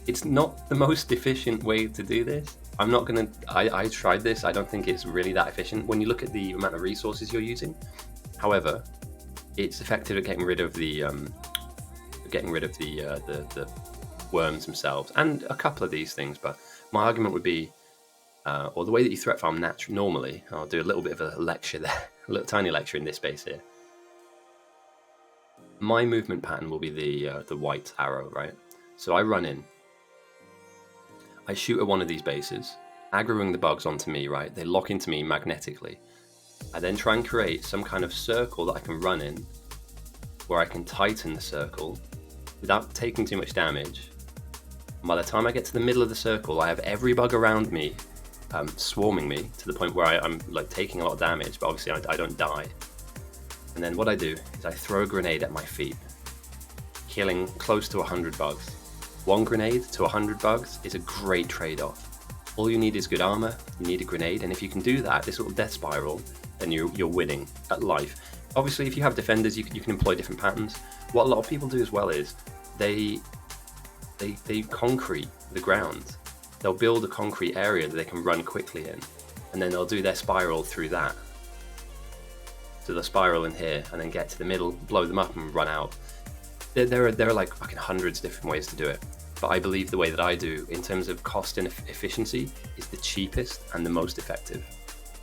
It's not the most efficient way to do this. I tried this, I don't think it's really that efficient when you look at the amount of resources you're using. However, it's effective at getting rid of the worms themselves and a couple of these things. But my argument would be, or the way that you threat farm normally, I'll do a little bit of a lecture there, a little tiny lecture in this space here. My movement pattern will be the white arrow, right? So I run in, I shoot at one of these bases, aggroing the bugs onto me, right? They lock into me magnetically. I then try and create some kind of circle that I can run in, where I can tighten the circle without taking too much damage. And by the time I get to the middle of the circle, I have every bug around me swarming me to the point where I'm like taking a lot of damage, but obviously I don't die. And then what I do is I throw a grenade at my feet, killing close to 100 bugs. One grenade to 100 bugs is a great trade-off. All you need is good armor, you need a grenade, and if you can do that, this little death spiral, then you're winning at life. Obviously, if you have defenders, you can employ different patterns. What a lot of people do as well is they concrete the ground. They'll build a concrete area that they can run quickly in, and then they'll do their spiral through that. So they'll spiral in here and then get to the middle, blow them up and run out. There are like fucking hundreds of different ways to do it, but I believe the way that I do in terms of cost and efficiency is the cheapest and the most effective.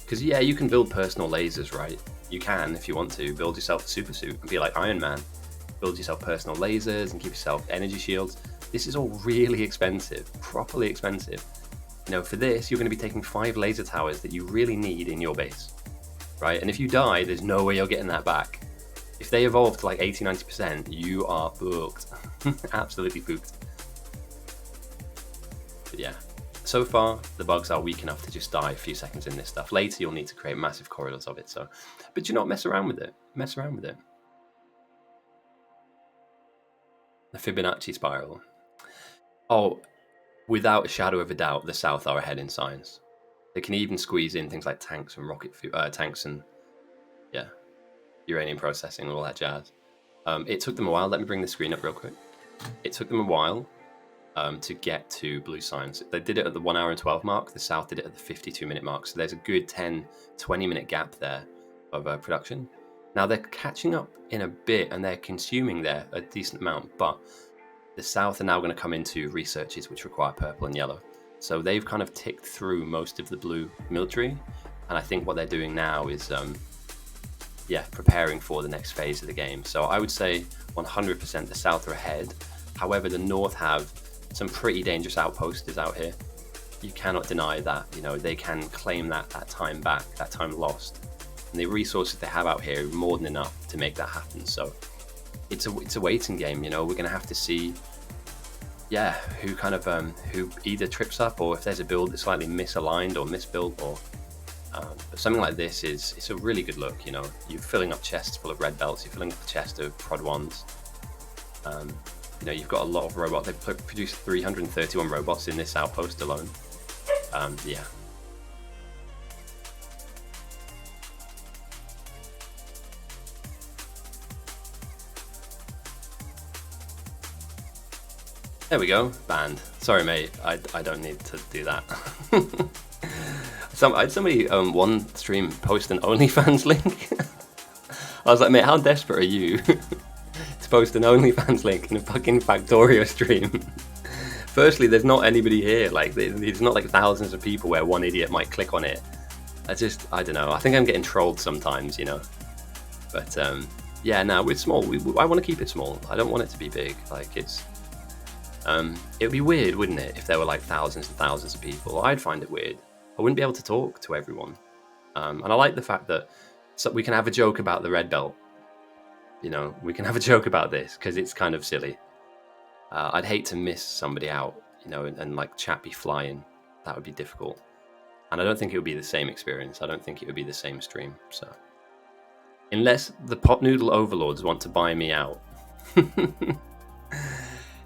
Because yeah, you can build personal lasers, right? You can, if you want to, build yourself a super suit and be like Iron Man. Build yourself personal lasers and give yourself energy shields. This is all really expensive, properly expensive. You know, for this, you're going to be taking 5 laser towers that you really need in your base, right? And if you die, there's no way you're getting that back. If they evolve to like 80-90%, you are booked. Absolutely booked. But yeah, so far the bugs are weak enough to just die a few seconds in this stuff. Later you'll need to create massive corridors of it. So, but you not mess around with it. Mess around with it. The Fibonacci spiral. Oh, without a shadow of a doubt, the South are ahead in science. They can even squeeze in things like tanks and tanks and uranium processing and all that jazz. It took them a while. Let me bring the screen up real quick. It took them a while to get to blue science. They did it at the 1 hour and 12 mark. The South did it at the 52-minute mark. So there's a good 10-20 minute gap there of production. Now they're catching up in a bit and they're consuming there a decent amount, but the South are now going to come into researches which require purple and yellow. So they've kind of ticked through most of the blue military, and I think what they're doing now is preparing for the next phase of the game. So I would say 100% the South are ahead. However, the North have some pretty dangerous outposters out here. You cannot deny that, you know, they can claim that time back, that time lost. And the resources they have out here are more than enough to make that happen. So it's a waiting game, you know. We're going to have to see, who kind of who either trips up, or if there's a build that's slightly misaligned or misbuilt, or but something like this it's a really good look. You know, you're filling up chests full of red belts, you're filling up a chest of prod ones. You know, you've got a lot of robots. They've produced 331 robots in this outpost alone. There we go, banned. Sorry, mate, I don't need to do that. I had somebody one stream post an OnlyFans link. I was like, mate, how desperate are you to post an OnlyFans link in a fucking Factorio stream? Firstly, there's not anybody here. Like, there's not like thousands of people where one idiot might click on it. I don't know. I think I'm getting trolled sometimes, you know. But no, we're small. I want to keep it small. I don't want it to be big. Like, it would be weird, wouldn't it, if there were like thousands and thousands of people? I'd find it weird. I wouldn't be able to talk to everyone. And I like the fact that we can have a joke about the red belt. You know, we can have a joke about this because it's kind of silly. I'd hate to miss somebody out, you know, and like chat be flying. That would be difficult. And I don't think it would be the same experience. I don't think it would be the same stream. So Unless the pot noodle overlords want to buy me out.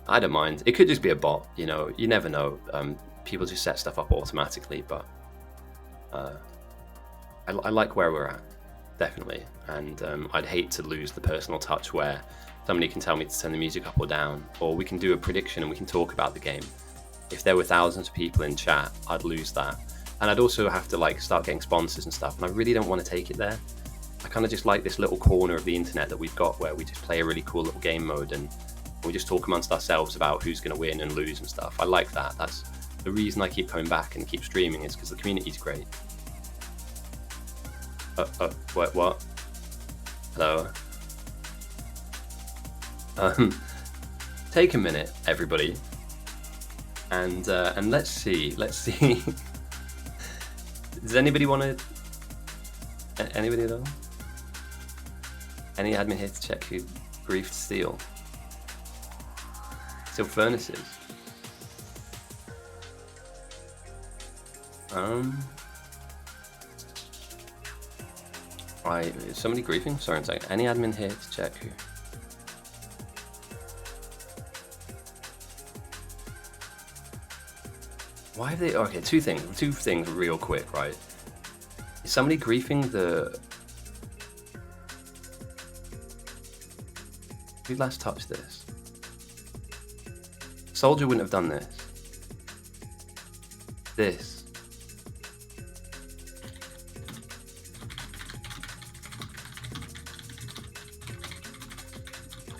I don't mind. It could just be a bot, you know. You never know. People just set stuff up automatically, but I like where we're at, definitely. And I'd hate to lose the personal touch where somebody can tell me to turn the music up or down, or we can do a prediction and we can talk about the game. If there were thousands of people in chat, I'd lose that. And I'd also have to like start getting sponsors and stuff, and I really don't want to take it there. I kind of just like this little corner of the internet that we've got where we just play a really cool little game mode and we just talk amongst ourselves about who's going to win and lose and stuff. I like that. That's the reason I keep coming back and keep streaming, is because the community's great. What? Hello? Take a minute, everybody, and let's see. Does anybody want to? Anybody at all? Any admin here to check who griefed steel? Steel furnaces. Right, is somebody griefing? Sorry, one second. Any admin here to check who? Why have they? Okay, two things real quick, right? Is somebody griefing the? Who last touched this? Soldier wouldn't have done this. This.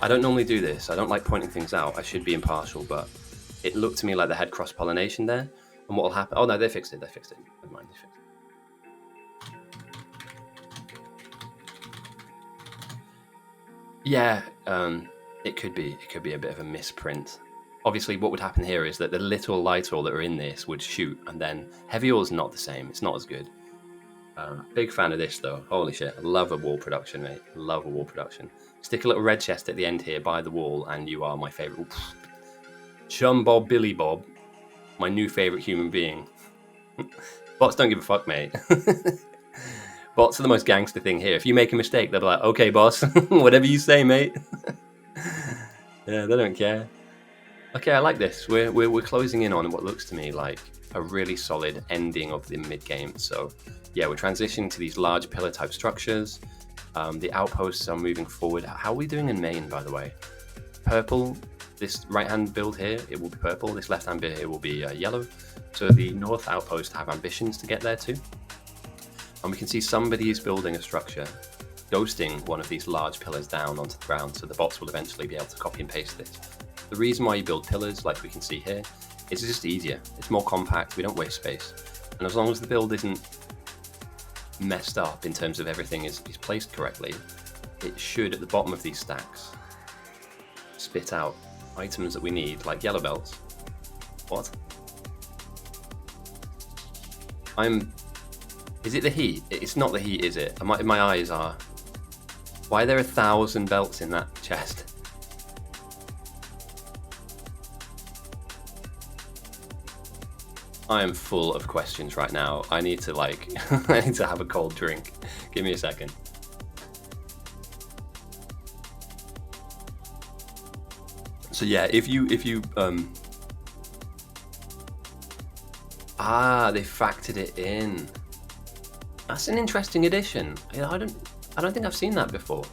I don't normally do this. I don't like pointing things out. I should be impartial, but it looked to me like they had cross-pollination there. And what will happen? Oh no, they fixed it. Never mind, they fixed it. Yeah, it could be a bit of a misprint. Obviously, what would happen here is that the little light ore that are in this would shoot, and then heavy ore is not the same. It's not as good. Big fan of this though. Holy shit, I love a wall production, mate. Love a wall production. Stick a little red chest at the end here by the wall, and you are my favorite. Chum Bob Billy Bob, my new favorite human being. Bots don't give a fuck, mate. Bots are the most gangster thing here. If you make a mistake, they'll be like, okay, boss, whatever you say, mate. Yeah, they don't care. Okay, I like this. We're closing in on what looks to me like a really solid ending of the mid-game. So, yeah, we're transitioning to these large pillar-type structures. The outposts are moving forward. How are we doing in main, by the way? Purple. This right-hand build here, it will be purple. This left-hand bit here will be yellow. So the north outpost have ambitions to get there too. And we can see somebody is building a structure, ghosting one of these large pillars down onto the ground, so the bots will eventually be able to copy and paste this. The reason why you build pillars, like we can see here, is it's just easier. It's more compact, we don't waste space. And as long as the build isn't messed up in terms of everything is placed correctly, it should, at the bottom of these stacks, spit out items that we need, like yellow belts. What? Is it the heat? It's not the heat, is it? My eyes are. Why are there 1,000 belts in that chest? I am full of questions right now. I need to I need to have a cold drink. Give me a second. So yeah, if you they factored it in. That's an interesting addition. I don't think I've seen that before.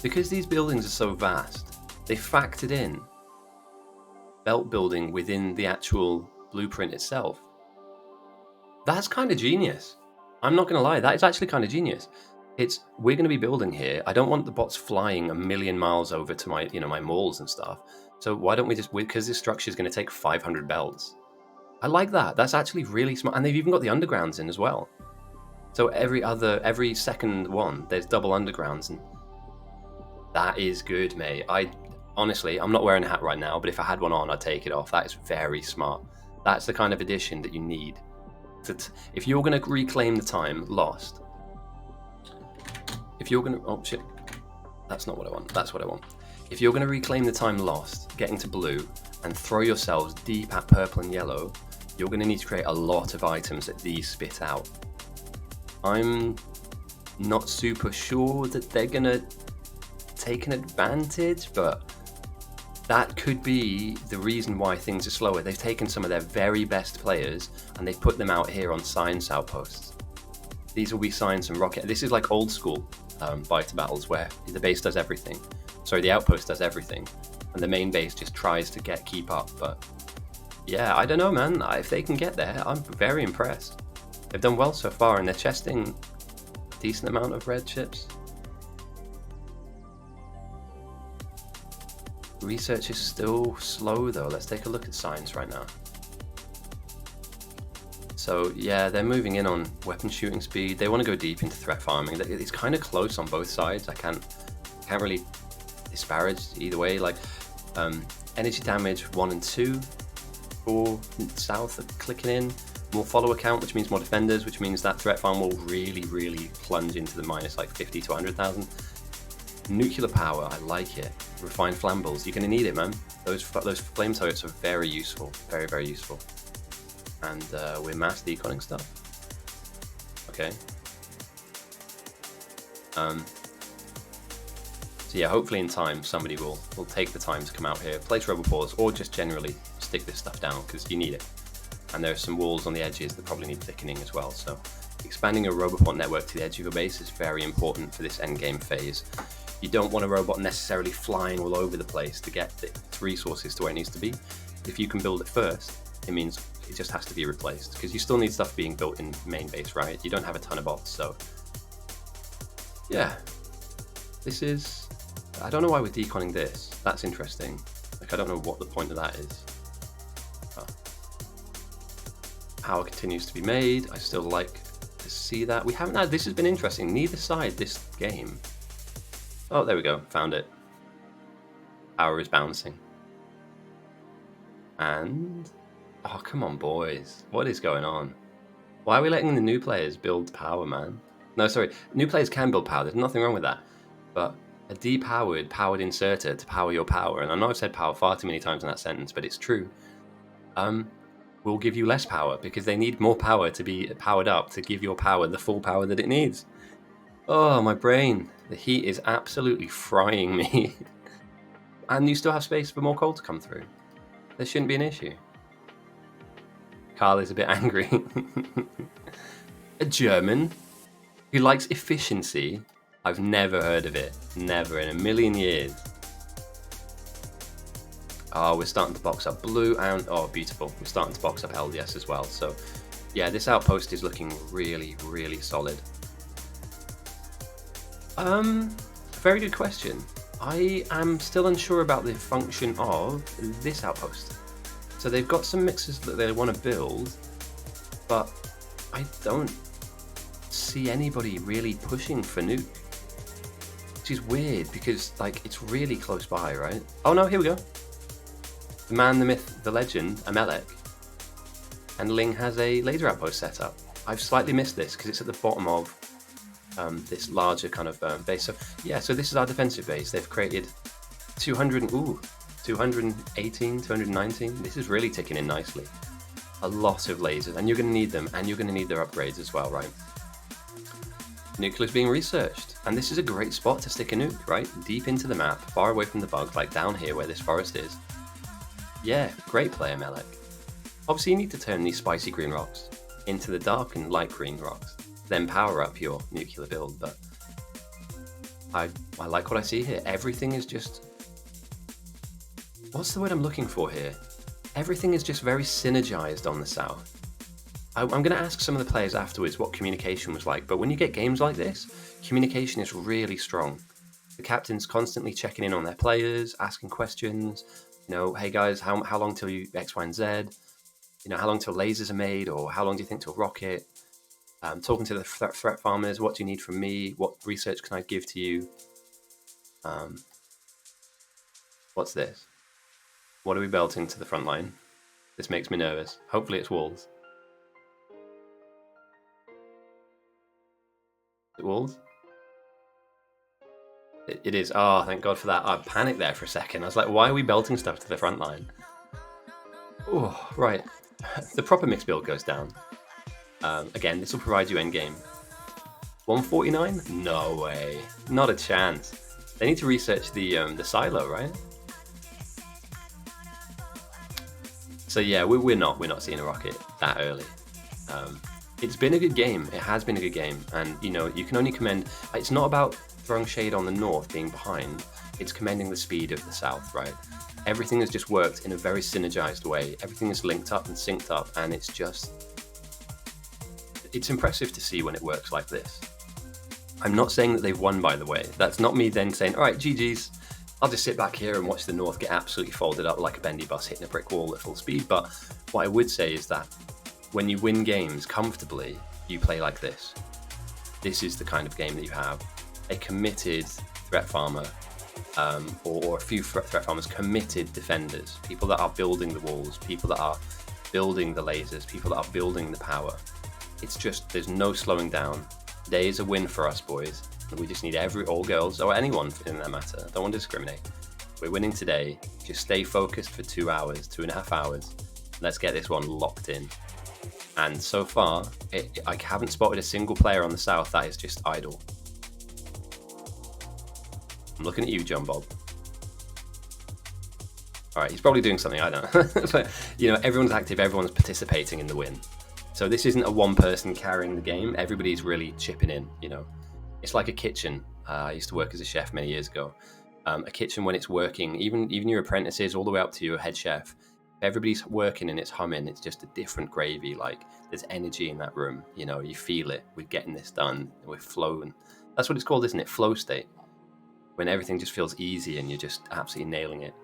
Because these buildings are so vast, they factored in belt building within the actual blueprint itself. That's kind of genius. I'm not gonna lie, that is actually kind of genius. We're going to be building here. I don't want the bots flying a million miles over to my, my malls and stuff. So why don't we just, because this structure is going to take 500 belts. I like that. That's actually really smart. And they've even got the undergrounds in as well. So every second one, there's double undergrounds, and that is good, mate. Honestly, I'm not wearing a hat right now, but if I had one on, I'd take it off. That is very smart. That's the kind of addition that you need. If you're going to reclaim the time lost, if you're going to, oh shit, that's not what I want. That's what I want. If you're going to reclaim the time lost, getting to blue, and throw yourselves deep at purple and yellow, you're going to need to create a lot of items that these spit out. I'm Not super sure that they're gonna take an advantage, but that could be the reason why things are slower. They've taken some of their very best players and they've put them out here on science outposts. These will be science and rocket. This is like old school biter battles where the base does everything. Sorry, the outpost does everything, and the main base just tries to keep up. But yeah, I don't know, man. If they can get there, I'm very impressed. They've done well so far, and they're chesting a decent amount of red chips. Research is still slow though. Let's take a look at science right now. So yeah, they're moving in on weapon shooting speed. They want to go deep into threat farming. It's kind of close on both sides. I can't really disparage either way. Like energy damage 1 and 2 for south are clicking in. More follower count, which means more defenders, which means that threat farm will really plunge into the minus like 50 to 100,000. Nuclear power, I like it. Refined flammables, you're going to need it, man. Those flame turrets are very useful, very useful. And we're mass deconning stuff. Okay. So yeah, hopefully in time somebody will take the time to come out here, place robopores, or just generally stick this stuff down because you need it. And there are some walls on the edges that probably need thickening as well. So expanding a roboport network to the edge of your base is very important for this endgame phase. You don't want a robot necessarily flying all over the place to get its resources to where it needs to be. If you can build it first, it means it just has to be replaced because you still need stuff being built in main base, right? You don't have a ton of bots, so yeah. This is, I don't know why we're deconning this. That's interesting. Like, I don't know what the point of that is. Power continues to be made. I still like to see that. We haven't had, this has been interesting. Neither side this game. Oh, there we go. Found it. Power is bouncing. And oh, come on, boys. What is going on? Why are we letting the new players build power, man? No, sorry. New players can build power. There's nothing wrong with that. But a depowered, powered inserter to power your power, and I know I've said power far too many times in that sentence, but it's true, will give you less power because they need more power to be powered up to give your power the full power that it needs. Oh, my brain. The heat is absolutely frying me. And you still have space for more coal to come through. There shouldn't be an issue. Carl is a bit angry. A German who likes efficiency? I've never heard of it. Never in a million years. Oh, we're starting to box up blue and... oh, beautiful. We're starting to box up LDS as well. So, yeah, this outpost is looking really solid. Very good question. I am still unsure about the function of this outpost. So they've got some mixes that they want to build, but I don't see anybody really pushing for nuke. Which is weird because, like, it's really close by, right? Oh no, here we go. The man, the myth, the legend, Amelek. And Ling has a laser outpost set up. I've slightly missed this because it's at the bottom of this larger kind of base. So yeah, so this is our defensive base. They've created 218, 219. This is really ticking in nicely. A lot of lasers, and you're going to need them, and you're going to need their upgrades as well, right? Nuclear's being researched, and this is a great spot to stick a nuke, right? Deep into the map, far away from the bugs, like down here where this forest is. Yeah, great player, Melek. Obviously, you need to turn these spicy green rocks into the dark and light green rocks, then power up your nuclear build, but I like what I see here. Everything is just... what's the word I'm looking for here? Everything is just very synergized on the south. I'm going to ask some of the players afterwards what communication was like, but when you get games like this, communication is really strong. The captain's constantly checking in on their players, asking questions, you know, hey guys, how long till you X, Y, and Z? You know, how long till lasers are made, or how long do you think till rocket? Talking to the threat farmers, what do you need from me? What research can I give to you? What's this? What are we belting to the front line? This makes me nervous. Hopefully it's walls. Is it walls? It is. Oh, thank God for that. I panicked there for a second. I was like, why are we belting stuff to the front line? Oh, right. The proper mixed build goes down. Again, this will provide you endgame. 149? No way. Not a chance. They need to research the silo, right? So yeah, we're not seeing a rocket that early. It's been a good game. It has been a good game, and you know, you can only commend. It's not about throwing shade on the north being behind. It's commending the speed of the south, right? Everything has just worked in a very synergized way. Everything is linked up and synced up, and it's impressive to see when it works like this. I'm not saying that they've won, by the way. That's not me then saying, all right, GG's. I'll just sit back here and watch the north get absolutely folded up like a bendy bus hitting a brick wall at full speed. But what I would say is that when you win games comfortably, you play like this. This is the kind of game that you have. A committed threat farmer, or a few threat farmers, committed defenders, people that are building the walls, people that are building the lasers, people that are building the power. It's just, there's no slowing down. Today is a win for us, boys. We just need all girls, or anyone in that matter. I don't want to discriminate. We're winning today. Just stay focused for 2 hours, 2.5 hours. Let's get this one locked in. And so far, I haven't spotted a single player on the south that is just idle. I'm looking at you, John Bob. All right, he's probably doing something, I don't know. But, you know, everyone's active, everyone's participating in the win. So this isn't a one person carrying the game. Everybody's really chipping in, you know. It's like a kitchen. I used to work as a chef many years ago. A kitchen, when it's working, even your apprentices all the way up to your head chef, everybody's working and it's humming. It's just a different gravy. Like, there's energy in that room. You know, you feel it. We're getting this done. We're flowing. That's what it's called, isn't it? Flow state. When everything just feels easy and you're just absolutely nailing it.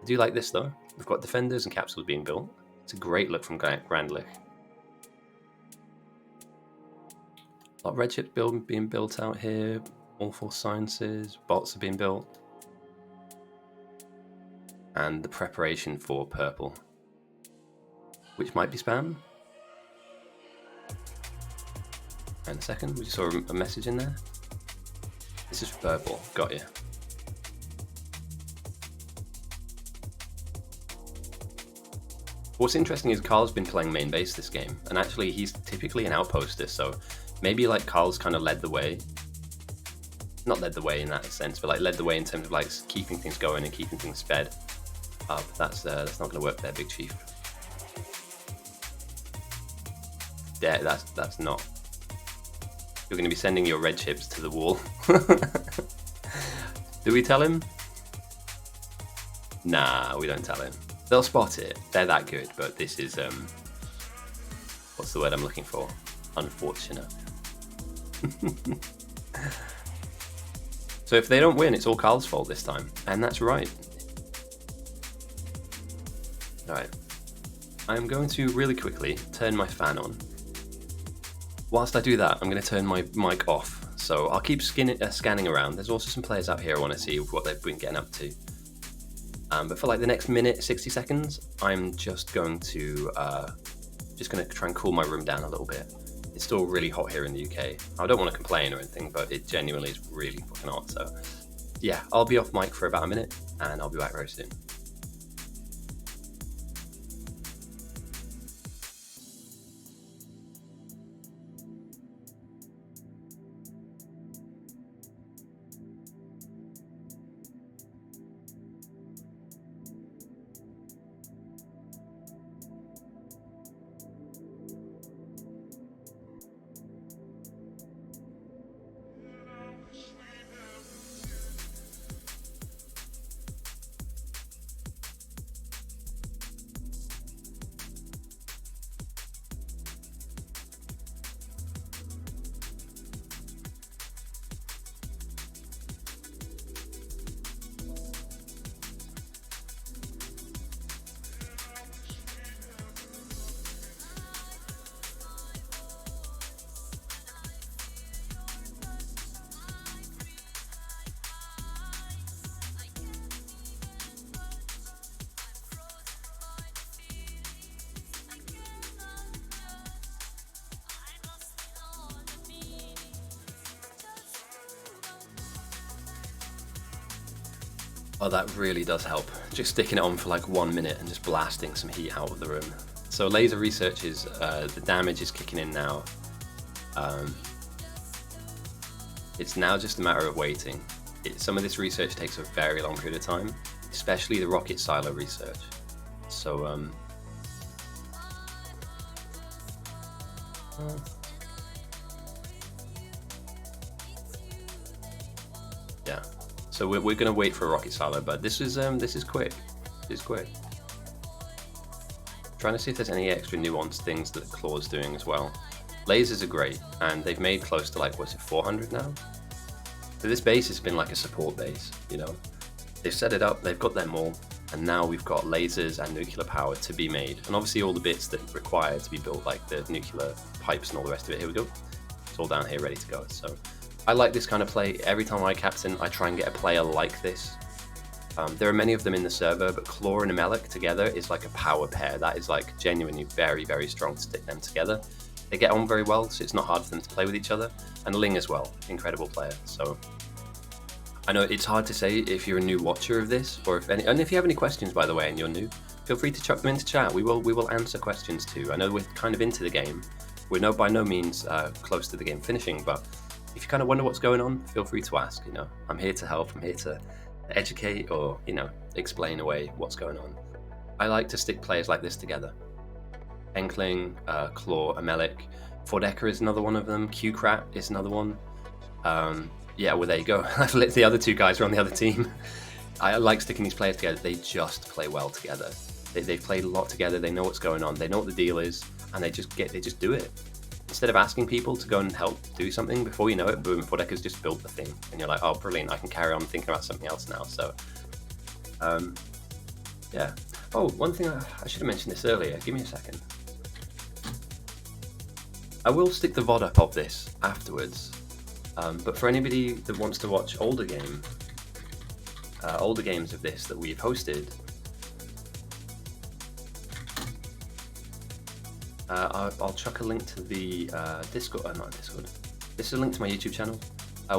I do like this though. We've got defenders and capsules being built. It's a great look from Grandlich. A lot of redships being built out here. All four sciences. Bots are being built. And the preparation for purple, which might be spam. And a second, we just saw a message in there. This is purple, got you. What's interesting is Carl's been playing main base this game, and actually he's typically an outposter, so maybe like Carl's kind of led the way. Not led the way in that sense, but like led the way in terms of like keeping things going and keeping things fed up. That's not going to work there, Big Chief. Yeah, that's not. You're going to be sending your red chips to the wall. Do we tell him? Nah, we don't tell him. They'll spot it. They're that good, but this is what's the word I'm looking for? Unfortunate. So if they don't win, it's all Carl's fault this time, and that's right. Alright, I'm going to really quickly turn my fan on. Whilst I do that, I'm going to turn my mic off, so I'll keep scanning around. There's also some players out here I want to see what they've been getting up to. But for like the next minute, 60 seconds, I'm just going to try and cool my room down a little bit. It's still really hot here in the UK. I don't want to complain or anything, but it genuinely is really fucking hot. So yeah, I'll be off mic for about a minute, and I'll be back very soon. Oh, that really does help. Just sticking it on for like 1 minute and just blasting some heat out of the room. So laser research is, the damage is kicking in now. It's now just a matter of waiting. Some of this research takes a very long period of time, especially the rocket silo research. So, yeah. So we're gonna wait for a rocket silo, but this is quick. This is quick. Trying to see if there's any extra nuanced things that Claw's doing as well. Lasers are great, and they've made close to, like, what's it, 400 now? So this base has been like a support base, you know. They've set it up, they've got them all, and now we've got lasers and nuclear power to be made, and obviously all the bits that require to be built, like the nuclear pipes and all the rest of it. Here we go. It's all down here ready to go. So I like this kind of play. Every time I captain, I try and get a player like this. There are many of them in the server, but Claw and Amelik together is like a power pair. That is like genuinely very, very strong to stick them together. They get on very well, so it's not hard for them to play with each other. And Ling as well, incredible player. So I know it's hard to say if you're a new watcher of this, or and if you have any questions, by the way, and you're new, feel free to chuck them into chat. We will answer questions too. I know we're kind of into the game. We're by no means close to the game finishing, but if you kind of wonder what's going on, feel free to ask. You know, I'm here to help. I'm here to educate or, you know, explain away what's going on. I like to stick players like this together. Enkling, Claw, Amelik, Fordecker is another one of them. Qcrat is another one. Yeah, well, there you go. The other two guys are on the other team. I like sticking these players together. They just play well together. They've played a lot together. They know what's going on. They know what the deal is, and they just do it. Instead of asking people to go and help do something, before you know it, boom, Fordecker's just built the thing, and you're like, oh, brilliant! I can carry on thinking about something else now. So, yeah. Oh, one thing I should have mentioned this earlier. Give me a second. I will stick the VOD up of this afterwards, but for anybody that wants to watch older games of this that we've hosted, I'll chuck a link to the Discord. Not Discord. This is a link to my YouTube channel.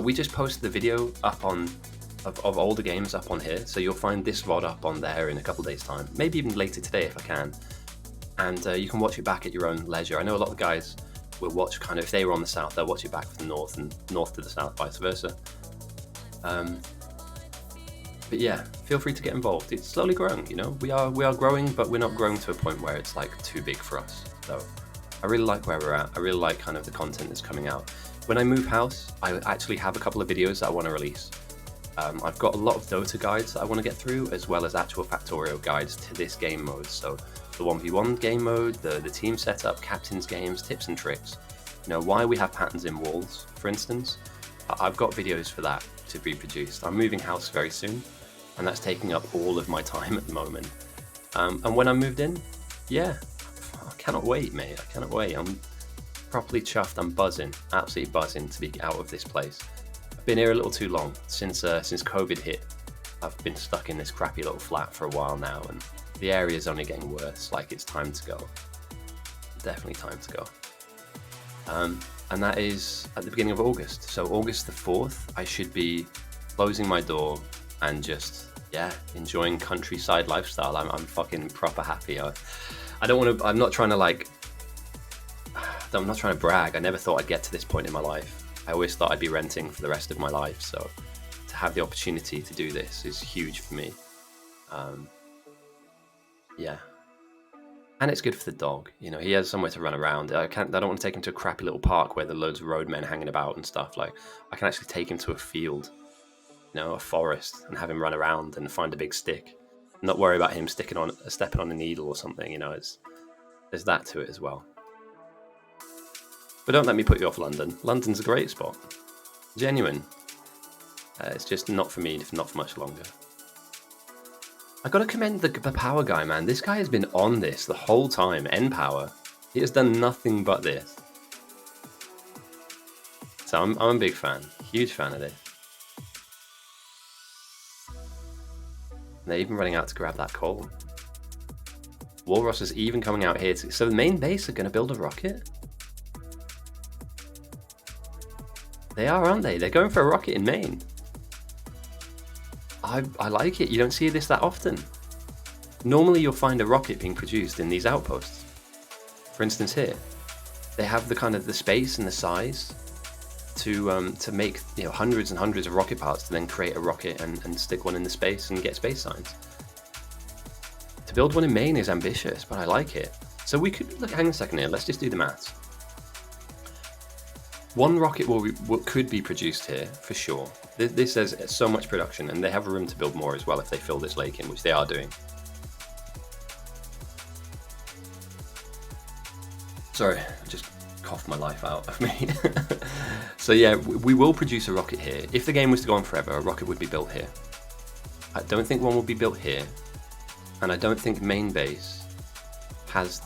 We just posted the video up of older games up on here, so you'll find this VOD up on there in a couple of days' time, maybe even later today if I can. And you can watch it back at your own leisure. I know a lot of guys will watch kind of, if they were on the south, they'll watch it back from the north, and north to the south, vice versa. But yeah, feel free to get involved. It's slowly growing, you know. We are growing, but we're not growing to a point where it's like too big for us. So I really like where we're at. I really like kind of the content that's coming out. When I move house, I actually have a couple of videos that I want to release. I've got a lot of Dota guides that I want to get through, as well as actual Factorio guides to this game mode. So the 1v1 game mode, the team setup, captain's games, tips and tricks. You know, why we have patterns in walls, for instance. I've got videos for that to be produced. I'm moving house very soon, and that's taking up all of my time at the moment. And when I moved in, yeah, I cannot wait, mate. I cannot wait. I'm properly chuffed. I'm buzzing, absolutely buzzing to be out of this place. I've been here a little too long. Since COVID hit, I've been stuck in this crappy little flat for a while now, and the area is only getting worse. Like, it's time to go. Definitely time to go. And that is at the beginning of August. So August the 4th, I should be closing my door and just, yeah, enjoying countryside lifestyle. I'm fucking proper happy. I'm not trying to brag. I never thought I'd get to this point in my life. I always thought I'd be renting for the rest of my life. So to have the opportunity to do this is huge for me. Yeah. And it's good for the dog. You know, he has somewhere to run around. I don't want to take him to a crappy little park where there are loads of roadmen hanging about and stuff. Like, I can actually take him to a field, you know, a forest, and have him run around and find a big stick. Not worry about him stepping on a needle or something. You know, there's that to it as well. But don't let me put you off London. London's a great spot. Genuine. It's just not for me, not for much longer. I gotta commend the power guy, man. This guy has been on this the whole time. N-Power. He has done nothing but this. So I'm a big fan. Huge fan of this. They're even running out to grab that coal. Walrus is even coming out here. So the main base are going to build a rocket? They are, aren't they? They're going for a rocket in Maine. I like it. You don't see this that often. Normally you'll find a rocket being produced in these outposts. For instance here, they have the kind of the space and the size to make hundreds and hundreds of rocket parts to then create a rocket and stick one in the space and get space signs. To build one in main is ambitious, but I like it. So we could look. Hang on a second here. Let's just do the maths. One rocket could be produced here for sure. This says so much production, and they have room to build more as well if they fill this lake in, which they are doing. Sorry, I just coughed my life out of me. So yeah, we will produce a rocket here. If the game was to go on forever, a rocket would be built here. I don't think one will be built here, and I don't think main base has.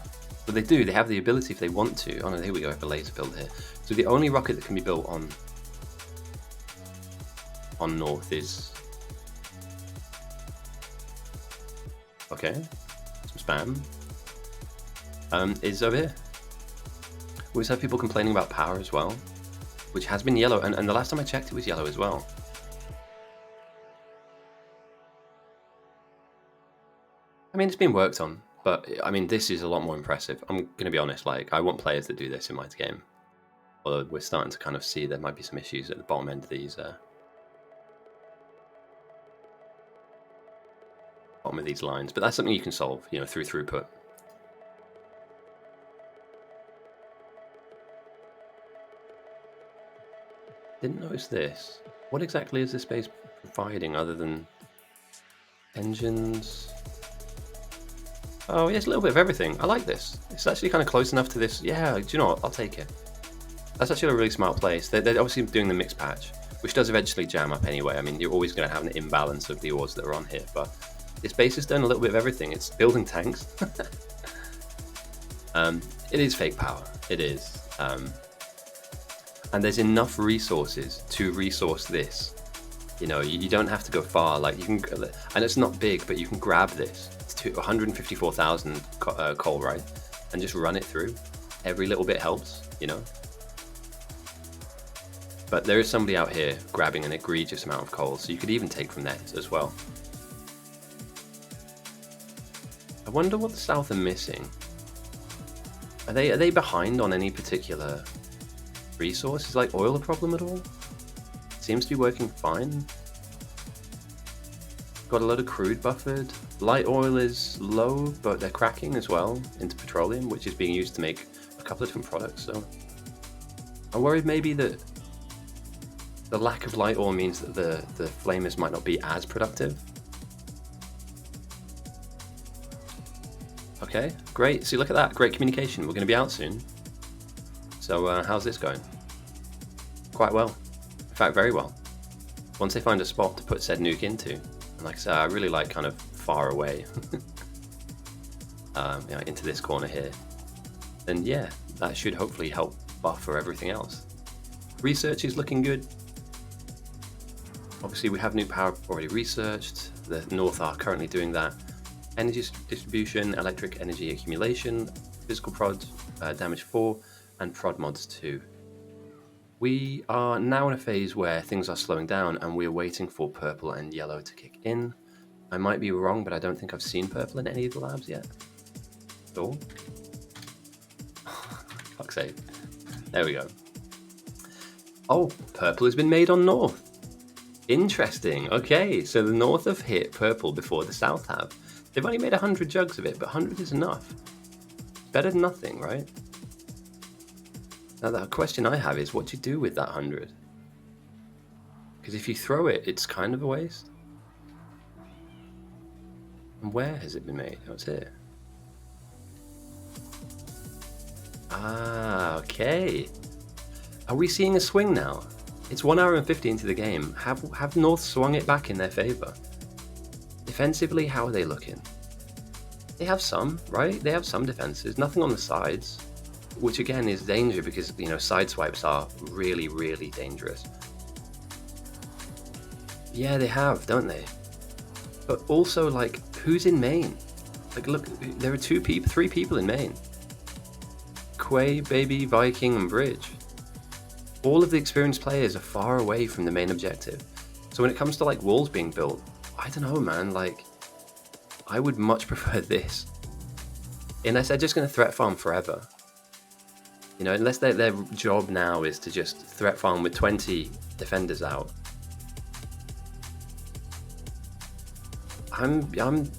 But they do. They have the ability if they want to. Oh no, here we go. I have a laser build here. So the only rocket that can be built on north is okay. Some spam. Is over here. We always have people complaining about power as well, which has been yellow, and the last time I checked it was yellow as well. I mean, it's been worked on, but I mean, this is a lot more impressive. I'm going to be honest, like, I want players that do this in my game. Although we're starting to kind of see there might be some issues at the bottom end of these lines, but that's something you can solve, through throughput. Didn't notice this. What exactly is this base providing other than engines? Oh, yeah, it's a little bit of everything. I like this. It's actually kind of close enough to this. Yeah, do you know what? I'll take it. That's actually a really smart place. They're obviously doing the mix patch, which does eventually jam up anyway. I mean, you're always going to have an imbalance of the ores that are on here, but this base has done a little bit of everything. It's building tanks. It is fake power. It is. And there's enough resources to resource this. You don't have to go far. Like you can, and it's not big, but you can grab this. It's 154,000 coal, right? And just run it through. Every little bit helps, But there is somebody out here grabbing an egregious amount of coal, so you could even take from that as well. I wonder what the South are missing. Are they behind on any particular resource? Is like oil a problem at all? Seems to be working fine. Got a load of crude buffered. Light oil is low, but they're cracking as well into petroleum, which is being used to make a couple of different products. So I'm worried maybe that the lack of light oil means that the flamers might not be as productive. Okay, great. See, look at that. Great communication. We're going to be out soon. So how's this going? Quite well. In fact, very well. Once they find a spot to put said nuke into, and like I said, I really like kind of far away, into this corner here, then yeah, that should hopefully help buffer everything else. Research is looking good. Obviously, we have nuke power already researched. The North are currently doing that. Energy distribution, electric energy accumulation, physical prod, damage 4, and prod mods 2. We are now in a phase where things are slowing down and we're waiting for purple and yellow to kick in. I might be wrong, but I don't think I've seen purple in any of the labs yet. Oh. Fuck's sake. There we go. Oh, purple has been made on North. Interesting. Okay, so the North have hit purple before the South have. They've only made 100 jugs of it, but 100 is enough. Better than nothing, right? Now, the question I have is, what do you do with that 100? Because if you throw it, it's kind of a waste. And where has it been made? Oh, it's here. Ah, okay. Are we seeing a swing now? It's 1 hour and 50 into the game. Have North swung it back in their favour? Defensively, how are they looking? They have some, right? They have some defenses. Nothing on the sides, which again is danger because, side swipes are really, really dangerous. Yeah, they have, don't they? But also, like, who's in main? Like, look, there are 3 people in main. Quay, Baby, Viking, and Bridge. All of the experienced players are far away from the main objective. So when it comes to, like, walls being built, I don't know, man, like, I would much prefer this. Unless they're just going to threat farm forever. You know, unless their job now is to just threat farm with 20 defenders out. I'm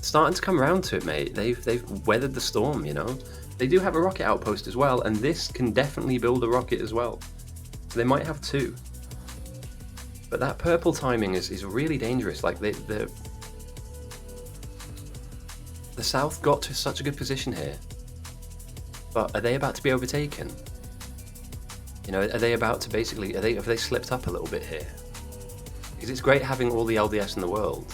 starting to come around to it, mate. They've weathered the storm, you know. They do have a rocket outpost as well, and this can definitely build a rocket as well. So they might have two. But that purple timing is really dangerous. Like the South got to such a good position here. But are they about to be overtaken? You know, are they about to basically, have they slipped up a little bit here? Because it's great having all the LDS in the world.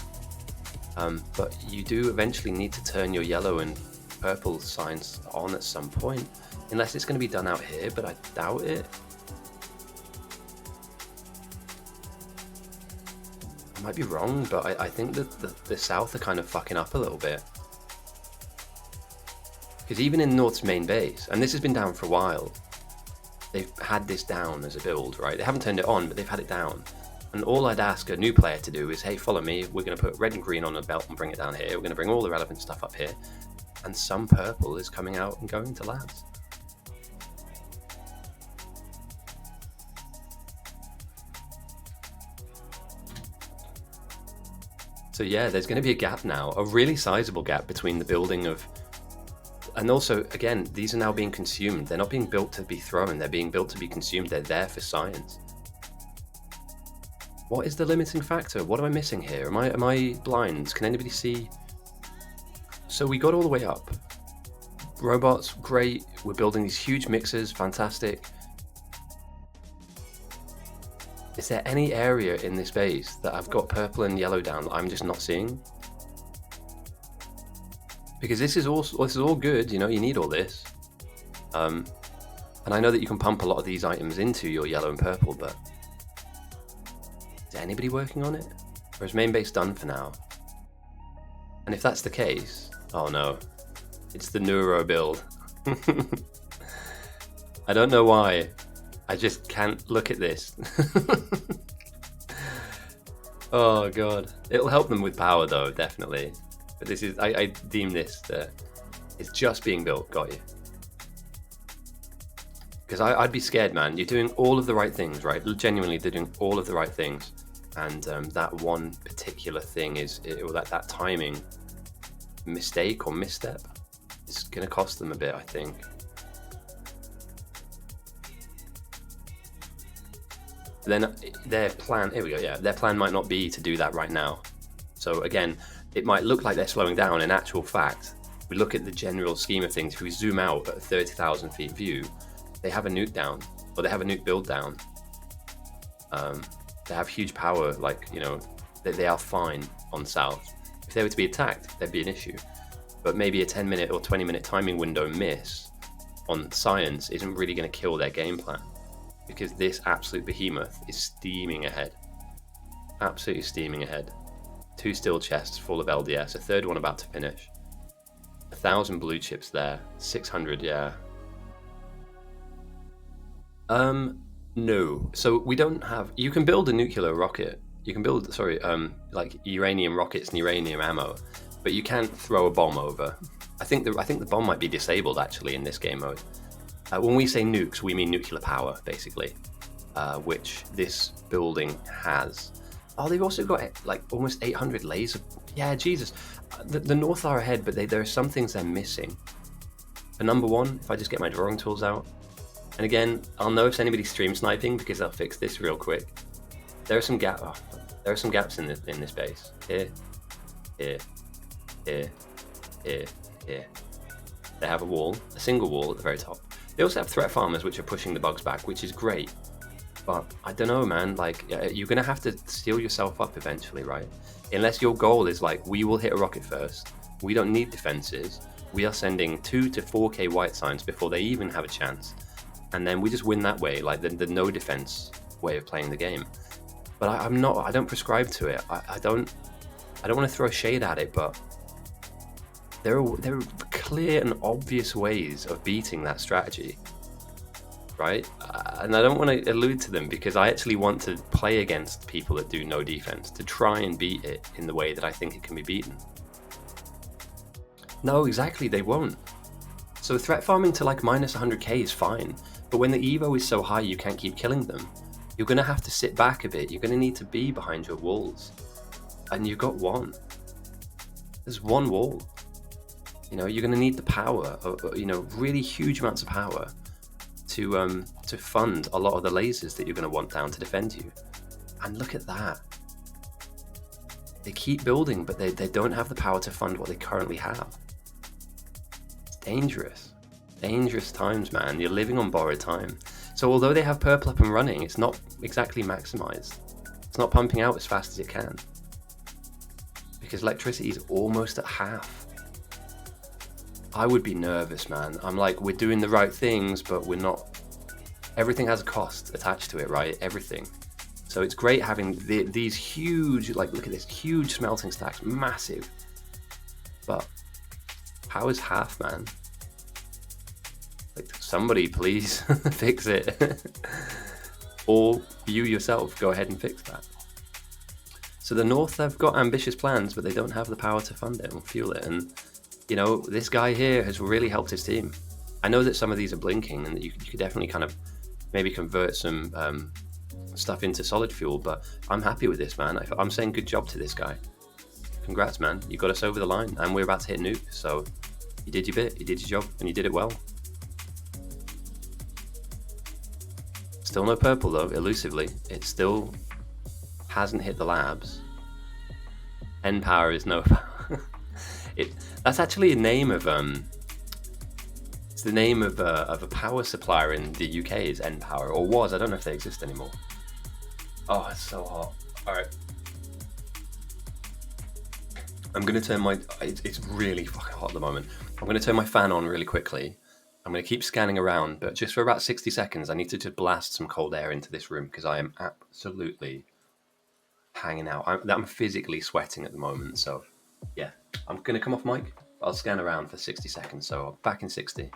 But you do eventually need to turn your yellow and purple signs on at some point. Unless it's going to be done out here, but I doubt it. I might be wrong, but I think that the South are kind of fucking up a little bit. Because even in North's main base, and this has been down for a while, they've had this down as a build, right? They haven't turned it on, but they've had it down. And all I'd ask a new player to do is, hey, follow me. We're going to put red and green on a belt and bring it down here. We're going to bring all the relevant stuff up here. And some purple is coming out and going to labs. So yeah, there's going to be a gap now, a really sizable gap between the building of... And also, again, these are now being consumed. They're not being built to be thrown. They're being built to be consumed. They're there for science. What is the limiting factor? What am I missing here? Am I blind? Can anybody see? So we got all the way up. Robots, great. We're building these huge mixers, fantastic. Is there any area in this base that I've got purple and yellow down that I'm just not seeing? Because this is all good, you know, you need all this. And I know that you can pump a lot of these items into your yellow and purple, but is anybody working on it? Or is main base done for now? And if that's the case, oh no, it's the Neuro build. I don't know why. I just can't look at this. Oh god. It'll help them with power though, definitely. But this is, I deem this, it's just being built, got you. Because I'd be scared, man. You're doing all of the right things, right? Genuinely, they're doing all of the right things. And that one particular thing is, or that timing mistake or misstep is going to cost them a bit, I think. Then their plan, here we go, yeah, their plan might not be to do that right now. So again, it might look like they're slowing down. In actual fact, we look at the general scheme of things. If we zoom out at a 30,000 feet view, they have a nuke down, or they have a nuke build down. They have huge power, like, you know, they are fine on south. If they were to be attacked, there'd be an issue. But maybe a 10-minute or 20-minute timing window miss on science isn't really going to kill their game plan. Because this absolute behemoth is steaming ahead. Absolutely steaming ahead. 2 steel chests full of LDS, a third one about to finish. 1,000 blue chips there, 600, yeah. No. So we don't have, you can build a nuclear rocket. You can build, sorry, like uranium rockets and uranium ammo, but you can't throw a bomb over. I think the bomb might be disabled actually in this game mode. When we say nukes, we mean nuclear power, basically, which this building has. Oh, they've also got like almost 800 laser. Yeah, Jesus. The North are ahead, but there are some things they're missing. For number one, if I just get my drawing tools out, and again, I'll know if anybody's stream sniping because I'll fix this real quick. There are some gaps in this base. Here, here, here, here, here. They have a single wall at the very top. They also have threat farmers which are pushing the bugs back, which is great. But I don't know, man, like, you're going to have to steel yourself up eventually, right? Unless your goal is like, we will hit a rocket first. We don't need defenses. We are sending 2 to 4k white signs before they even have a chance. And then we just win that way, like the no defense way of playing the game. But I don't prescribe to it. I don't want to throw shade at it, but there are clear and obvious ways of beating that strategy, right? And I don't want to allude to them because I actually want to play against people that do no defense to try and beat it in the way that I think it can be beaten. No, exactly, they won't. So threat farming to like minus 100k is fine, but when the evo is so high you can't keep killing them, you're going to have to sit back a bit. You're going to need to be behind your walls, and you've got one. There's one wall. You know, you're going to need the power, you know, really huge amounts of power to fund a lot of the lasers that you're going to want down to defend you. And look at that. They keep building, but they don't have the power to fund what they currently have. It's dangerous. Dangerous times, man. You're living on borrowed time. So although they have purple up and running, it's not exactly maximized. It's not pumping out as fast as it can, because electricity is almost at half. I would be nervous, man. I'm like, we're doing the right things, but we're not. Everything has a cost attached to it, right? Everything. So it's great having these huge, like, look at this, huge smelting stacks, massive. But how is half, man? Like, somebody please fix it. Or you yourself, go ahead and fix that. So the North have got ambitious plans, but they don't have the power to fund it and fuel it. And, you know, this guy here has really helped his team. I know that some of these are blinking and that you could definitely kind of maybe convert some stuff into solid fuel, but I'm happy with this, man. I'm saying good job to this guy. Congrats, man. You got us over the line, and we're about to hit nuke. So you did your bit, you did your job, and you did it well. Still no purple though, elusively. It still hasn't hit the labs. N power is no power. That's actually a name of it's the name of a power supplier in the UK is N Power, or was. I don't know if they exist anymore. Oh, it's so hot. All right. I'm gonna turn my. It's really fucking hot at the moment. I'm gonna turn my fan on really quickly. I'm going to keep scanning around, but just for about 60 seconds, I need to just blast some cold air into this room because I am absolutely hanging out. I'm physically sweating at the moment. So, yeah, I'm going to come off mic. I'll scan around for 60 seconds. So, back in 60.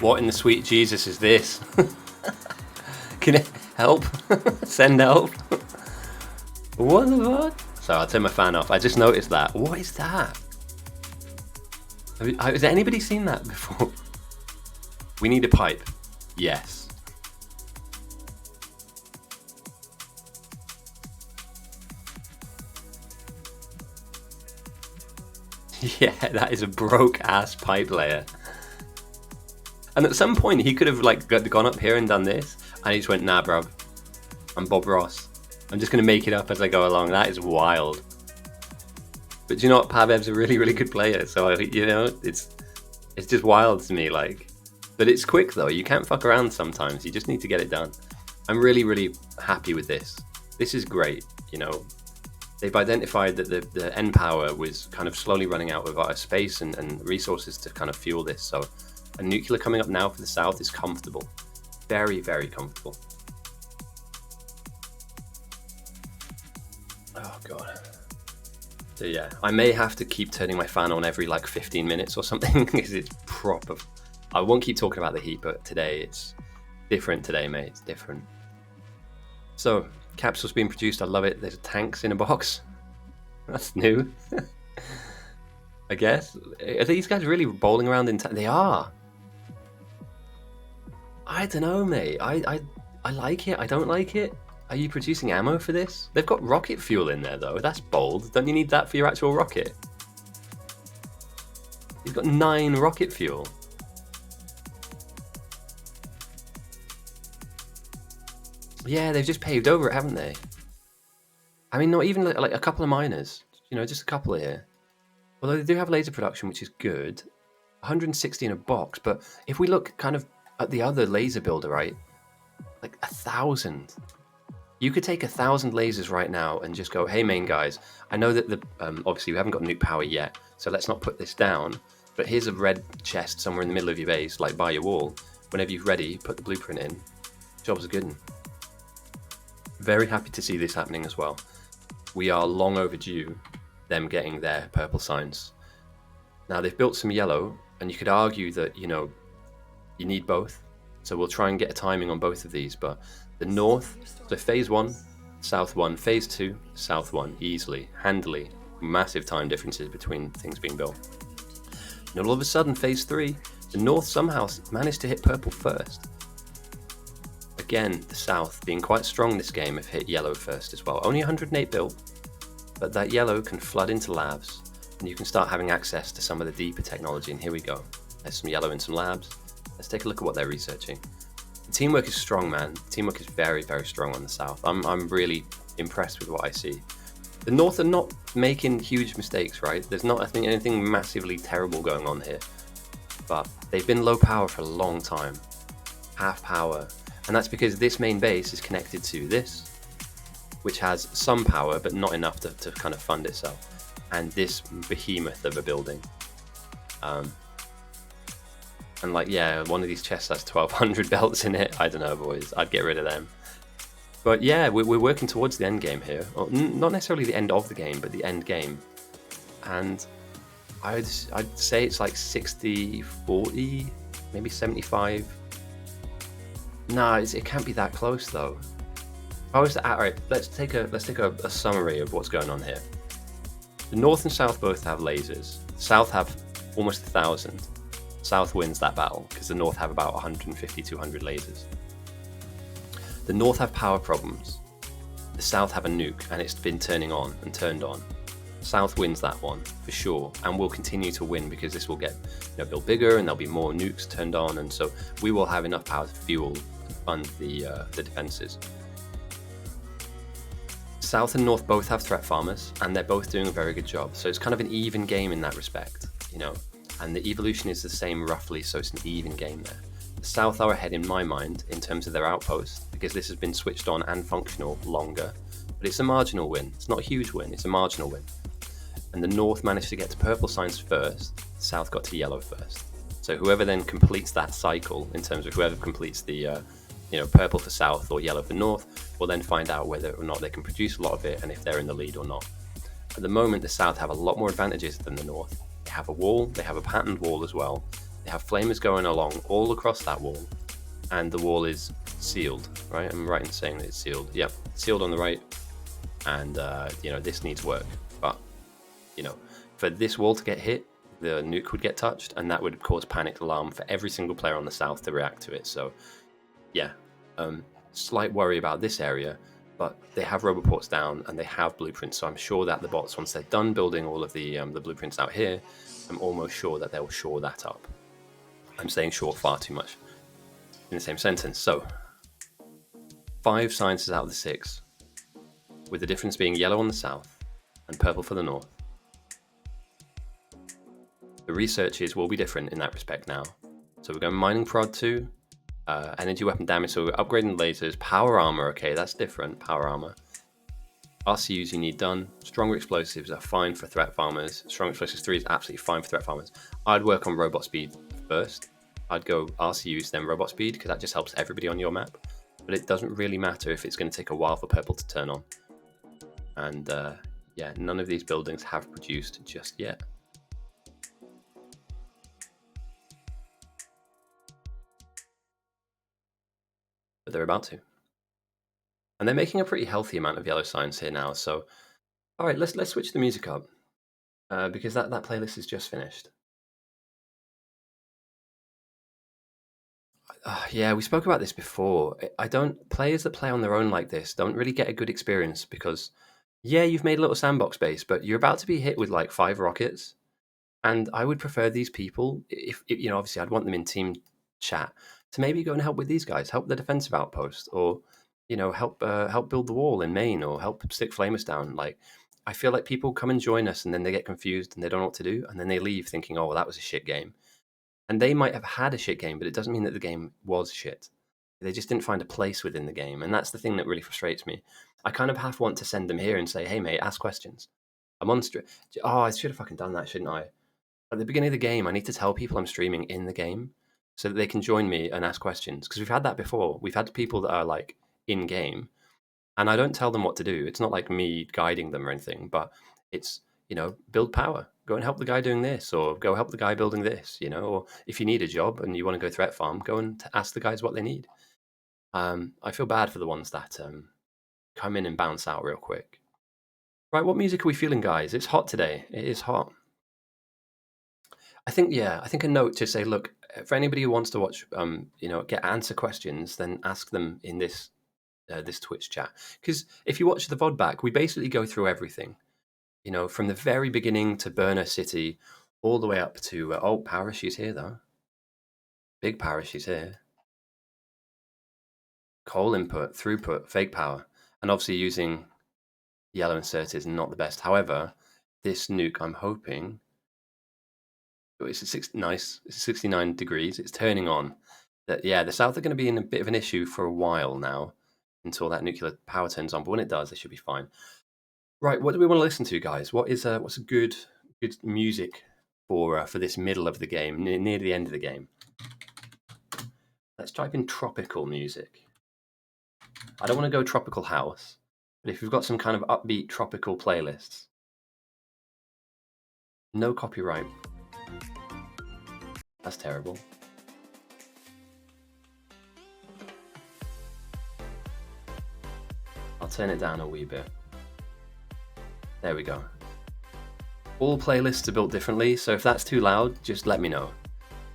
What in the sweet Jesus is this? Can it help? Send help? What the fuck? So I'll turn my fan off. I just noticed that. What is that? Has anybody seen that before? We need a pipe. Yes. Yeah, that is a broke ass pipe layer. And at some point he could have like gone up here and done this, and he just went, nah, bro, I'm Bob Ross. I'm just gonna make it up as I go along. That is wild. But you know what? Pavev's a really, really good player. So you know, it's just wild to me. Like, but it's quick though. You can't fuck around sometimes. You just need to get it done. I'm really, really happy with this. This is great. You know, they've identified that the N power was kind of slowly running out of space and resources to kind of fuel this. So a nuclear coming up now for the south is comfortable. Very, very comfortable. Oh, God. So, yeah, I may have to keep turning my fan on every, like, 15 minutes or something, because it's proper. I won't keep talking about the heat, but today it's different today, mate. It's different. So, capsules being produced. I love it. There's tanks in a box. That's new. I guess. Are these guys really bowling around in They are. I don't know, mate. I like it. I don't like it. Are you producing ammo for this? They've got rocket fuel in there, though. That's bold. Don't you need that for your actual rocket? He's got 9 rocket fuel. Yeah, they've just paved over it, haven't they? I mean, not even like a couple of miners. You know, just a couple here. Although they do have laser production, which is good. 160 in a box, but if we look kind of at the other laser builder, right? Like 1,000. You could take 1,000 lasers right now and just go, hey, main guys, I know that obviously we haven't got nuke power yet, so let's not put this down, but here's a red chest somewhere in the middle of your base, like by your wall. Whenever you're ready, put the blueprint in. Job's a good one. Very happy to see this happening as well. We are long overdue them getting their purple signs. Now they've built some yellow, and you could argue that, you need both. So we'll try and get a timing on both of these, but the north, so phase 1, south 1, phase 2, south 1, easily, handily, massive time differences between things being built. And all of a sudden, phase 3, the north somehow managed to hit purple first. Again, the south, being quite strong this game, have hit yellow first as well. Only 108 built, but that yellow can flood into labs, and you can start having access to some of the deeper technology, and here we go. There's some yellow in some labs. Let's take a look at what they're researching. The teamwork is strong, man. The teamwork is very, very strong on the south. I'm really impressed with what I see. The north are not making huge mistakes, right? There's not, I think, anything massively terrible going on here. But they've been low power for a long time. Half power. And that's because this main base is connected to this, which has some power, but not enough to kind of fund itself. And this behemoth of a building. And like, yeah, one of these chests has 1,200 belts in it. I don't know, boys. I'd get rid of them. But yeah, we're working towards the end game here. Well, not necessarily the end of the game, but the end game. And I'd say it's like 60-40, maybe 75. Nah, it can't be that close though. If I was to, all right, let's take a summary of what's going on here. The north and south both have lasers. The south have almost 1,000. South wins that battle because the north have about 150, 200 lasers. The north have power problems. The south have a nuke and it's been turning on and turned on. South wins that one for sure, and will continue to win because this will get built bigger and there'll be more nukes turned on, and so we will have enough power to fuel and fund the defenses. South and north both have threat farmers and they're both doing a very good job. So it's kind of an even game in that respect, and the evolution is the same roughly, so it's an even game there. The south are ahead in my mind in terms of their outpost because this has been switched on and functional longer, but it's a marginal win. It's not a huge win, it's a marginal win. And the north managed to get to purple signs first, the south got to yellow first. So whoever then completes that cycle in terms of whoever completes the purple for south or yellow for north will then find out whether or not they can produce a lot of it and if they're in the lead or not. At the moment, the south have a lot more advantages than the north. They have a wall, they have a patterned wall as well. They have flamers going along all across that wall, and the wall is sealed, right? I'm right in saying that it's sealed. Yep, sealed on the right, and this needs work. But for this wall to get hit, the nuke would get touched, and that would cause panic alarm for every single player on the south to react to it. So, yeah, slight worry about this area, but they have roboports down and they have blueprints. So I'm sure that the bots, once they're done building all of the blueprints out here, I'm almost sure that they'll shore that up. I'm saying short far too much in the same sentence. So 5 sciences out of the 6, with the difference being yellow on the south and purple for the north. The researches will be different in that respect now. So we're going mining prod 2, energy weapon damage, so we're upgrading lasers, power armor, okay, that's different, power armor. RCUs you need done, stronger explosives are fine for threat farmers, strong explosives 3 is absolutely fine for threat farmers. I'd work on robot speed first, I'd go RCUs then robot speed because that just helps everybody on your map, but it doesn't really matter if it's going to take a while for purple to turn on. And yeah, none of these buildings have produced just yet. But they're about to. And they're making a pretty healthy amount of yellow signs here now. So, all right, let's switch the music up because that playlist is just finished. Yeah, we spoke about this before. Players that play on their own like this don't really get a good experience because, yeah, you've made a little sandbox base, but you're about to be hit with like 5 rockets. And I would prefer these people, if obviously I'd want them in team chat to maybe go and help with these guys, help the defensive outpost, or help build the wall in main, or help stick flamers down. Like, I feel like people come and join us and then they get confused and they don't know what to do, and then they leave thinking, oh, well, that was a shit game. And they might have had a shit game, but it doesn't mean that the game was shit. They just didn't find a place within the game. And that's the thing that really frustrates me. I kind of half want to send them here and say, hey, mate, ask questions. I'm on stream. Oh, I should have fucking done that, shouldn't I? At the beginning of the game, I need to tell people I'm streaming in the game so that they can join me and ask questions. Because we've had that before. We've had people that are like in game, and I don't tell them what to do. It's not like me guiding them or anything, but it's, build power. Go and help the guy doing this, or go help the guy building this, or if you need a job and you want to go threat farm, go and ask the guys what they need. I feel bad for the ones that come in and bounce out real quick. Right, what music are we feeling, guys? It's hot today. It is hot. I think a note to say, look, for anybody who wants to watch, answer questions, then ask them in this Twitch chat. Because if you watch the VOD back, we basically go through everything, from the very beginning to Burner City, all the way up to, power issues here, though. Big power issues here. Coal input, throughput, fake power. And obviously using yellow insert is not the best. However, this nuke, I'm hoping, it's 69 degrees. It's turning on. The South are going to be in a bit of an issue for a while now until that nuclear power turns on. But when it does, they should be fine. Right, what do we want to listen to, guys? What's a good music for this middle of the game, near the end of the game? Let's type in tropical music. I don't want to go tropical house, but if you've got some kind of upbeat tropical playlists. No copyright. That's terrible. I'll turn it down a wee bit. There we go. All playlists are built differently, so if that's too loud, just let me know.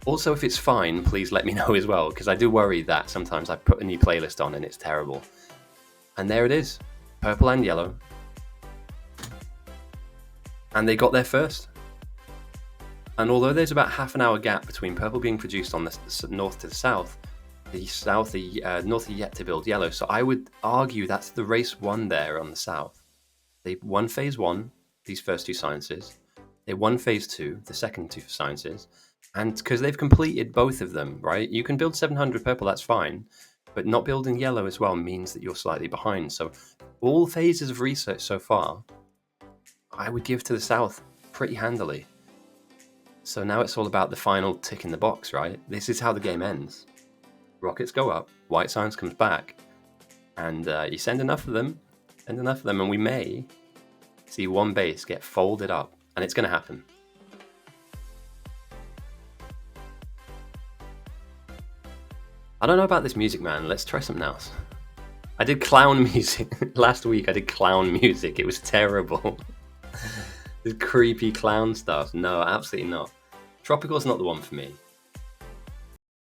Also, if it's fine, please let me know as well, because I do worry that sometimes I put a new playlist on and it's terrible. And there it is, purple and yellow. And they got there first. And although there's about half an hour gap between purple being produced on the north to the south, the north are yet to build yellow. So I would argue that's the race won there on the south. They won phase 1, these first 2 sciences. They won phase 2, the second 2 sciences. And because they've completed both of them, right? You can build 700 purple, that's fine. But not building yellow as well means that you're slightly behind. So all phases of research so far, I would give to the south pretty handily. So now it's all about the final tick in the box, right? This is how the game ends. Rockets go up, white science comes back, and you send enough of them, and we may see one base get folded up, and it's going to happen. I don't know about this music, man. Let's try something else. I did clown music. Last week I did clown music. It was terrible. This creepy clown stuff. No, absolutely not. Tropical's not the one for me.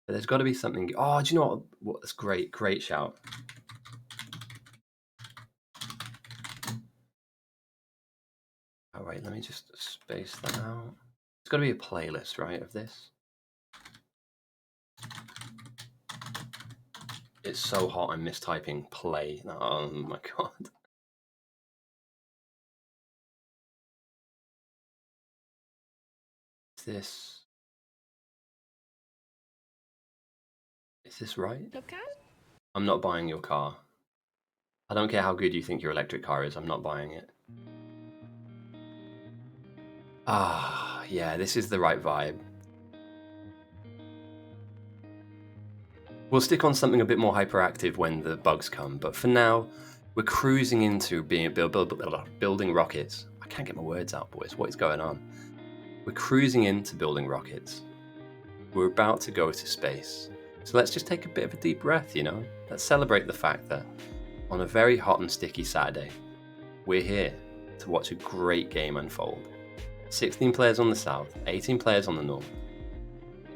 But there's got to be something. Oh, do you know what? That's great. Great shout. All right, let me just space that out. It's got to be a playlist, right, of this? It's so hot, I'm mistyping play. Oh my god. Is this right? I'm not buying your car. I don't care how good you think your electric car is, I'm not buying it. Ah, yeah, this is the right vibe. We'll stick on something a bit more hyperactive when the bugs come, but for now, we're cruising into building rockets. I can't get my words out, boys. What is going on? We're cruising into building rockets. We're about to go to space. So let's just take a bit of a deep breath, Let's celebrate the fact that on a very hot and sticky Saturday, we're here to watch a great game unfold. 16 players on the south, 18 players on the north.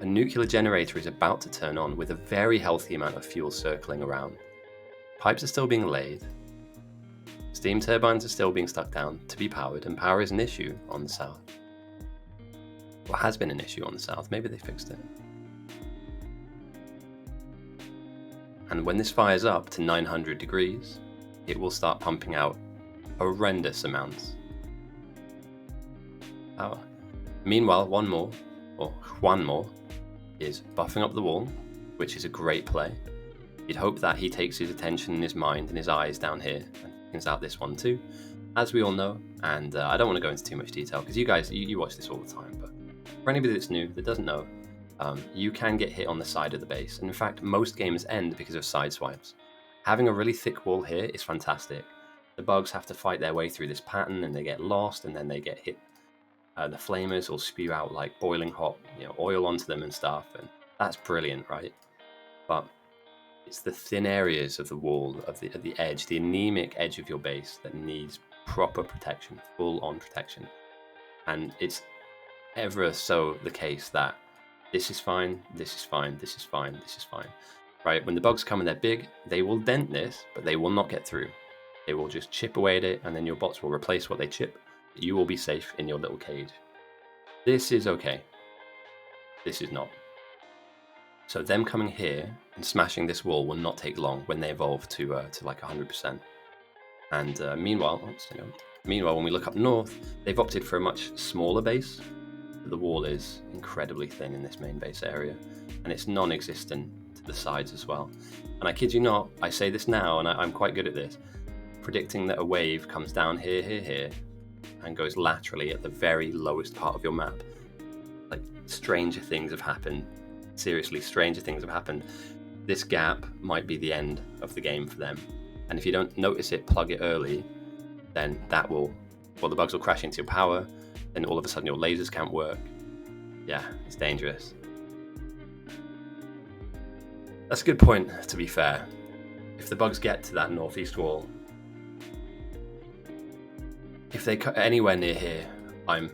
A nuclear generator is about to turn on with a very healthy amount of fuel circling around. Pipes are still being laid. Steam turbines are still being stuck down to be powered, and power is an issue on the south. Well, has been an issue on the south. Maybe they fixed it. And when this fires up to 900 degrees, it will start pumping out horrendous amounts power. Meanwhile, one more, is buffing up the wall, which is a great play. You'd hope that he takes his attention and his mind and his eyes down here and things out this one too, as we all know. And I don't want to go into too much detail because you guys, you watch this all the time. But for anybody that's new, that doesn't know, you can get hit on the side of the base. And in fact, most games end because of side swipes. Having a really thick wall here is fantastic. The bugs have to fight their way through this pattern and they get lost and then they get hit. The flamers will spew out like boiling hot, oil onto them and stuff. And that's brilliant, right? But it's the thin areas of the wall, of the edge, the anemic edge of your base that needs proper protection, full-on protection. And it's ever so the case that this is fine, this is fine, this is fine, this is fine. Right? When the bugs come and they're big, they will dent this, but they will not get through. They will just chip away at it, and then your bots will replace what they chip. You will be safe in your little cage. This is okay. This is not. So them coming here and smashing this wall will not take long when they evolve to like 100%. And meanwhile, when we look up north, they've opted for a much smaller base. The wall is incredibly thin in this main base area, and it's non-existent to the sides as well. And I kid you not, I say this now, and I'm quite good at this, predicting that a wave comes down here, and goes laterally at the very lowest part of your map. Like, stranger things have happened. Seriously, stranger things have happened. This gap might be the end of the game for them. And if you don't notice it, plug it early, then the bugs will crash into your power, then all of a sudden your lasers can't work. Yeah, it's dangerous. That's a good point, to be fair. If the bugs get to that northeast wall, if they cut anywhere near here, I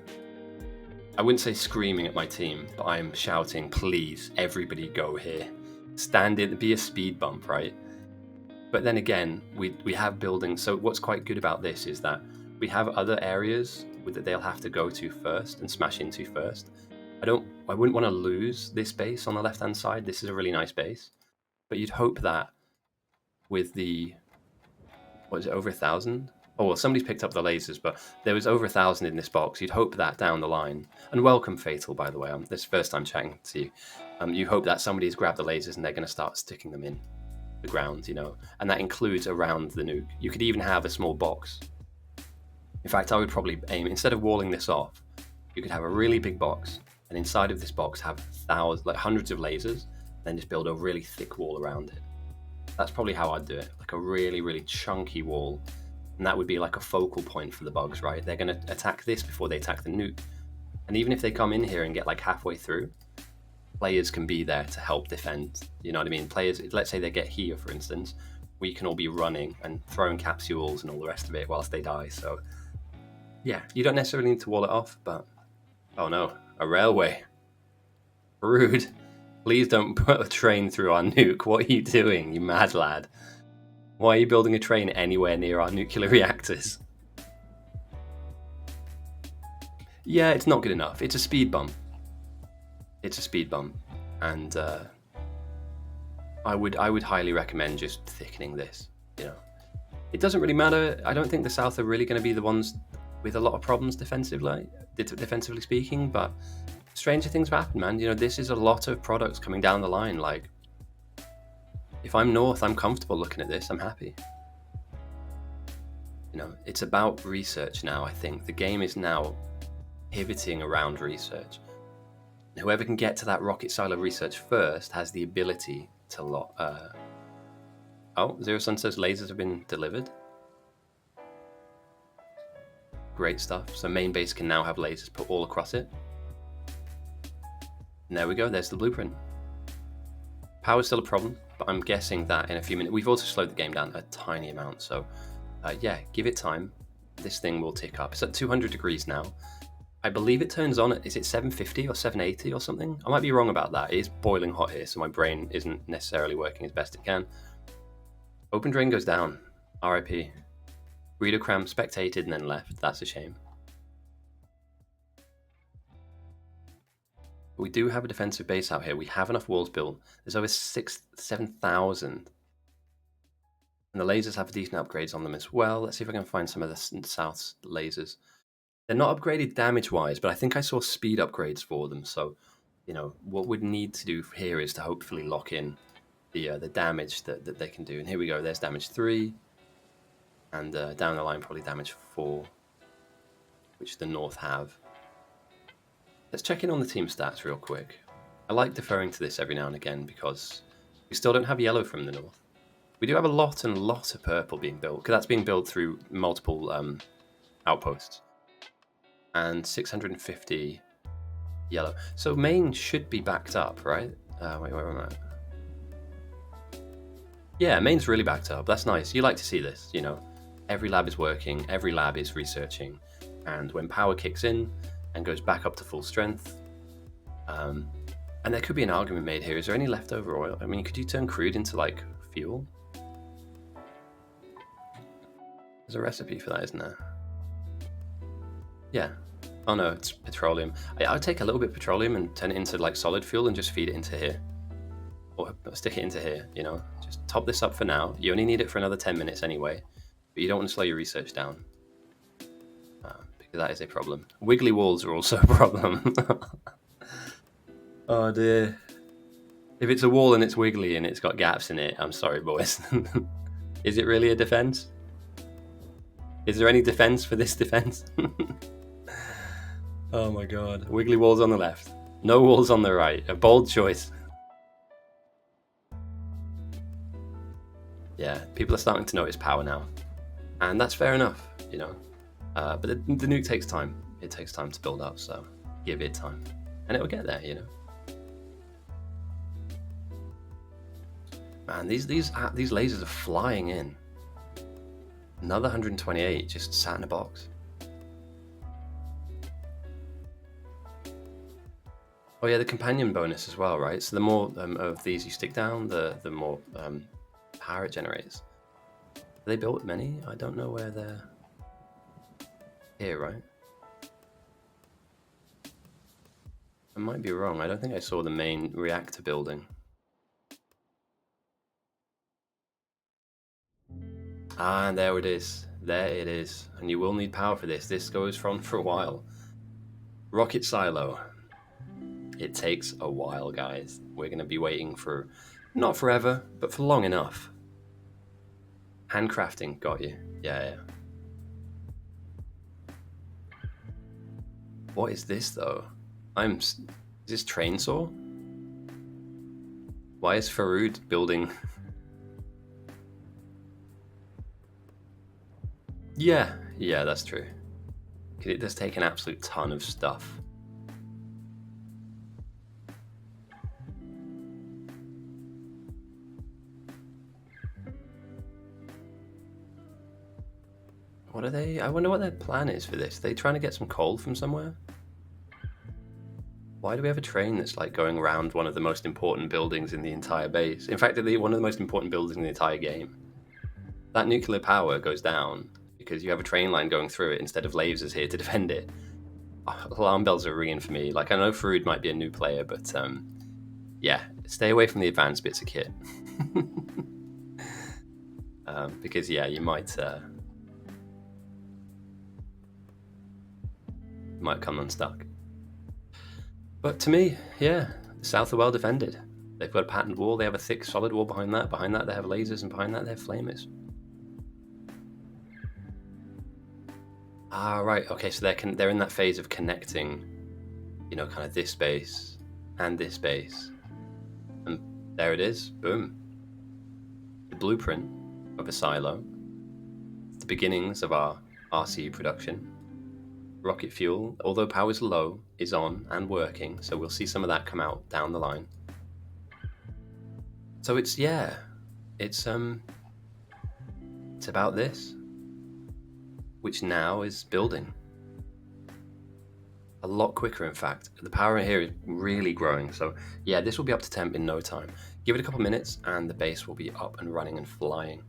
wouldn't say screaming at my team, but I'm shouting, please, everybody go here. Stand in, be a speed bump, right? But then again, we have buildings. So what's quite good about this is that we have other areas that they'll have to go to first and smash into first. I wouldn't want to lose this base on the left-hand side. This is a really nice base. But you'd hope that with the, over 1,000? Oh, well, somebody's picked up the lasers, but there was over 1,000 in this box. You'd hope that down the line, and welcome, Fatal, by the way. This is the first time chatting to you. You hope that somebody's grabbed the lasers and they're going to start sticking them in the ground, and that includes around the nuke. You could even have a small box. In fact, I would probably aim, instead of walling this off, you could have a really big box, and inside of this box have hundreds of lasers, then just build a really thick wall around it. That's probably how I'd do it, like a really, really chunky wall. And that would be like a focal point for the bugs, right? They're going to attack this before they attack the nuke. And even if they come in here and get like halfway through, players can be there to help defend. You know what I mean? Players, let's say they get here, for instance, we can all be running and throwing capsules and all the rest of it whilst they die. So yeah, you don't necessarily need to wall it off, but oh no, a railway. Rude. Please don't put a train through our nuke. What are you doing, you mad lad? Why are you building a train anywhere near our nuclear reactors? Yeah, it's not good enough. It's a speed bump. And I would highly recommend just thickening this. It doesn't really matter. I don't think the South are really going to be the ones with a lot of problems defensively speaking, but stranger things have happened, man. This is a lot of products coming down the line. Like, if I'm North, I'm comfortable looking at this. I'm happy. It's about research now, I think. The game is now pivoting around research. Whoever can get to that rocket silo research first has the ability to Zero Sun says lasers have been delivered. Great stuff. So main base can now have lasers put all across it. And there we go. There's the blueprint. Power's still a problem, but I'm guessing that in a few minutes, we've also slowed the game down a tiny amount. So yeah, give it time. This thing will tick up. It's at 200 degrees now. I believe it turns on at, is it 750 or 780 or something? I might be wrong about that. It is boiling hot here, so my brain isn't necessarily working as best it can. Open drain goes down. RIP. Breeder Cram spectated and then left. That's a shame. But we do have a defensive base out here. We have enough walls built. There's over 7,000. And the lasers have decent upgrades on them as well. Let's see if I can find some of the South's lasers. They're not upgraded damage-wise, but I think I saw speed upgrades for them. So, what we'd need to do here is to hopefully lock in the damage that they can do. And here we go. There's damage 3, and down the line probably damage 4, which the North have. Let's check in on the team stats real quick. I like deferring to this every now and again because we still don't have yellow from the North. We do have a lot of purple being built, because that's being built through multiple outposts. And 650 yellow. So main should be backed up, right? Wait, where am I? Yeah, main's really backed up. That's nice. You like to see this, Every lab is working, every lab is researching. And when power kicks in and goes back up to full strength, and there could be an argument made here. Is there any leftover oil? I mean, could you turn crude into, like, fuel? There's a recipe for that, isn't there? Yeah. Oh no, it's petroleum. I'll take a little bit of petroleum and turn it into, like, solid fuel and just feed it into here. Or stick it into here, Just top this up for now. You only need it for another 10 minutes anyway. But you don't want to slow your research down. Because that is a problem. Wiggly walls are also a problem. Oh dear. If it's a wall and it's wiggly and it's got gaps in it, I'm sorry, boys. Is it really a defense? Is there any defense for this defense? Oh my god. Wiggly walls on the left. No walls on the right. A bold choice. Yeah, people are starting to notice power now. And that's fair enough, But the nuke takes time. It takes time to build up, so give it time. And it'll get there, Man, these lasers are flying in. Another 128 just sat in a box. Oh yeah, the companion bonus as well, right? So the more of these you stick down, the more power it generates. Have they built many? I don't know where they're... Here, right? I might be wrong. I don't think I saw the main reactor building. Ah, and there it is. There it is. And you will need power for this. This goes on for a while. Rocket silo. It takes a while, guys. We're going to be waiting for, not forever, but for long enough. Handcrafting, got you. Yeah. What is this, though? Is this train saw? Why is Farood building... Yeah, that's true. It does take an absolute ton of stuff. What are they? I wonder what their plan is for this. Are they trying to get some coal from somewhere? Why do we have a train that's like going around one of the most important buildings in the entire base? In fact, one of the most important buildings in the entire game. That nuclear power goes down because you have a train line going through it instead of lasers here to defend it. Alarm bells are ringing for me. Like, I know Farood might be a new player, but yeah, stay away from the advanced bits of kit. Because yeah, you might come unstuck. But to me, yeah, the South are well defended. They've got a patterned wall, they have a thick solid wall behind that they have lasers, and behind that they have flamers. Ah, right, okay, so they're in that phase of connecting, kind of this base and this base. And there it is, boom. The blueprint of a silo. The beginnings of our RCU production. Rocket fuel, although power is low, is on and working, so we'll see some of that come out down the line. So it's about this, which now is building. A lot quicker, in fact. The power in here is really growing, so yeah, this will be up to temp in no time. Give it a couple minutes and the base will be up and running and flying.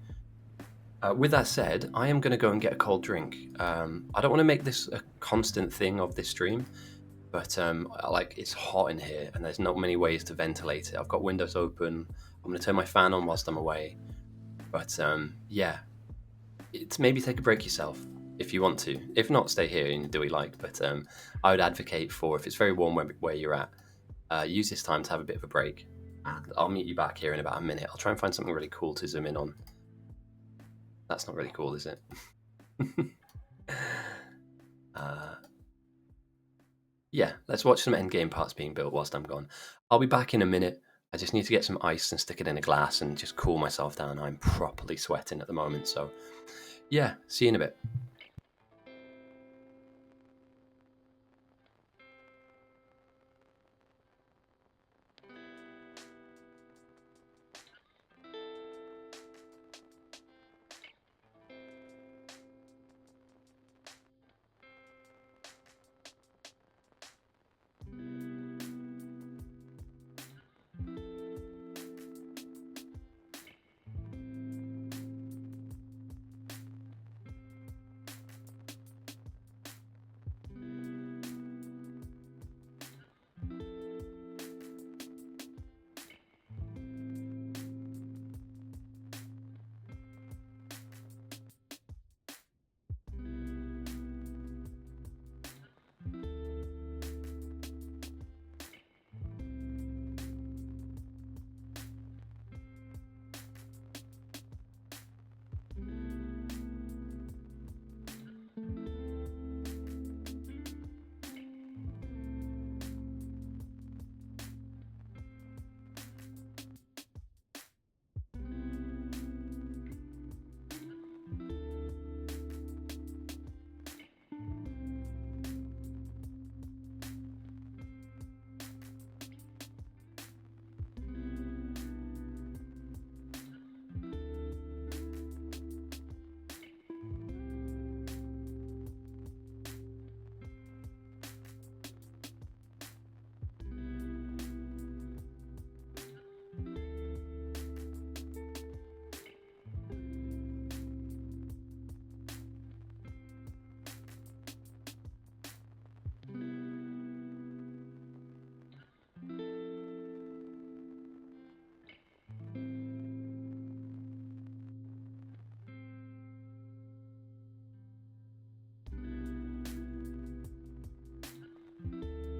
With that said, I am going to go and get a cold drink. I don't want to make this a constant thing of this stream, but it's hot in here and there's not many ways to ventilate it. I've got windows open. I'm going to turn my fan on whilst I'm away. But yeah, it's maybe take a break yourself. if you want to. If not, stay here and do what you like. But I would advocate for, if it's very warm where you're at, use this time to have a bit of a break. And I'll meet you back here in about a minute. I'll try and find something really cool to zoom in on. That's not really cool, is it? Yeah, let's watch some endgame parts being built whilst I'm gone. I'll be back in a minute. I just need to get some ice and stick it in a glass and just cool myself down. I'm properly sweating at the moment. So yeah, see you in a bit.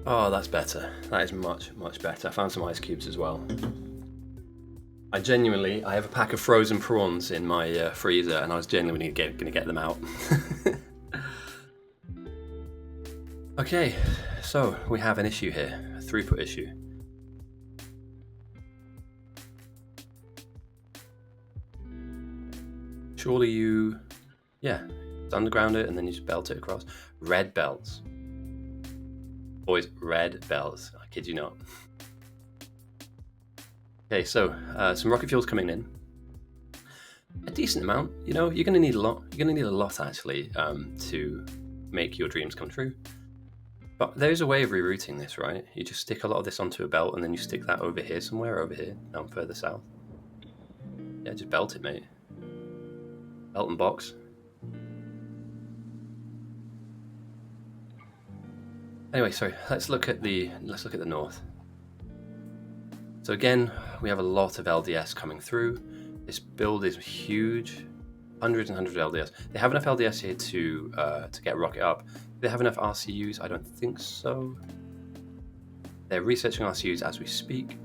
Oh, that's better. That is much, much better. I found some ice cubes as well. I have a pack of frozen prawns in my freezer, and I was genuinely going to get them out. Okay, so we have an issue here, a throughput issue. Surely underground it and then you just belt it across. Red belts. Boys, red belts. I kid you not. Okay, so some rocket fuel's coming in. A decent amount. You know, you're going to need a lot. You're going to need a lot, actually, to make your dreams come true. But there's a way of rerouting this, right? You just stick a lot of this onto a belt and then you stick that over here somewhere, over here, down further south. Yeah, just belt it, mate. Belt and box. Anyway, sorry, let's look at the north. So again, we have a lot of LDS coming through. This build is huge. Hundreds and hundreds of LDS. They have enough LDS here to get a rocket up. Do they have enough RCUs? I don't think so. They're researching RCUs as we speak.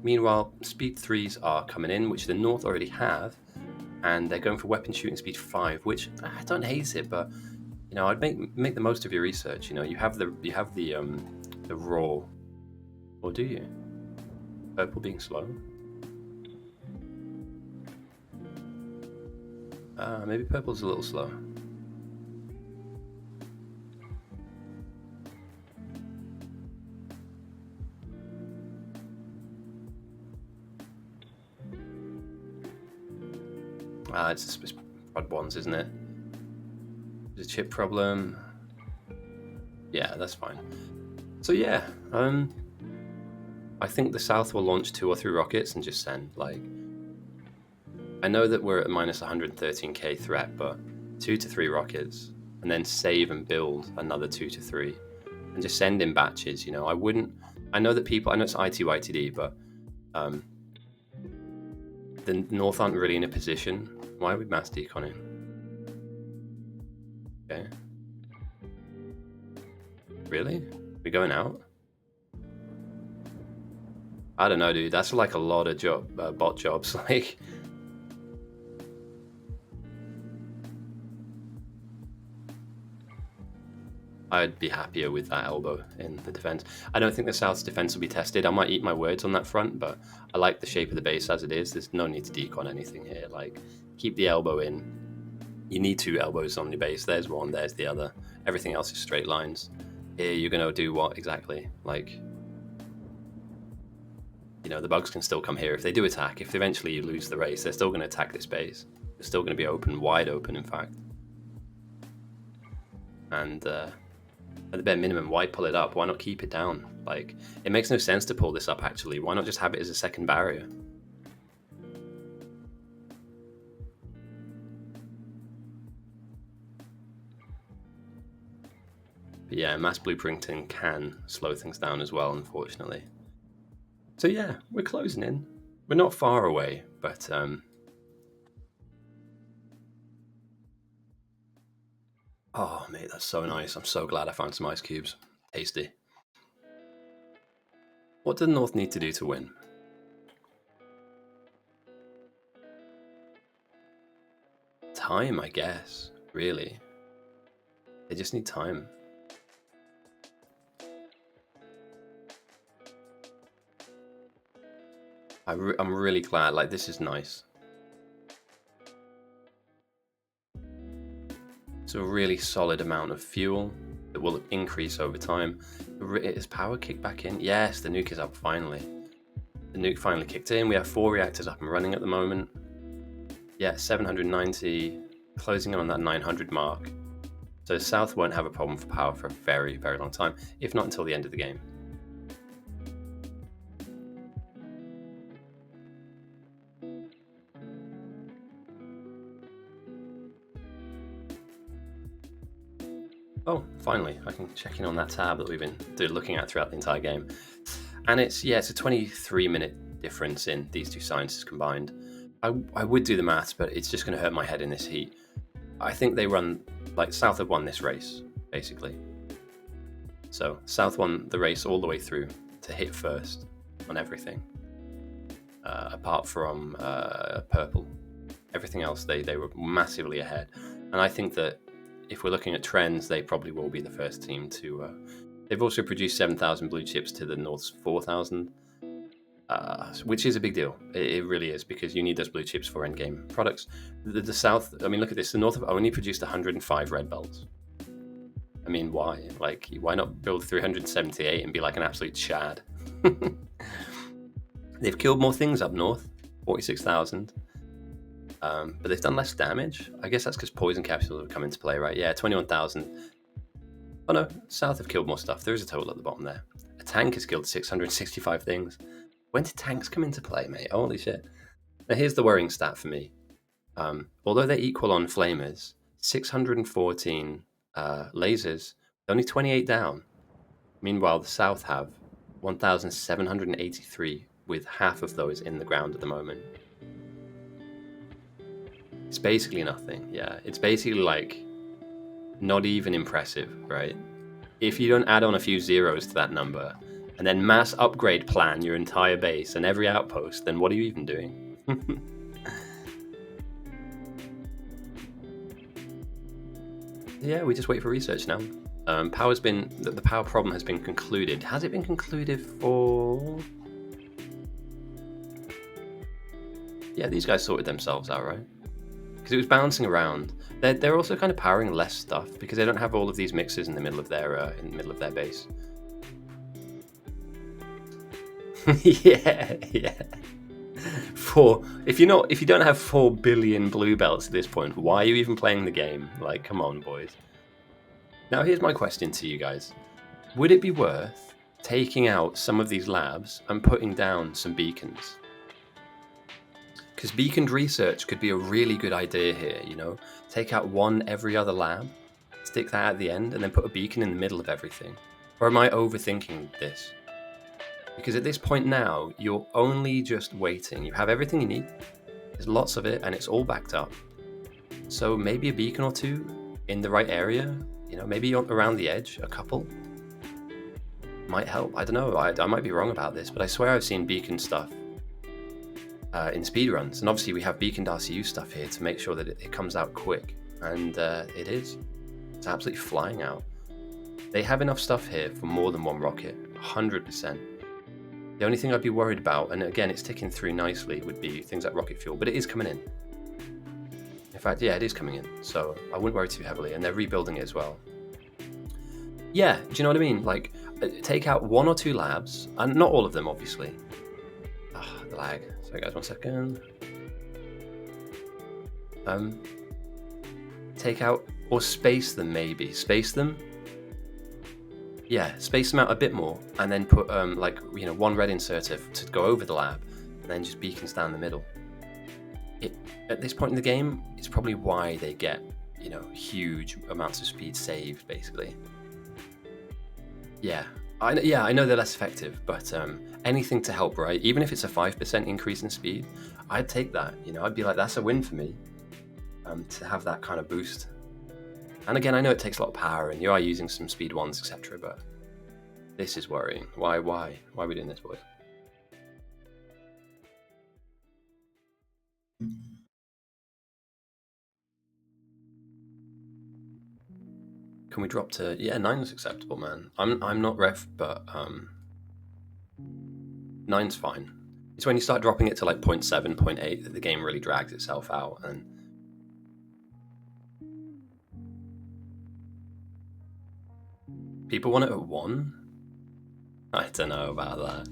Meanwhile, speed 3s are coming in, which the north already have, and they're going for weapon shooting speed 5, which I don't hate it, but you know, I'd make the most of your research. You know, you have the raw, or do you? Purple being slow. Maybe purple's a little slow. It's prod ones, isn't it? There's a chip problem. Yeah, that's fine. So yeah, I think the South will launch 2 or 3 rockets and just send, like, I know that we're at minus 113k threat, but 2 to 3 rockets, and then save and build another 2 to 3, and just send in batches. You know, I know that people, I know it's ITYTD, but the North aren't really in a position. Why are we mass deconning? Okay. Really? We going out? I don't know, dude. That's like a lot of bot jobs. Like, I'd be happier with that elbow in the defense. I don't think the South's defense will be tested. I might eat my words on that front, but I like the shape of the base as it is. There's no need to decon anything here. Like, keep the elbow in. You need 2 elbows on your base. There's one, there's the other. Everything else is straight lines. Here, you're going to do what exactly? Like, you know, the bugs can still come here if they do attack. If eventually you lose the race, they're still going to attack this base. They're still going to be open, wide open, in fact. And at the bare minimum, why pull it up? Why not keep it down? Like, it makes no sense to pull this up, actually. Why not just have it as a second barrier? But yeah, mass blueprinting can slow things down as well, unfortunately. So yeah, we're closing in. We're not far away, but oh mate, that's so nice. I'm so glad I found some ice cubes. Tasty. What do the North need to do to win? Time, I guess, really. They just need time. I'm really glad, like, this is nice. It's a really solid amount of fuel that will increase over time. Is power kicked back in? Yes, the nuke is up finally. The nuke finally kicked in. We have 4 reactors up and running at the moment. Yeah, 790, closing in on that 900 mark. So South won't have a problem for power for a very, very long time, if not until the end of the game. Oh, finally, I can check in on that tab that we've been looking at throughout the entire game. And it's a 23-minute difference in these 2 sciences combined. I would do the maths, but it's just going to hurt my head in this heat. I think they run, like, South have won this race, basically. So South won the race all the way through to hit first on everything, apart from purple. Everything else, they were massively ahead. And I think that if we're looking at trends, they probably will be the first team to... they've also produced 7,000 blue chips to the North's 4,000, which is a big deal. It really is, because you need those blue chips for endgame products. The South, I mean, look at this. The North have only produced 105 red belts. I mean, why? Like, why not build 378 and be like an absolute chad? They've killed more things up north, 46,000. But they've done less damage. I guess that's because poison capsules have come into play, right? Yeah, 21,000. Oh no, South have killed more stuff. There is a total at the bottom there. A tank has killed 665 things. When did tanks come into play, mate? Holy shit. Now here's the worrying stat for me. Although they're equal on flamers, 614 lasers, only 28 down. Meanwhile, the South have 1,783, with half of those in the ground at the moment. It's basically nothing, yeah. It's basically, like, not even impressive, right? If you don't add on a few zeros to that number, and then mass upgrade plan your entire base and every outpost, then what are you even doing? Yeah, we just wait for research now. The power problem has been concluded. Has it been concluded for... Yeah, these guys sorted themselves out, right? Because it was bouncing around. They're also kind of powering less stuff because they don't have all of these mixes in the middle of their base. yeah. If you don't have 4 billion blue belts at this point, why are you even playing the game? Like, come on, boys. Now here's my question to you guys: would it be worth taking out some of these labs and putting down some beacons? Because beaconed research could be a really good idea here, you know? Take out one every other lab, stick that at the end, and then put a beacon in the middle of everything. Or am I overthinking this? Because at this point now, you're only just waiting. You have everything you need. There's lots of it, and it's all backed up. So maybe a beacon or 2 in the right area, you know, maybe around the edge, a couple might help. I don't know. I might be wrong about this, but I swear I've seen beacon stuff in speedruns. And obviously we have beaconed RCU stuff here to make sure that it comes out quick. And it is. It's absolutely flying out. They have enough stuff here for more than one rocket, 100%. The only thing I'd be worried about, and again, it's ticking through nicely, would be things like rocket fuel, but it is coming in. In fact, yeah, it is coming in, so I wouldn't worry too heavily, and they're rebuilding it as well. Yeah, do you know what I mean? Like, take out 1 or 2 labs, and not all of them, obviously. The lag. Sorry guys, 1 second. Take out, or space them maybe. Space them. Yeah, space them out a bit more, and then put like, you know, 1 red inserter to go over the lab, and then just beacons down the middle. At this point in the game, it's probably why they get, you know, huge amounts of speed saved, basically. Yeah, I know they're less effective, but anything to help, right? Even if it's a 5% increase in speed, I'd take that. You know, I'd be like, that's a win for me, to have that kind of boost. And again, I know it takes a lot of power, and you are using some speed 1s, etc. But this is worrying. Why are we doing this, boys? Can we drop to 9 is acceptable, man. I'm not ref, but 9's fine. It's when you start dropping it to like 0.7, 0.8 that the game really drags itself out, and people want it at 1. I don't know about that.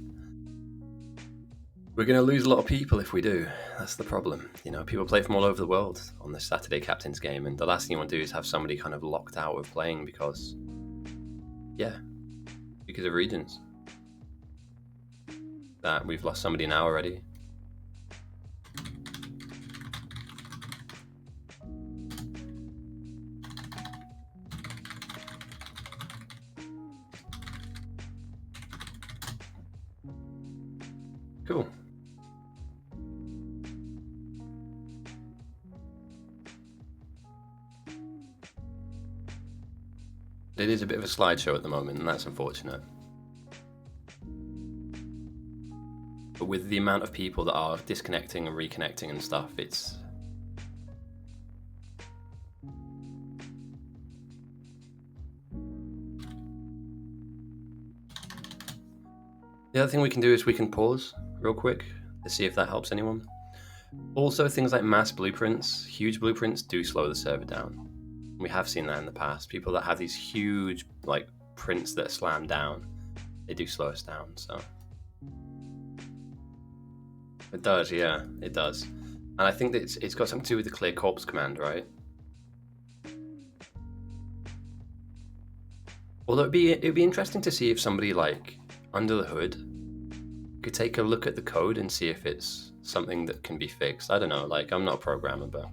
We're going to lose a lot of people if we do. That's the problem. You know, people play from all over the world on this Saturday Captain's game, and the last thing you want to do is have somebody kind of locked out of playing because of regions. That we've lost somebody now already. Cool. It is a bit of a slideshow at the moment, and that's unfortunate. But with the amount of people that are disconnecting and reconnecting and stuff, it's... The other thing we can do is we can pause real quick to see if that helps anyone. Also, things like mass blueprints, huge blueprints, do slow the server down. We have seen that in the past. People that have these huge like prints that slam down, they do slow us down. So it does, yeah, it does. And I think that it's got something to do with the clear corpse command, right? Although it'd be interesting to see if somebody like under the hood could take a look at the code and see if it's something that can be fixed. I don't know, like I'm not a programmer, but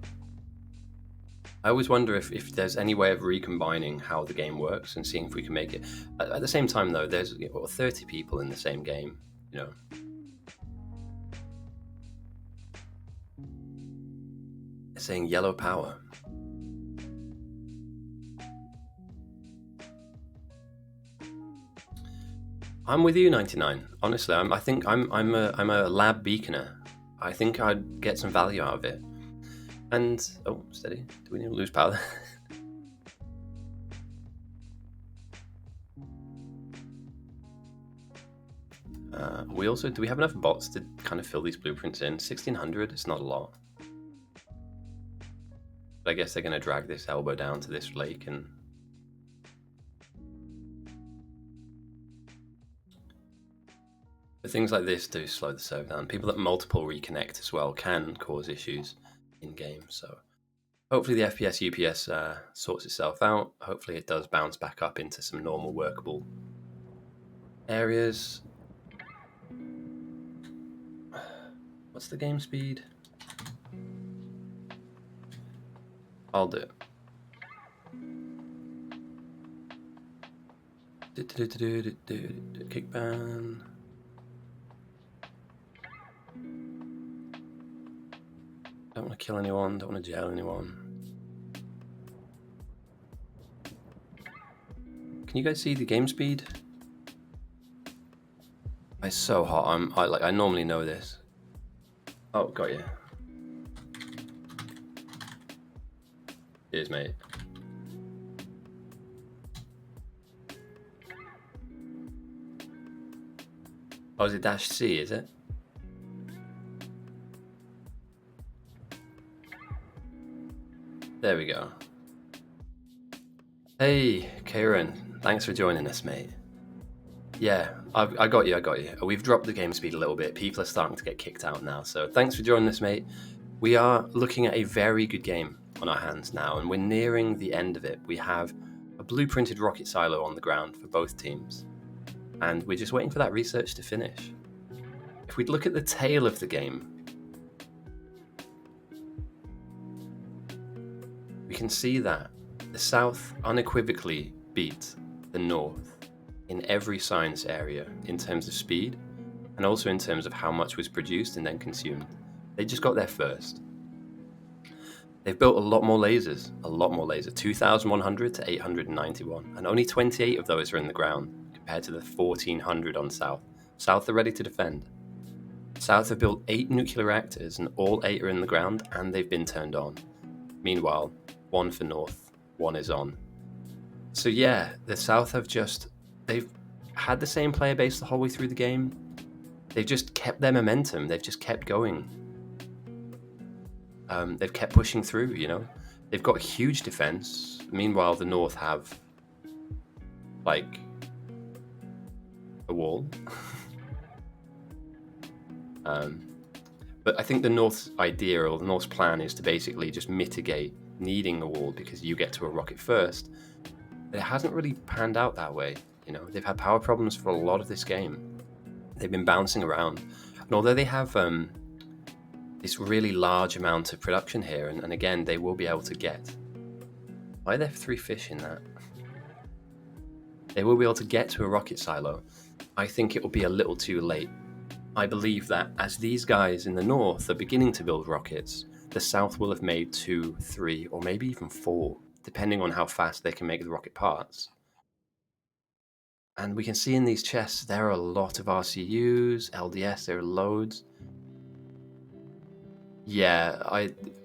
I always wonder if there's any way of recombining how the game works and seeing if we can make it. At the same time, though, there's 30 people in the same game, you know. They're saying yellow power. I'm with you, 99. Honestly, I think I'm a lab beaconer. I think I'd get some value out of it. And oh, steady. Do we need to lose power? Do we have enough bots to kind of fill these blueprints in? 1600, it's not a lot. But I guess they're going to drag this elbow down to this lake and... But things like this do slow the server down. People that multiple reconnect as well can cause issues in game. So hopefully the FPS UPS sorts itself out. Hopefully it does bounce back up into some normal workable areas. What's the game speed? I'll do it. Kick ban. Don't want to kill anyone, don't want to jail anyone. Can you guys see the game speed? It's so hot. I normally know this. Oh, got you. Cheers, mate. Oh, is it -C, is it? There we go. Hey, Kieran. Thanks for joining us, mate. Yeah, I got you. We've dropped the game speed a little bit. People are starting to get kicked out now. So thanks for joining us, mate. We are looking at a very good game on our hands now, and we're nearing the end of it. We have a blueprinted rocket silo on the ground for both teams, and we're just waiting for that research to finish. If we look at the tail of the game, we can see that the South unequivocally beat the North in every science area in terms of speed and also in terms of how much was produced and then consumed. They just got there first. They've built a lot more lasers, 2,100 to 891, and only 28 of those are in the ground compared to the 1,400 on South. South are ready to defend. South have built 8 nuclear reactors and all 8 are in the ground and they've been turned on. Meanwhile, 1 for North, 1 is on. So yeah, the South have they've had the same player base the whole way through the game. They've just kept their momentum. They've just kept going. They've kept pushing through, you know. They've got huge defense. Meanwhile, the North have, like, a wall. But I think the North's idea or the North's plan is to basically just mitigate needing a wall because you get to a rocket first. It hasn't really panned out that way. You know, they've had power problems for a lot of this game. They've been bouncing around. And although they have this really large amount of production here, and again, they will be able to get... Why are there 3 fish in that? They will be able to get to a rocket silo. I think it will be a little too late. I believe that as these guys in the North are beginning to build rockets, the South will have made 2, 3, or maybe even 4, depending on how fast they can make the rocket parts. And we can see in these chests, there are a lot of RCUs, LDS, there are loads. Yeah,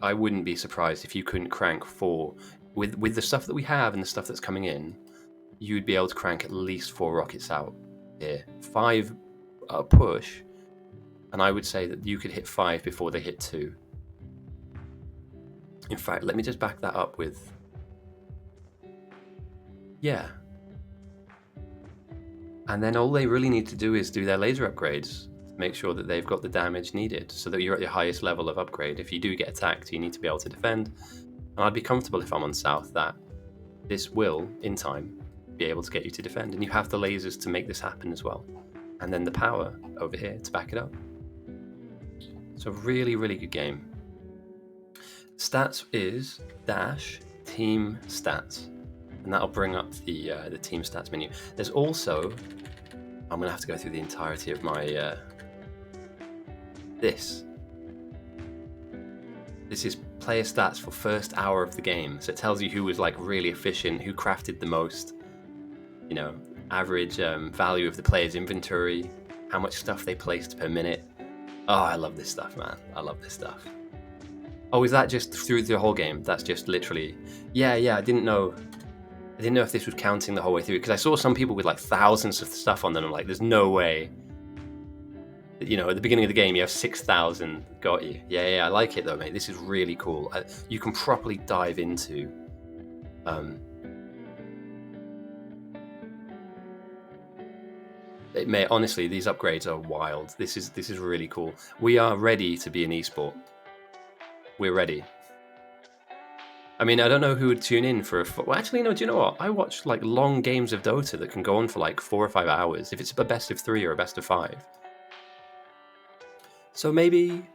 I wouldn't be surprised if you couldn't crank 4. With the stuff that we have and the stuff that's coming in, you'd be able to crank at least 4 rockets out here. 5 push, and I would say that you could hit 5 before they hit 2. In fact, let me just back that up with... Yeah. And then all they really need to do is do their laser upgrades, make sure that they've got the damage needed so that you're at your highest level of upgrade. If you do get attacked, you need to be able to defend. And I'd be comfortable if I'm on South that this will, in time, be able to get you to defend. And you have the lasers to make this happen as well. And then the power over here to back it up. So really, really good game. Stats is -team stats. And that'll bring up the team stats menu. There's also, I'm going to have to go through the entirety of my, this is player stats for first hour of the game. So it tells you who was like really efficient, who crafted the most, you know, average value of the player's inventory, how much stuff they placed per minute. Oh, I love this stuff, man. I love this stuff. Oh, is that just through the whole game? That's just literally, yeah, I didn't know if this was counting the whole way through, because I saw some people with like thousands of stuff on them. I'm like, there's no way. You know, at the beginning of the game, you have 6,000. Got you. Yeah, I like it though, mate. This is really cool. You can properly dive into. Honestly, these upgrades are wild. This is really cool. We are ready to be an esport. We're ready. I mean, I don't know who would tune in for well, actually, no, do you know what? I watch like long games of Dota that can go on for like 4 or 5 hours if it's a best of 3 or a best of 5. So maybe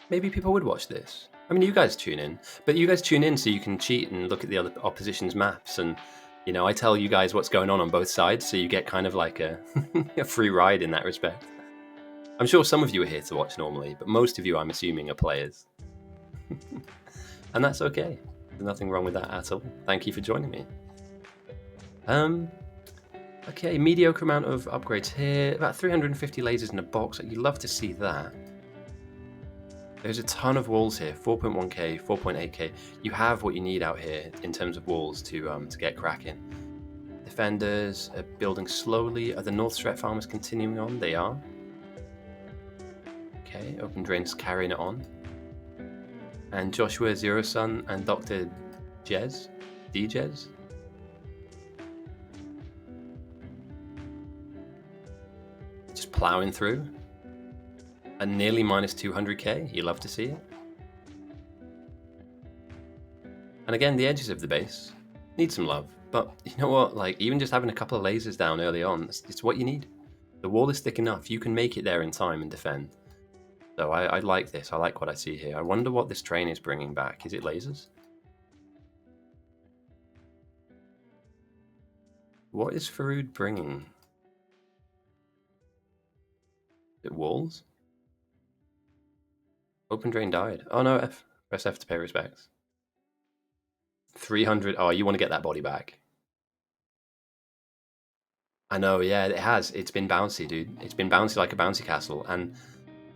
people would watch this. I mean, you guys tune in, but you guys tune in so you can cheat and look at the other opposition's maps, and you know, I tell you guys what's going on both sides, so you get kind of like a free ride in that respect. I'm sure some of you are here to watch normally, but most of you, I'm assuming, are players. And that's okay. There's nothing wrong with that at all. Thank you for joining me. Okay, mediocre amount of upgrades here. About 350 lasers in a box. You love to see that. There's a ton of walls here. 4.1k, 4.8k. You have what you need out here in terms of walls to get cracking. Defenders are building slowly. Are the North Strat farmers continuing on? They are. Okay, Open Drain's carrying it on. And Joshua Zero Sun and Dr. Jez, D-Jez. Just plowing through. And nearly minus 200k. You love to see it. And again, the edges of the base need some love. But you know what? Like, even just having a couple of lasers down early on, it's what you need. The wall is thick enough. You can make it there in time and defend. So I like this. I like what I see here. I wonder what this train is bringing back. Is it lasers? What is Farood bringing? Is it walls? Open Drain died. Oh no, F. Press F to pay respects. 300. Oh, you want to get that body back. I know, yeah, it has. It's been bouncy, dude. It's been bouncy like a bouncy castle, and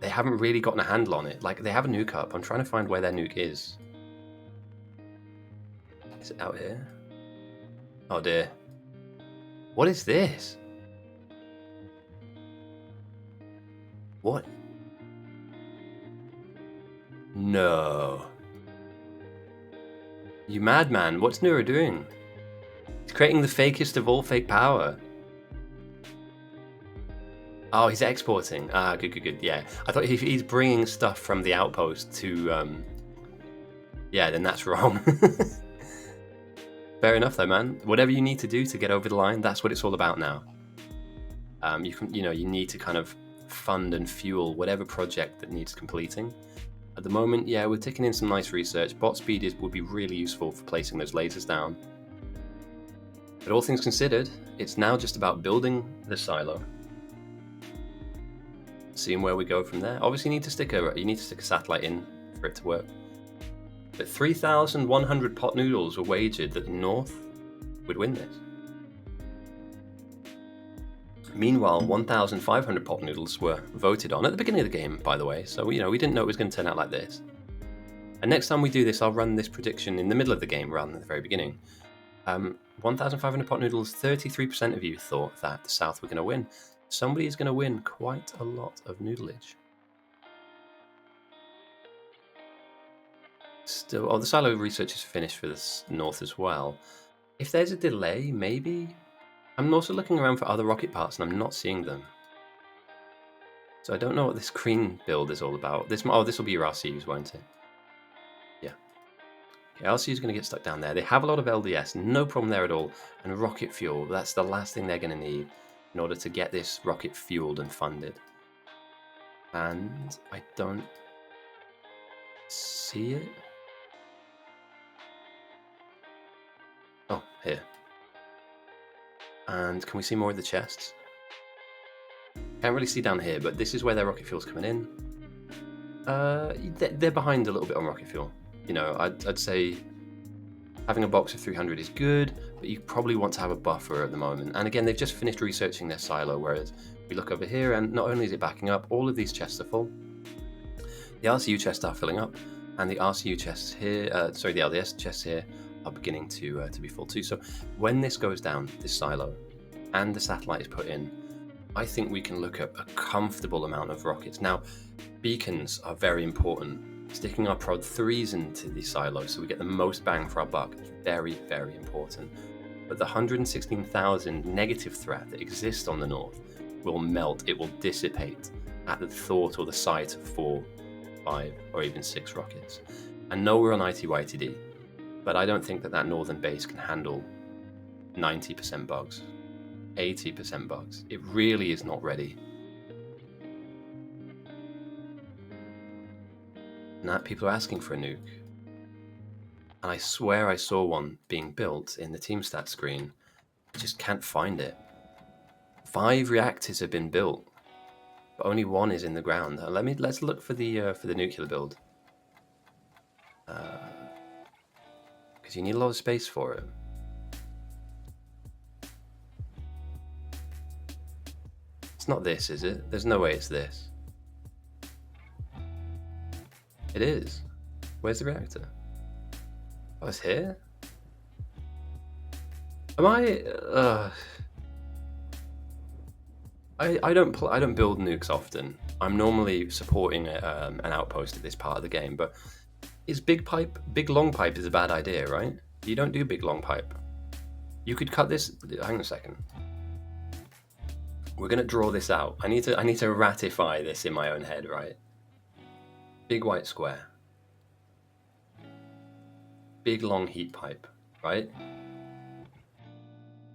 they haven't really gotten a handle on it. Like, they have a nuke up. I'm trying to find where their nuke is. Is it out here? Oh dear. What is this? What? No. You madman. What's Nura doing? He's creating the fakest of all fake power. Oh, he's exporting. Ah, good, good, good. Yeah. I thought he's bringing stuff from the outpost to... Yeah, then that's wrong. Fair enough though, man. Whatever you need to do to get over the line, that's what it's all about now. You need to kind of fund and fuel whatever project that needs completing. At the moment, yeah, we're taking in some nice research. Bot speed would be really useful for placing those lasers down. But all things considered, it's now just about building the silo. Seeing where we go from there. Obviously, you need to stick a satellite in for it to work. But 3,100 pot noodles were wagered that the North would win this. Meanwhile, 1,500 pot noodles were voted on at the beginning of the game, by the way. So, we didn't know it was going to turn out like this. And next time we do this, I'll run this prediction in the middle of the game rather than at the very beginning. 1,500 pot noodles, 33% of you thought that the South were going to win. Somebody is going to win quite a lot of noodleage. Still, the silo research is finished for the North as well. If there's a delay, maybe. I'm also looking around for other rocket parts and I'm not seeing them. So I don't know what this green build is all about. This will be your RCUs, won't it? Yeah. Okay, RCU's going to get stuck down there. They have a lot of LDS, no problem there at all. And rocket fuel, that's the last thing they're going to need in order to get this rocket fueled and funded. And I don't see it. Oh, here. And can we see more of the chests? Can't really see down here, but this is where their rocket fuel's coming in. They're behind a little bit on rocket fuel. I'd say having a box of 300 is good, but you probably want to have a buffer at the moment. And again, they've just finished researching their silo, whereas we look over here, and not only is it backing up, all of these chests are full. The RCU chests are filling up, and the RCU chests here, the LDS chests here, are beginning to be full too. So when this goes down, this silo, and the satellite is put in, I think we can look at a comfortable amount of rockets. Now, beacons are very important. Sticking our prod 3s into the silo so we get the most bang for our buck is very, very important. But the 116,000 negative threat that exists on the North will melt, it will dissipate at the thought or the sight of 4, 5, or even 6 rockets. And no, we're on ITYTD, but I don't think that northern base can handle 90% bugs, 80% bugs. It really is not ready. Now people are asking for a nuke. And I swear I saw one being built in the team stat screen. I just can't find it. 5 reactors have been built, but only 1 is in the ground. Let's look for the nuclear build. Because you need a lot of space for it. not this, is it? There's no way it's this. It is. Where's the reactor? Oh, it's here? Am I... I don't build nukes often. I'm normally supporting an outpost at this part of the game, but is big long pipe is a bad idea, right? You don't do big long pipe. You could cut this. Hang on a second. We're gonna draw this out. I need to ratify this in my own head, right? Big white square. Big long heat pipe, right?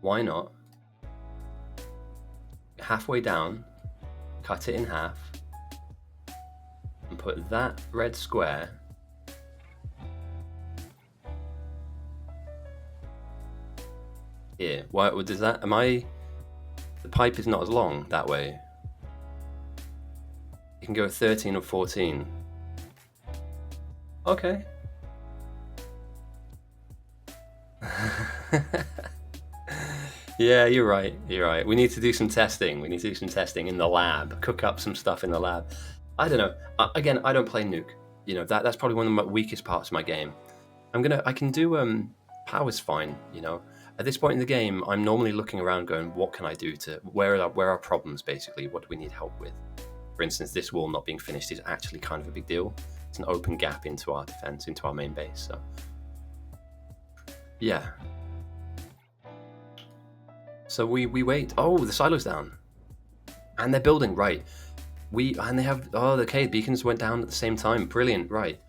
Why not? Halfway down, cut it in half, and put that red square here. Why does that? The pipe is not as long that way. You can go 13 or 14. Okay. Yeah, you're right. We need to do some testing. We need to do some testing in the lab. Cook up some stuff in the lab. I don't know. Again, I don't play nuke. You know, that's probably one of the weakest parts of my game. I can do power's fine, you know. At this point in the game, I'm normally looking around going, what can I do to where are problems basically? What do we need help with? For instance, this wall not being finished is actually kind of a big deal. It's an open gap into our defense, into our main base, so yeah. So we wait. Oh, the silo's down. And they're building, right. And they have, the cave beacons went down at the same time. Brilliant, right.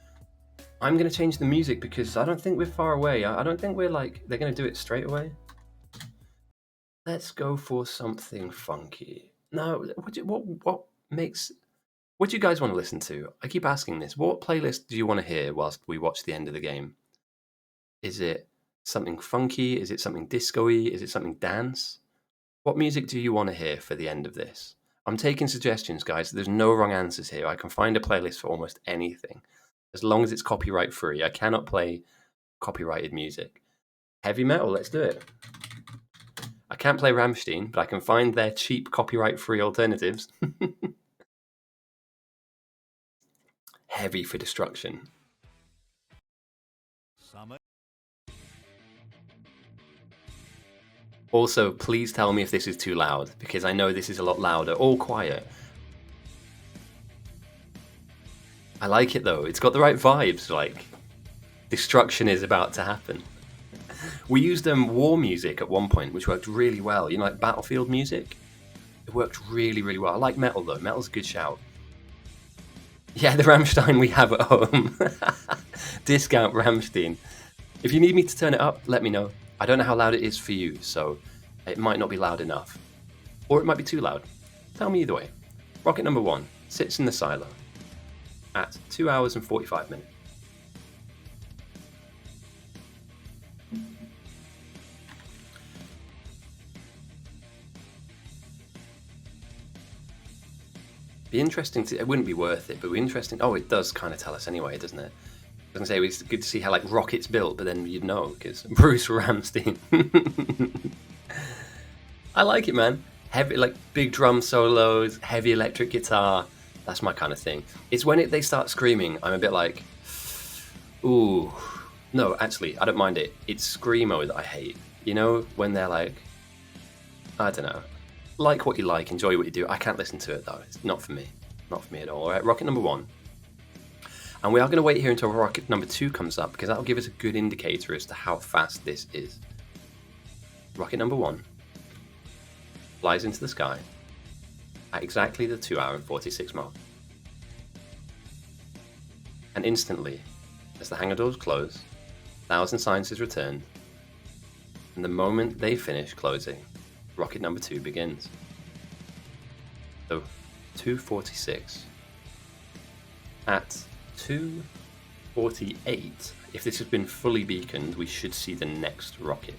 I'm going to change the music because I don't think we're far away. I don't think we're they're going to do it straight away. Let's go for something funky. No, what do you guys want to listen to? I keep asking this. What playlist do you want to hear whilst we watch the end of the game? Is it something funky? Is it something disco-y? Is it something dance? What music do you want to hear for the end of this? I'm taking suggestions, guys. There's no wrong answers here. I can find a playlist for almost anything, as long as it's copyright free. I cannot play copyrighted music. Heavy metal, let's do it. I can't play Rammstein, but I can find their cheap copyright free alternatives. Heavy for destruction. Also, please tell me if this is too loud, because I know this is a lot louder. All quiet. I like it though. It's got the right vibes, like destruction is about to happen. We used war music at one point, which worked really well. You know, like battlefield music? It worked really, really well. I like metal though. Metal's a good shout. Yeah, the Rammstein we have at home. Discount Rammstein. If you need me to turn it up, let me know. I don't know how loud it is for you, so it might not be loud enough. Or it might be too loud. Tell me either way. Rocket number 1 sits in the silo at 2 hours and 45 minutes. Be interesting to, it wouldn't be worth it, but it'd be interesting. Oh, it does kind of tell us anyway, doesn't it? I was gonna say it's good to see how rockets built, but then you'd know because Bruce Rammstein. I like it, man. Heavy, big drum solos, heavy electric guitar. That's my kind of thing. It's when they start screaming, I'm a bit like, ooh. No, actually, I don't mind it. It's screamo that I hate. You know, when they're I don't know. Like what you like, enjoy what you do. I can't listen to it though. It's not for me. Not for me at all. All right, rocket number 1. And we are going to wait here until rocket number 2 comes up because that will give us a good indicator as to how fast this is. Rocket number 1 flies into the sky at exactly the 2 hour and 46 mark. And instantly, as the hangar doors close, 1,000 science is returned. And the moment they finish closing, rocket number 2 begins. So, 2:46. At 2:48, if this has been fully beaconed, we should see the next rocket.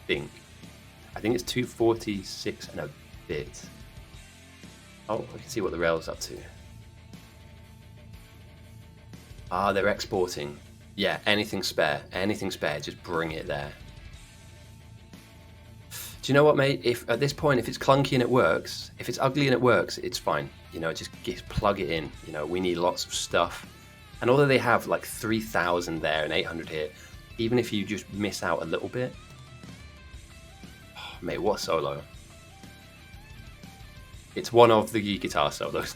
I think it's 2:46 and a bit. Oh, I can see what the rail's up to. Ah, they're exporting. Yeah, anything spare, just bring it there. Do you know what, mate? If at this point, if it's clunky and it works, if it's ugly and it works, it's fine. You know, just plug it in. You know, we need lots of stuff. And although they have like 3,000 there and 800 here, even if you just miss out a little bit, oh, mate, what solo? It's one of the guitar solos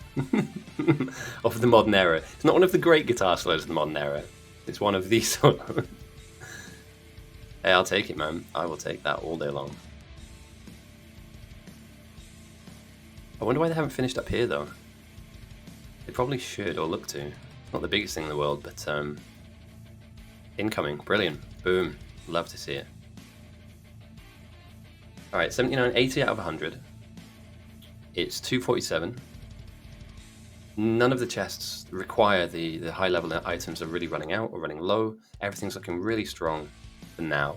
of the modern era. It's not one of the great guitar solos of the modern era. It's one of these solos. Hey, I'll take it, man. I will take that all day long. I wonder why they haven't finished up here, though. They probably should, or look to. It's not the biggest thing in the world, but incoming. Brilliant. Boom. Love to see it. Alright, 79, 80 out of 100. It's 247. None of the chests require the high level items are really running out or running low. Everything's looking really strong for now.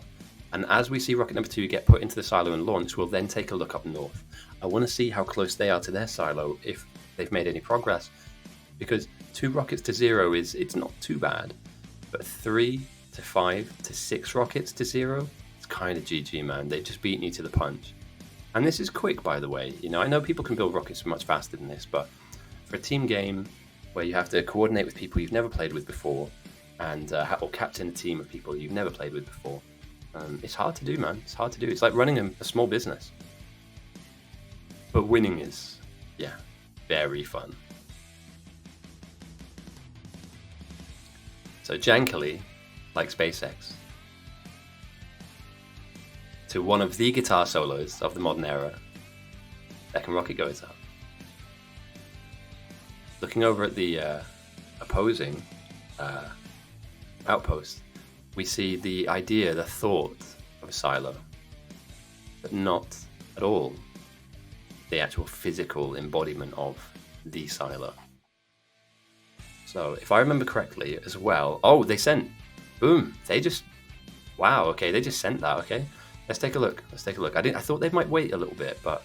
And as we see rocket number 2 get put into the silo and launch, we'll then take a look up north. I want to see how close they are to their silo, if they've made any progress. Because 2 rockets to 0 it's not too bad. But 3 to 5 to 6 rockets to 0, it's kind of GG, man. They've just beaten you to the punch. And this is quick, by the way. You know, I know people can build rockets much faster than this, but for a team game where you have to coordinate with people you've never played with before, and or captain a team of people you've never played with before, it's hard to do, man. It's hard to do. It's like running a small business. But winning is, yeah, very fun. So jankily, like SpaceX, to one of the guitar solos of the modern era, second rocket goes up. Looking over at the opposing outpost, we see the idea, the thought of a silo, but not at all the actual physical embodiment of the silo. So if I remember correctly as well, oh, they sent, boom, they just, wow, okay, they just sent that, okay. Let's take a look. Let's take a look. I thought they might wait a little bit, but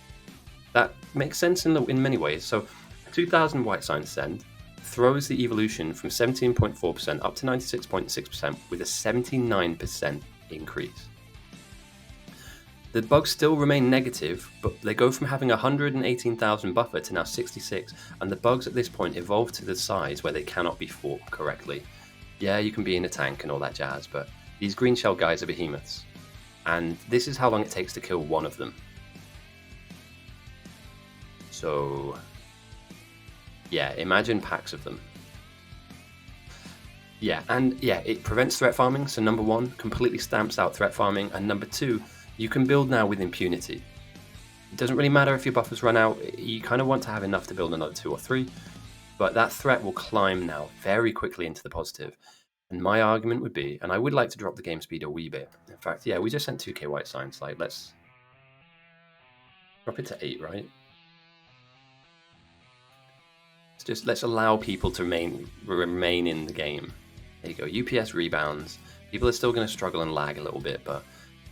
that makes sense in many ways. So 2,000 white signs send throws the evolution from 17.4% up to 96.6% with a 79% increase. The bugs still remain negative, but they go from having 118,000 buffer to now 66, and the bugs at this point evolve to the size where they cannot be fought correctly. Yeah, you can be in a tank and all that jazz, but these green shell guys are behemoths. And this is how long it takes to kill one of them. So, yeah, imagine packs of them. Yeah, and yeah, it prevents threat farming. So number 1, completely stamps out threat farming. And number 2, you can build now with impunity. It doesn't really matter if your buffers run out. You kind of want to have enough to build another 2 or 3. But that threat will climb now very quickly into the positive. And my argument would be, and I would like to drop the game speed a wee bit. In fact, yeah, we just sent 2k white signs. Like, let's drop it to 8, right? Let's allow people to remain in the game. There you go. UPS rebounds. People are still going to struggle and lag a little bit, but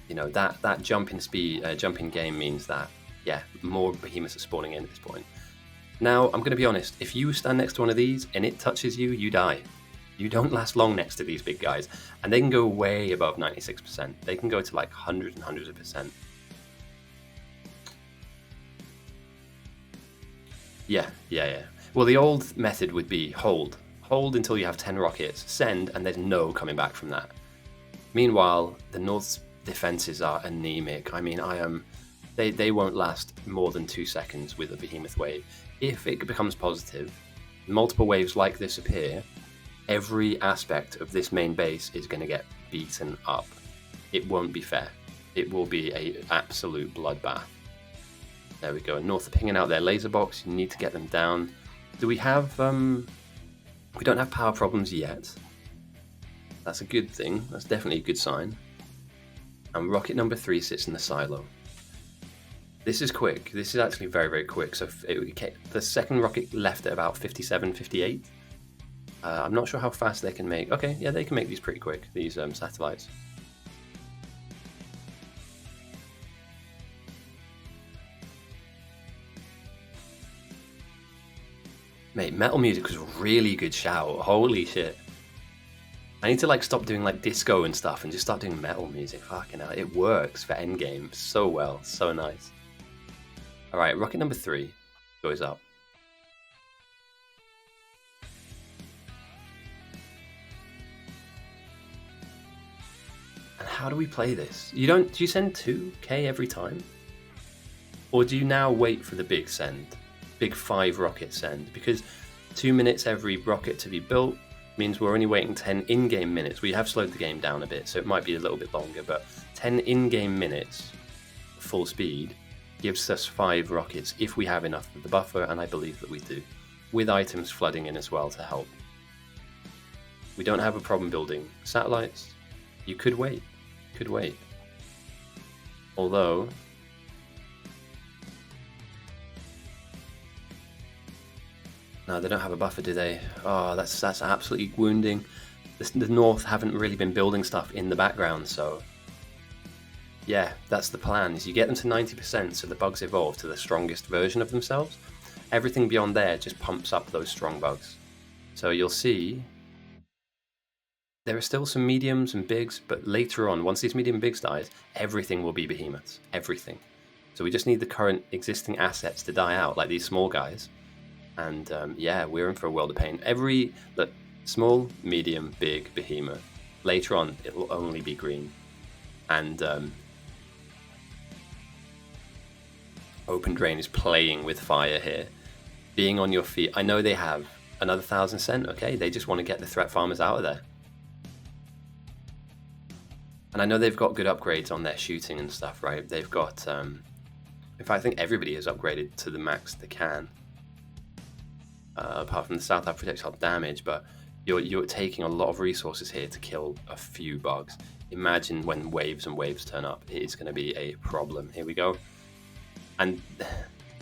you know that jump in speed, jump in game means that yeah, more behemoths are spawning in at this point. Now, I'm going to be honest. If you stand next to one of these and it touches you, you die. You don't last long next to these big guys, and they can go way above 96%. They can go to like hundreds and hundreds of percent. Yeah. Well, the old method would be hold until you have 10 rockets, send, and there's no coming back from that. Meanwhile, the North's defenses are anemic. I mean, they won't last more than 2 seconds with a behemoth wave. If it becomes positive, multiple waves like this appear, every aspect of this main base is going to get beaten up. It won't be fair. It will be an absolute bloodbath. There we go. North are pinging out their laser box. You need to get them down. Do we have... we don't have power problems yet. That's a good thing. That's definitely a good sign. And rocket number 3 sits in the silo. This is quick. This is actually very, very quick. So the second rocket left at about 57, 58. I'm not sure how fast they can make. Okay, yeah, they can make these pretty quick, these satellites. Mate, Metal Music was a really good shout. Holy shit. I need to like stop doing like disco and stuff and just start doing metal music. Fucking hell, it works for endgame so well, so nice. All right, rocket number 3 goes up. And how do we play this? Do you send 2k every time? Or do you now wait for the big send? Big 5 rocket send? Because 2 minutes every rocket to be built means we're only waiting 10 in-game minutes. We have slowed the game down a bit, so it might be a little bit longer, but 10 in-game minutes full speed gives us 5 rockets if we have enough of the buffer, and I believe that we do, with items flooding in as well to help. We don't have a problem building satellites. You could wait. Although, no, they don't have a buffer, do they? Oh, that's absolutely wounding. The North haven't really been building stuff in the background, so yeah, that's the plan, is you get them to 90% so the bugs evolve to the strongest version of themselves. Everything beyond there just pumps up those strong bugs. So you'll see there are still some mediums and bigs, but later on, once these medium and bigs dies, everything will be behemoths. Everything. So we just need the current existing assets to die out, like these small guys. And yeah, we're in for a world of pain. Look, small, medium, big, behemoth. Later on, it will only be green. And Open Drain is playing with fire here. Being on your feet. I know they have another 1,000 cent, okay? They just want to get the threat farmers out of there. And I know they've got good upgrades on their shooting and stuff, right? They've got, in fact, I think everybody has upgraded to the max they can. Apart from the South have projectile damage, but you're taking a lot of resources here to kill a few bugs. Imagine when waves and waves turn up. It is going to be a problem. Here we go. And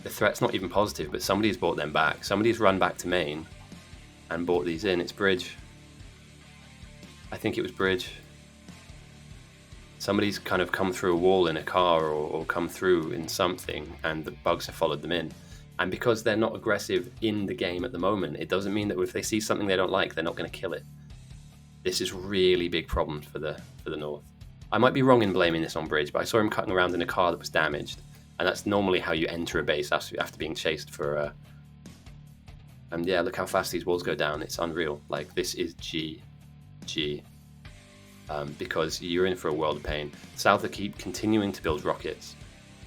the threat's not even positive, but somebody's bought them back. Somebody's run back to main and bought these in. It's Bridge. I think it was Bridge. Somebody's kind of come through a wall in a car or come through in something, and the bugs have followed them in. And because they're not aggressive in the game at the moment, it doesn't mean that if they see something they don't like, they're not going to kill it. This is really big problems for the North. I might be wrong in blaming this on Bridge, but I saw him cutting around in a car that was damaged. And that's normally how you enter a base after being chased for... And yeah, look how fast these walls go down. It's unreal. Like, this is GG. Because you're in for a world of pain. South are keep continuing to build rockets.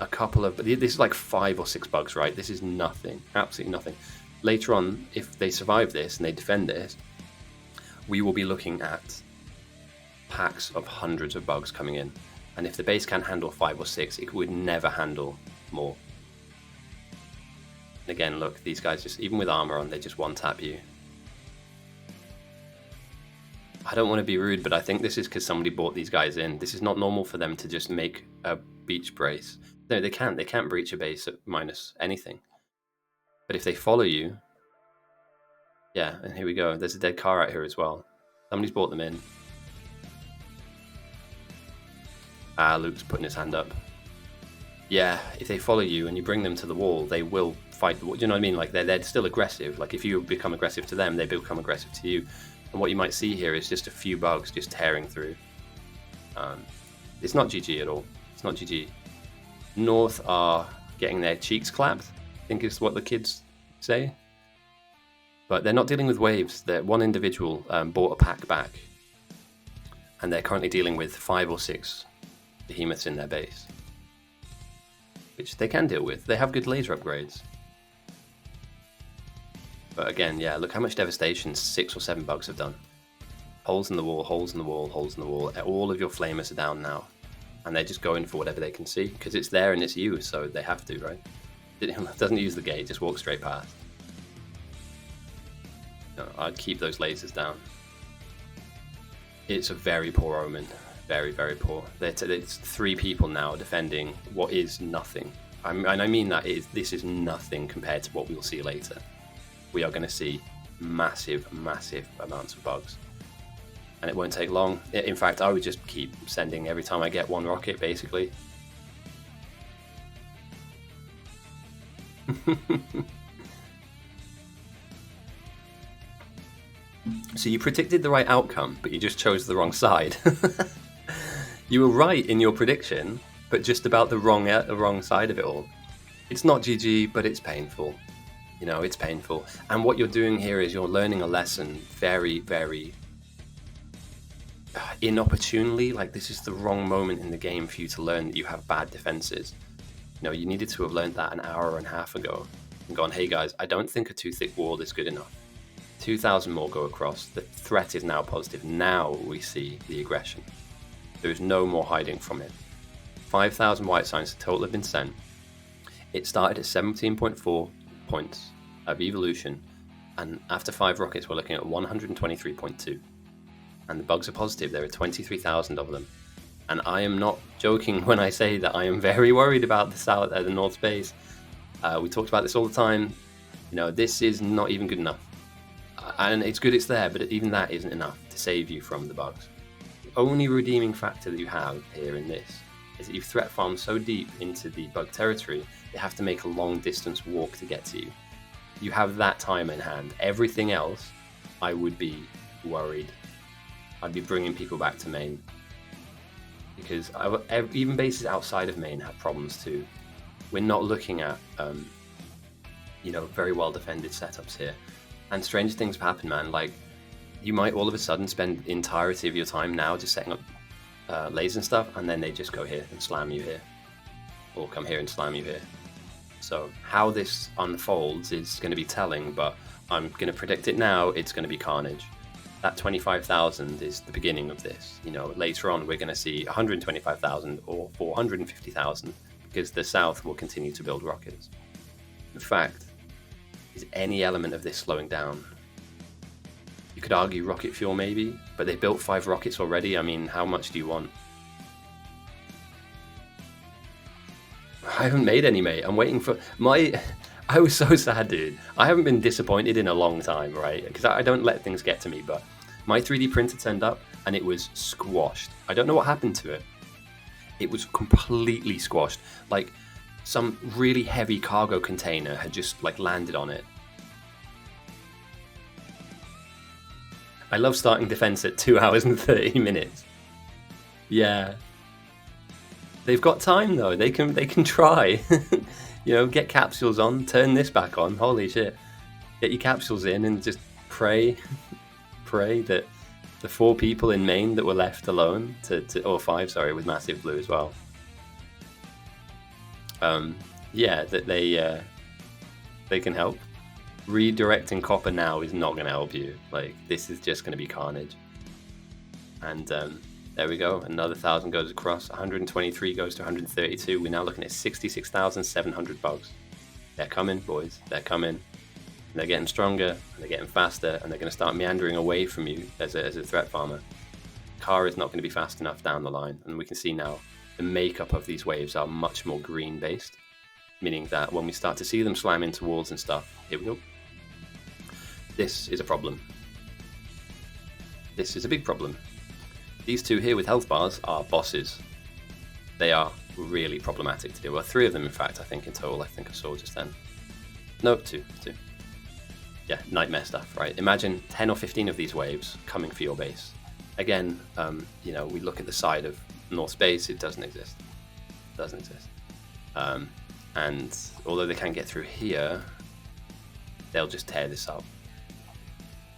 This is like 5 or 6 bugs, right? This is nothing, absolutely nothing. Later on, if they survive this and they defend this, we will be looking at packs of hundreds of bugs coming in. And if the base can't handle 5 or 6, it would never handle more. And again, look, these guys just, even with armor on, they just one-tap you. I don't want to be rude, but I think this is because somebody bought these guys in. This is not normal for them to just make a beach brace. No, they can't. They can't breach a base at minus anything. But if they follow you... Yeah, and here we go. There's a dead car out here as well. Somebody's bought them in. Luke's putting his hand up. Yeah, if they follow you and you bring them to the wall, they will fight the wall. Do you know what I mean? Like, they're still aggressive. Like, if you become aggressive to them, they become aggressive to you. And what you might see here is just a few bugs just tearing through. It's not GG at all. It's not GG. North are getting their cheeks clapped, I think is what the kids say. But they're not dealing with waves. One individual bought a pack back. And they're currently dealing with 5 or 6 behemoths in their base. Which they can deal with. They have good laser upgrades. But again, yeah, look how much devastation 6 or 7 bugs have done. Holes in the wall, holes in the wall, holes in the wall. All of your flamers are down now. And they're just going for whatever they can see. Because it's there and it's you, so they have to, right? It doesn't use the gate, just walk straight past. No, I'd keep those lasers down. It's a very poor omen. Very, very poor. It's 3 people now defending what is nothing. And I mean that this is nothing compared to what we'll see later. We are going to see massive, massive amounts of bugs. And it won't take long. In fact, I would just keep sending every time I get 1 rocket, basically. So you predicted the right outcome, but you just chose the wrong side. You were right in your prediction, but just about the wrong side of it all. It's not GG, but it's painful. You know, it's painful. And what you're doing here is you're learning a lesson very, very inopportunely. Like, this is the wrong moment in the game for you to learn that you have bad defenses. You know, you needed to have learned that an hour and a half ago and gone, hey guys, I don't think a 2-thick wall is good enough. 2,000 more go across. The threat is now positive. Now we see the aggression. There is no more hiding from it. 5,000 white signs total have been sent. It started at 17.4 points of evolution, and after 5 rockets, we're looking at 123.2. And the bugs are positive. There are 23,000 of them. And I am not joking when I say that I am very worried about the north space. We talked about this all the time. You know, this is not even good enough. And it's good it's there, but even that isn't enough to save you from the bugs. The only redeeming factor that you have here in this is that you've threat farmed so deep into the bug territory, they have to make a long distance walk to get to you. You have that time in hand. Everything else, I would be worried. I'd be bringing people back to main. Because even bases outside of main have problems too. We're not looking at, you know, very well defended setups here. And strange things happen, man. Like, you might all of a sudden spend the entirety of your time now just setting up lasers and stuff, and then they just go here and slam you here. Or come here and slam you here. So how this unfolds is going to be telling, but I'm going to predict it now. It's going to be carnage. That 25,000 is the beginning of this. You know, later on we're going to see 125,000 or 450,000 because the South will continue to build rockets. In fact, is any element of this slowing down? You could argue rocket fuel maybe, but they built 5 rockets already. I mean, how much do you want? I haven't made any, mate. I'm waiting for my... I was so sad, dude. I haven't been disappointed in a long time, right? Because I don't let things get to me, but my 3D printer turned up and it was squashed. I don't know what happened to it. It was completely squashed. Like, some really heavy cargo container had just, like, landed on it. I love starting defense at 2 hours and 30 minutes. Yeah. They've got time, though. They can try. You know, get capsules on, turn this back on. Holy shit. Get your capsules in and just pray that the 4 people in main that were left alone, or 5, sorry, with massive blue as well. Yeah, that they can help. Redirecting copper now is not going to help you. Like, this is just going to be carnage. And there we go. Another 1,000 goes across. 123 goes to 132. We're now looking at 66,700 bugs. They're coming, boys. They're coming. They're getting stronger, and they're getting faster, and they're going to start meandering away from you as a threat farmer. Car is not going to be fast enough down the line, and we can see now the makeup of these waves are much more green based, meaning that when we start to see them slam into walls and stuff, here we go. This is a problem. This is a big problem. These 2 here with health bars are bosses. They are really problematic to deal with. 3 of them, in fact, I think in total. I think I saw just then. No, 2. Yeah, nightmare stuff, right? Imagine 10 or 15 of these waves coming for your base. Again, you know, we look at the side of North Space, it doesn't exist. It doesn't exist. And although they can get through here, they'll just tear this up.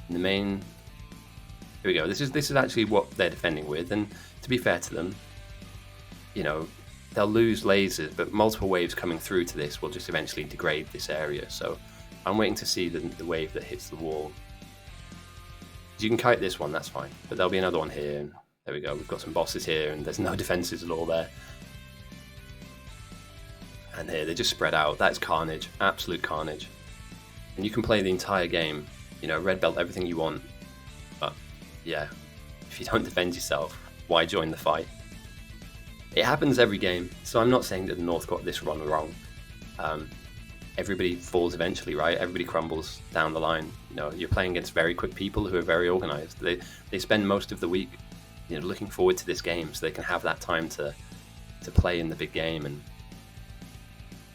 In the main, here we go. This is actually what they're defending with, and to be fair to them, you know, they'll lose lasers, but multiple waves coming through to this will just eventually degrade this area. So I'm waiting to see the wave that hits the wall. You can kite this one, that's fine, but there'll be another one here. And there we go. We've got some bosses here, and there's no defenses at all there. And here they're just spread out. That's carnage, absolute carnage. And you can play the entire game, you know, red belt, everything you want. But yeah, if you don't defend yourself, why join the fight? It happens every game, so I'm not saying that the North got this run wrong. Everybody falls eventually, right? Everybody crumbles down the line. You know, you're playing against very quick people who are very organized. They spend most of the week, you know, looking forward to this game so they can have that time to play in the big game. And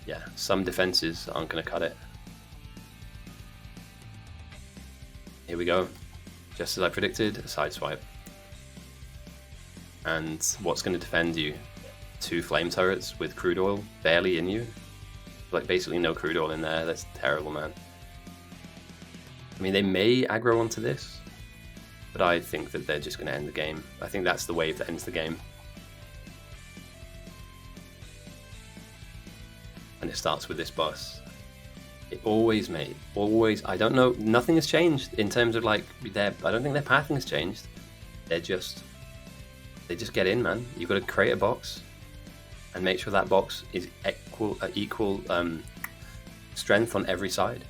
yeah, some defenses aren't going to cut it. Here we go. Just as I predicted, a sideswipe. And what's going to defend you? 2 flame turrets with crude oil barely in you. Like basically no crude oil in there. That's terrible, man. I mean, they may aggro onto this, but I think that they're just going to end the game. I think that's the wave that ends the game. And it starts with this boss. It always, mate, always. I don't know. Nothing has changed in terms of like I don't think their pathing has changed. They just get in, man. You've got to create a box and make sure that box is equal strength on every side.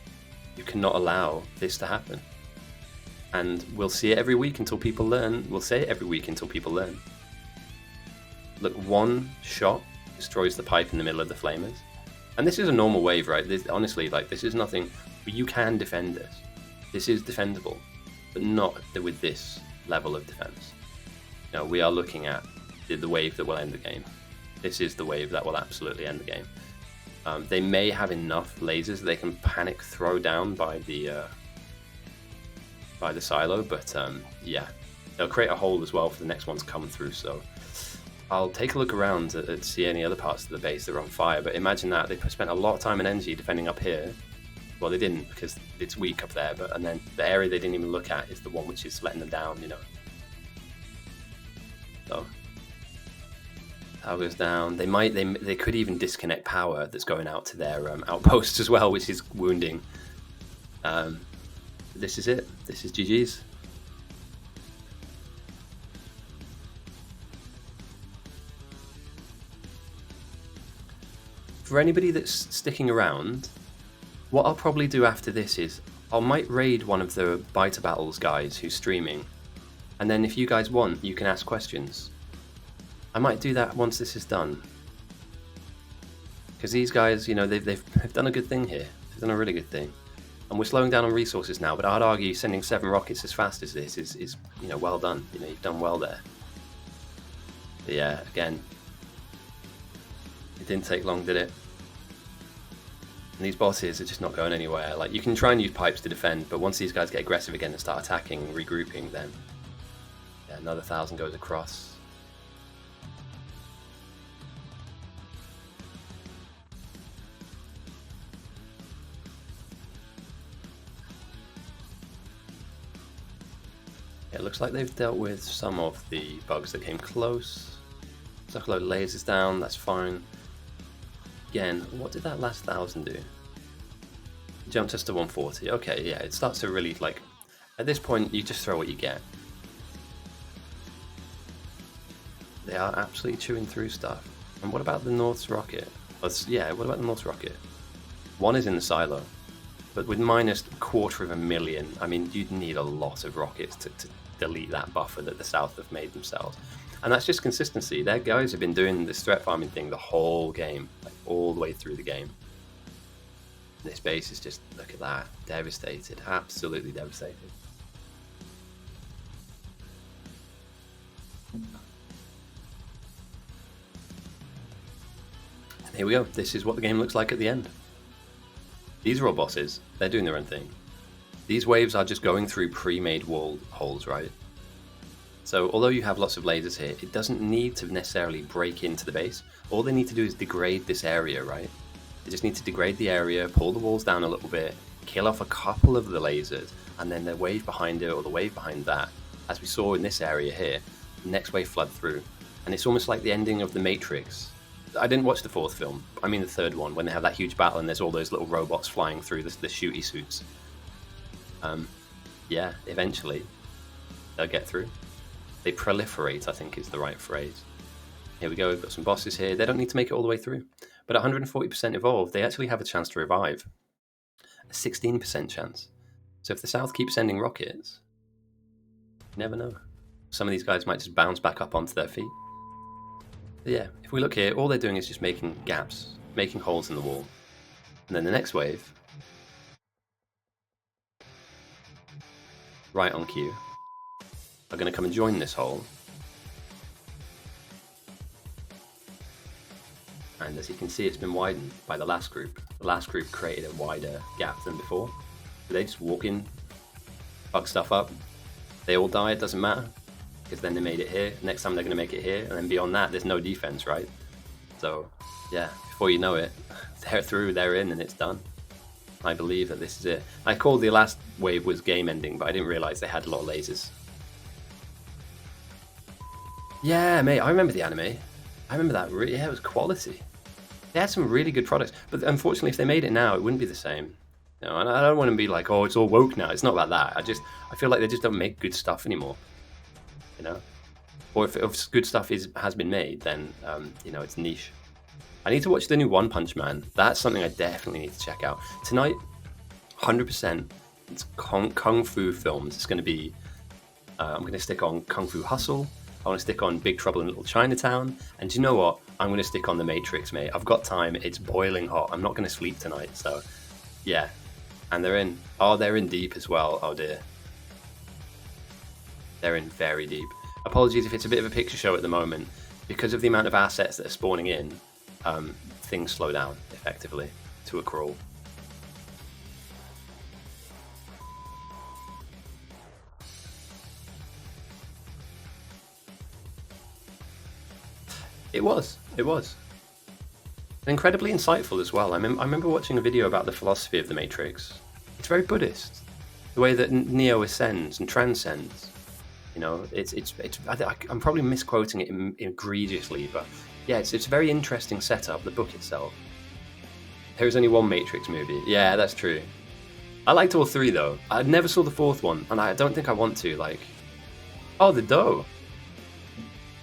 You cannot allow this to happen. And we'll see it every week until people learn. We'll say it every week until people learn. Look, one shot destroys the pipe in the middle of the flamers. And this is a normal wave, right? Honestly, like, this is nothing. You can defend this. This is defendable, but not with this level of defense. No, we are looking at the wave that will end the game. This is the wave that will absolutely end the game. They may have enough lasers that they can panic throw down by the silo, but yeah, they'll create a hole as well for the next one to come through. So I'll take a look around to see any other parts of the base that are on fire. But imagine that they spent a lot of time and energy defending up here. Well, they didn't, because it's weak up there. And then the area they didn't even look at is the one which is letting them down. You know. So power goes down. They could even disconnect power that's going out to their outposts as well, which is wounding. This is it. This is GG's. For anybody that's sticking around, what I'll probably do after this is I might raid one of the Biter Battles guys who's streaming, and then if you guys want, you can ask questions. I might do that once this is done, because these guys, you know, they've done a good thing here. They've done a really good thing, and we're slowing down on resources now. But I'd argue sending 7 rockets as fast as this is you know, well done. You know, you've done well there. But yeah, again, it didn't take long, did it? And these bosses are just not going anywhere. Like, you can try and use pipes to defend, but once these guys get aggressive again and start attacking and regrouping, then yeah, another 1,000 goes across. It looks like they've dealt with some of the bugs that came close. Stuck a load of lasers down, that's fine. Again, what did that last 1,000 do? Jumped us to 140. Okay, yeah, it starts to really, like, at this point, you just throw what you get. They are absolutely chewing through stuff. And what about the North's rocket? Yeah, what about the North's rocket? One is in the silo, but with minus $250,000, I mean, you'd need a lot of rockets to delete that buffer that the South have made themselves. And that's just consistency. Their guys have been doing this threat farming thing the whole game, like all the way through the game. This base is just, look at that, devastated, absolutely devastated. And here we go, this is what the game looks like at the end. These are all bosses, they're doing their own thing. These waves are just going through pre-made wall holes, right? So although you have lots of lasers here, it doesn't need to necessarily break into the base. All they need to do is degrade this area, right? They just need to degrade the area, pull the walls down a little bit, kill off a couple of the lasers, and then the wave behind it or the wave behind that, as we saw in this area here, the next wave flood through. And it's almost like the ending of The Matrix. I didn't watch the 4th film, I mean the 3rd one, when they have that huge battle and there's all those little robots flying through the shooty suits. Yeah, eventually they'll get through. They proliferate, I think is the right phrase. Here we go, we've got some bosses here. They don't need to make it all the way through. But 140% evolved, they actually have a chance to revive. A 16% chance. So if the South keeps sending rockets, you never know. Some of these guys might just bounce back up onto their feet. But yeah, if we look here, all they're doing is just making gaps, making holes in the wall. And then the next wave, right on cue, are going to come and join this hole. And as you can see, it's been widened by the last group. The last group created a wider gap than before. They just walk in, fuck stuff up, They all die, it doesn't matter, because then they made it here. Next time they're going to make it here, and then beyond that, there's no defense, right? So, yeah, before you know it, they're through, they're in, and it's done. I believe that this is it. I called the last wave was game ending, but I didn't realize they had a lot of lasers. Yeah, mate, I remember the anime. I remember that. Yeah, it was quality. They had some really good products, but unfortunately, if they made it now, it wouldn't be the same. You know, and I don't want to be like, oh, it's all woke now. It's not about that. I feel like they just don't make good stuff anymore. You know, or if good stuff has been made, then you know, it's niche. I need to watch the new One Punch Man. That's something I definitely need to check out tonight. 100%. It's kung fu films. It's going to be. I'm going to stick on Kung Fu Hustle. I want to stick on Big Trouble in Little Chinatown. And do you know what? I'm going to stick on The Matrix, mate. I've got time. It's boiling hot. I'm not going to sleep tonight. So, yeah. And they're in. Oh, they're in deep as well. Oh, dear. They're in very deep. Apologies if it's a bit of a picture show at the moment. Because of the amount of assets that are spawning in, things slow down, effectively, to a crawl. It was. And incredibly insightful as well. I remember watching a video about the philosophy of the Matrix. It's very Buddhist. The way that Neo ascends and transcends. You know, I'm probably misquoting it egregiously, but yeah, it's a very interesting setup, the book itself. There is only one Matrix movie. Yeah, that's true. I liked all three, though. I never saw the fourth one, and I don't think I want to, like... Oh, the dough!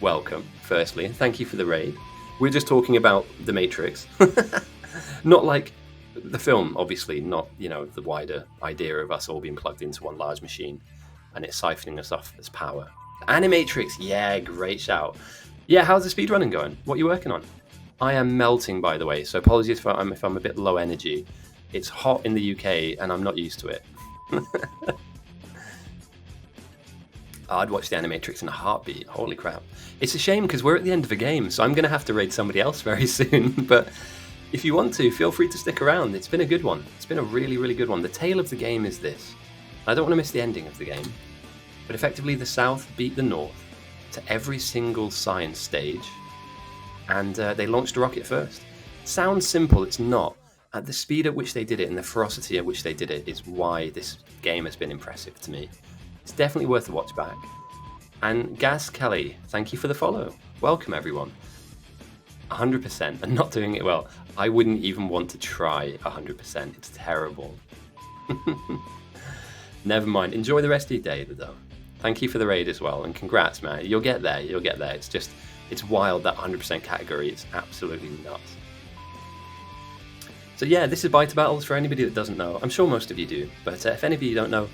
Welcome, firstly, and thank you for the raid. We're just talking about the Matrix. Not like the film, obviously, not, you know, the wider idea of us all being plugged into one large machine, and it's siphoning us off as power. Animatrix, yeah, great shout. Yeah, how's the speedrunning going? What are you working on? I am melting, by the way, so apologies if I'm a bit low energy. It's hot in the UK, and I'm not used to it. I'd watch the Animatrix in a heartbeat. Holy crap. It's a shame, because we're at the end of a game, so I'm going to have to raid somebody else very soon. But if you want to, feel free to stick around. It's been a good one. It's been a really, really good one. The tale of the game is this. I don't want to miss the ending of the game, but effectively the South beat the North to every single science stage, and they launched a rocket first. Sounds simple, it's not. At the speed at which they did it and the ferocity at which they did it is why this game has been impressive to me. It's definitely worth a watch back. And Gas Kelly, thank you for the follow. Welcome, everyone. 100% and not doing it well. I wouldn't even want to try 100%. It's terrible. Never mind. Enjoy the rest of your day, though. Thank you for the raid as well, and congrats, man. You'll get there. You'll get there. It's wild, that 100% category. It's absolutely nuts. So yeah, this is Bite Battles for anybody that doesn't know. I'm sure most of you do, but if any of you don't know,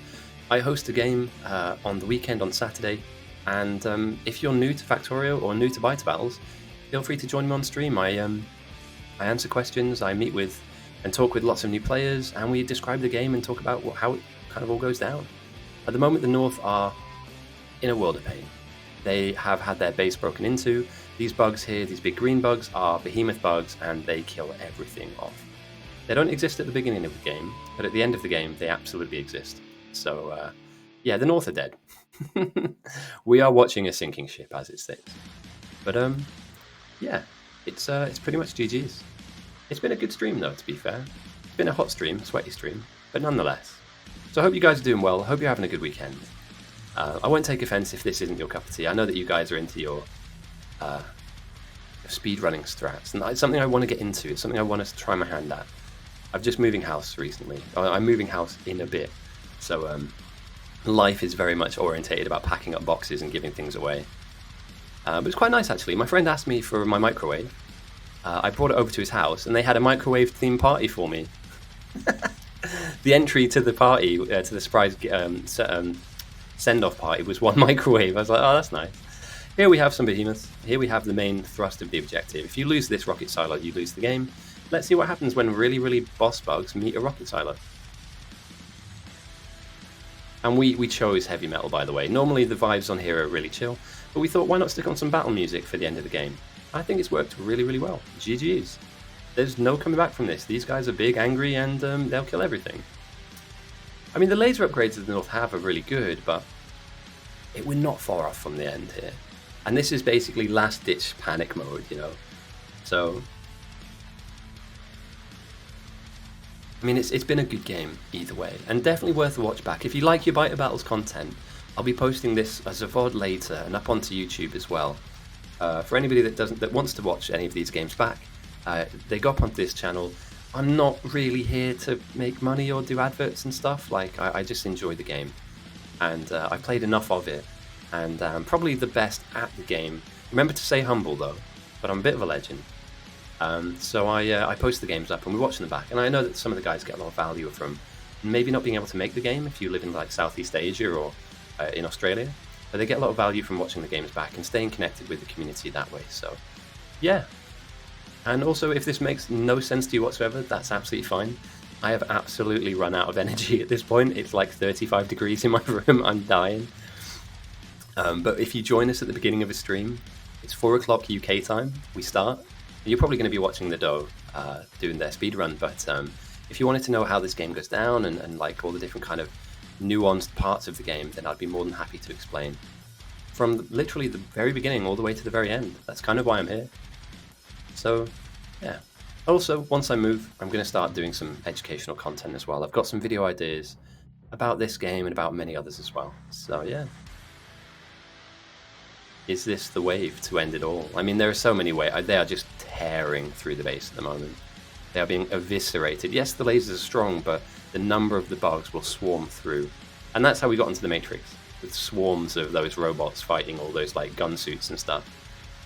I host a game on the weekend on Saturday, and if you're new to Factorio or new to Bite Battles, feel free to join me on stream. I answer questions, I meet with and talk with lots of new players, and we describe the game and talk about how it kind of all goes down. At the moment, the North are in a world of pain. They have had their base broken into. These bugs here, these big green bugs, are behemoth bugs, and they kill everything off. They don't exist at the beginning of the game, but at the end of the game, they absolutely exist. So, yeah, the North are dead. We are watching a sinking ship, as it states. But, yeah, it's pretty much GG's. It's been a good stream, though, to be fair. It's been a hot stream, sweaty stream, but nonetheless. So I hope you guys are doing well. I hope you're having a good weekend. I won't take offense if this isn't your cup of tea. I know that you guys are into your speedrunning strats, and it's something I want to get into. It's something I want to try my hand at. I've just moving house recently. I'm moving house in a bit, so life is very much orientated about packing up boxes and giving things away. But it's quite nice, actually. My friend asked me for my microwave. I brought it over to his house, and they had a microwave-themed party for me. The entry to the party, to the surprise send-off party, was one microwave. I was like, oh, that's nice. Here we have some behemoths. Here we have the main thrust of the objective. If you lose this rocket silo, you lose the game. Let's see what happens when really, really boss bugs meet a rocket silo. And we chose heavy metal, by the way. Normally the vibes on here are really chill, but we thought, why not stick on some battle music for the end of the game? I think it's worked really, really well. GG's. There's no coming back from this. These guys are big, angry, and they'll kill everything. I mean, the laser upgrades that the North have are really good, but we're not far off from the end here. And this is basically last-ditch panic mode, you know. So, I mean, it's been a good game either way, and definitely worth a watch back. If you like your Bite of Battles content, I'll be posting this as a VOD later and up onto YouTube as well. For anybody that wants to watch any of these games back, they go up onto this channel. I'm not really here to make money or do adverts and stuff. Like, I just enjoy the game, and I played enough of it, and I'm probably the best at the game. Remember to stay humble though, but I'm a bit of a legend. So I post the games up and we watch them back, and I know that some of the guys get a lot of value from maybe not being able to make the game if you live in like Southeast Asia or in Australia, but they get a lot of value from watching the games back and staying connected with the community that way. So yeah, and also if this makes no sense to you whatsoever, that's absolutely fine. I have absolutely run out of energy at this point. It's like 35 degrees in my room. I'm dying. But if you join us at the beginning of a stream, it's 4 o'clock UK time. We start. You're probably going to be watching the Doe doing their speedrun, but if you wanted to know how this game goes down and like all the different kind of nuanced parts of the game, then I'd be more than happy to explain. From literally the very beginning all the way to the very end. That's kind of why I'm here. So, yeah. Also, once I move, I'm going to start doing some educational content as well. I've got some video ideas about this game and about many others as well. So, yeah. Is this the wave to end it all? I mean, there are so many waves. They are just tearing through the base at the moment. They are being eviscerated. Yes, the lasers are strong, but the number of the bugs will swarm through. And that's how we got into the Matrix, with swarms of those robots fighting all those like gun suits and stuff.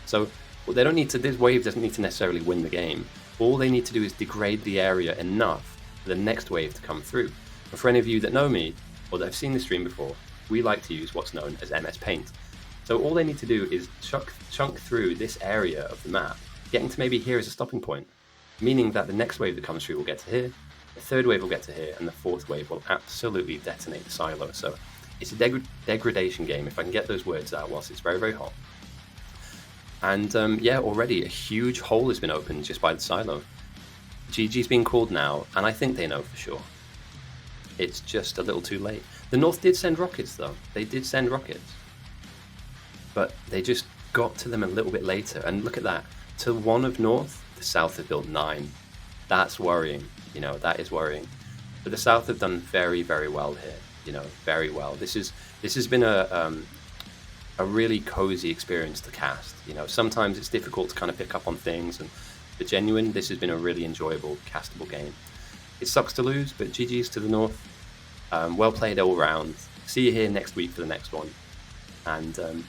So they don't need to. This wave doesn't need to necessarily win the game. All they need to do is degrade the area enough for the next wave to come through. And for any of you that know me or that have seen the stream before, we like to use what's known as MS Paint. So all they need to do is chunk through this area of the map, getting to maybe here as a stopping point, meaning that the next wave that comes through will get to here, the third wave will get to here, and the fourth wave will absolutely detonate the silo. So it's a degradation game, if I can get those words out whilst it's very, very hot. And yeah, already a huge hole has been opened just by the silo. GG's being called now, and I think they know for sure. It's just a little too late. The North did send rockets though. They did send rockets. But they just got to them a little bit later. And look at that. To one of North, the South have built 9. That's worrying. You know, that is worrying. But the South have done very, very well here. You know, very well. This has been a really cozy experience to cast. You know, sometimes it's difficult to kind of pick up on things, and for Genuine, this has been a really enjoyable, castable game. It sucks to lose, but GG's to the North. Well played all round. See you here next week for the next one. And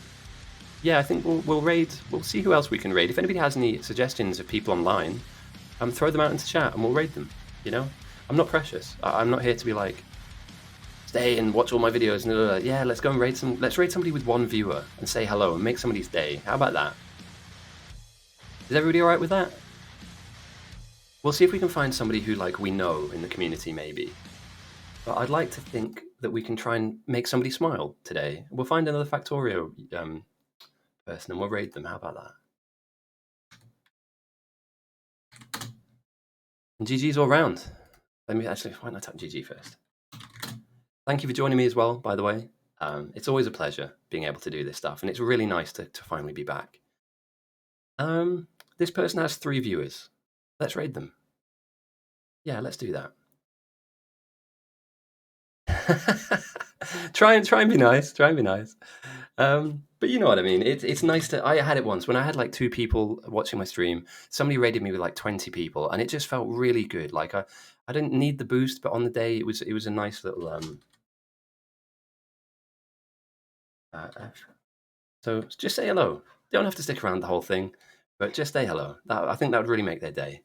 yeah, I think we'll raid. We'll see who else we can raid. If anybody has any suggestions of people online, throw them out into chat and we'll raid them. You know, I'm not precious. I'm not here to be like, stay and watch all my videos. And yeah, let's go and raid some. Let's raid somebody with 1 viewer and say hello and make somebody's day. How about that? Is everybody all right with that? We'll see if we can find somebody who like we know in the community maybe. But I'd like to think that we can try and make somebody smile today. We'll find another Factorio person and we'll raid them. How about that? And GG's all round. Let me actually, why not type GG first? Thank you for joining me as well, by the way. It's always a pleasure being able to do this stuff, and it's really nice to finally be back. This person has 3 viewers. Let's raid them. Yeah, let's do that. try and be nice. Try and be nice. But you know what I mean. It's nice to. I had it once when I had like 2 people watching my stream. Somebody raided me with like 20 people, and it just felt really good. Like I didn't need the boost, but on the day it was a nice little So just say hello. You don't have to stick around the whole thing, but just say hello. I think that would really make their day.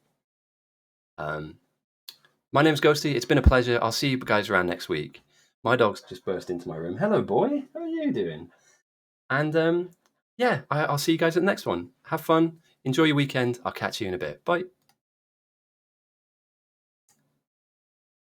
My name's Ghosty. It's been a pleasure. I'll see you guys around next week. My dog's just burst into my room. Hello, boy. How are you doing? And yeah, I'll see you guys at the next one. Have fun. Enjoy your weekend. I'll catch you in a bit. Bye.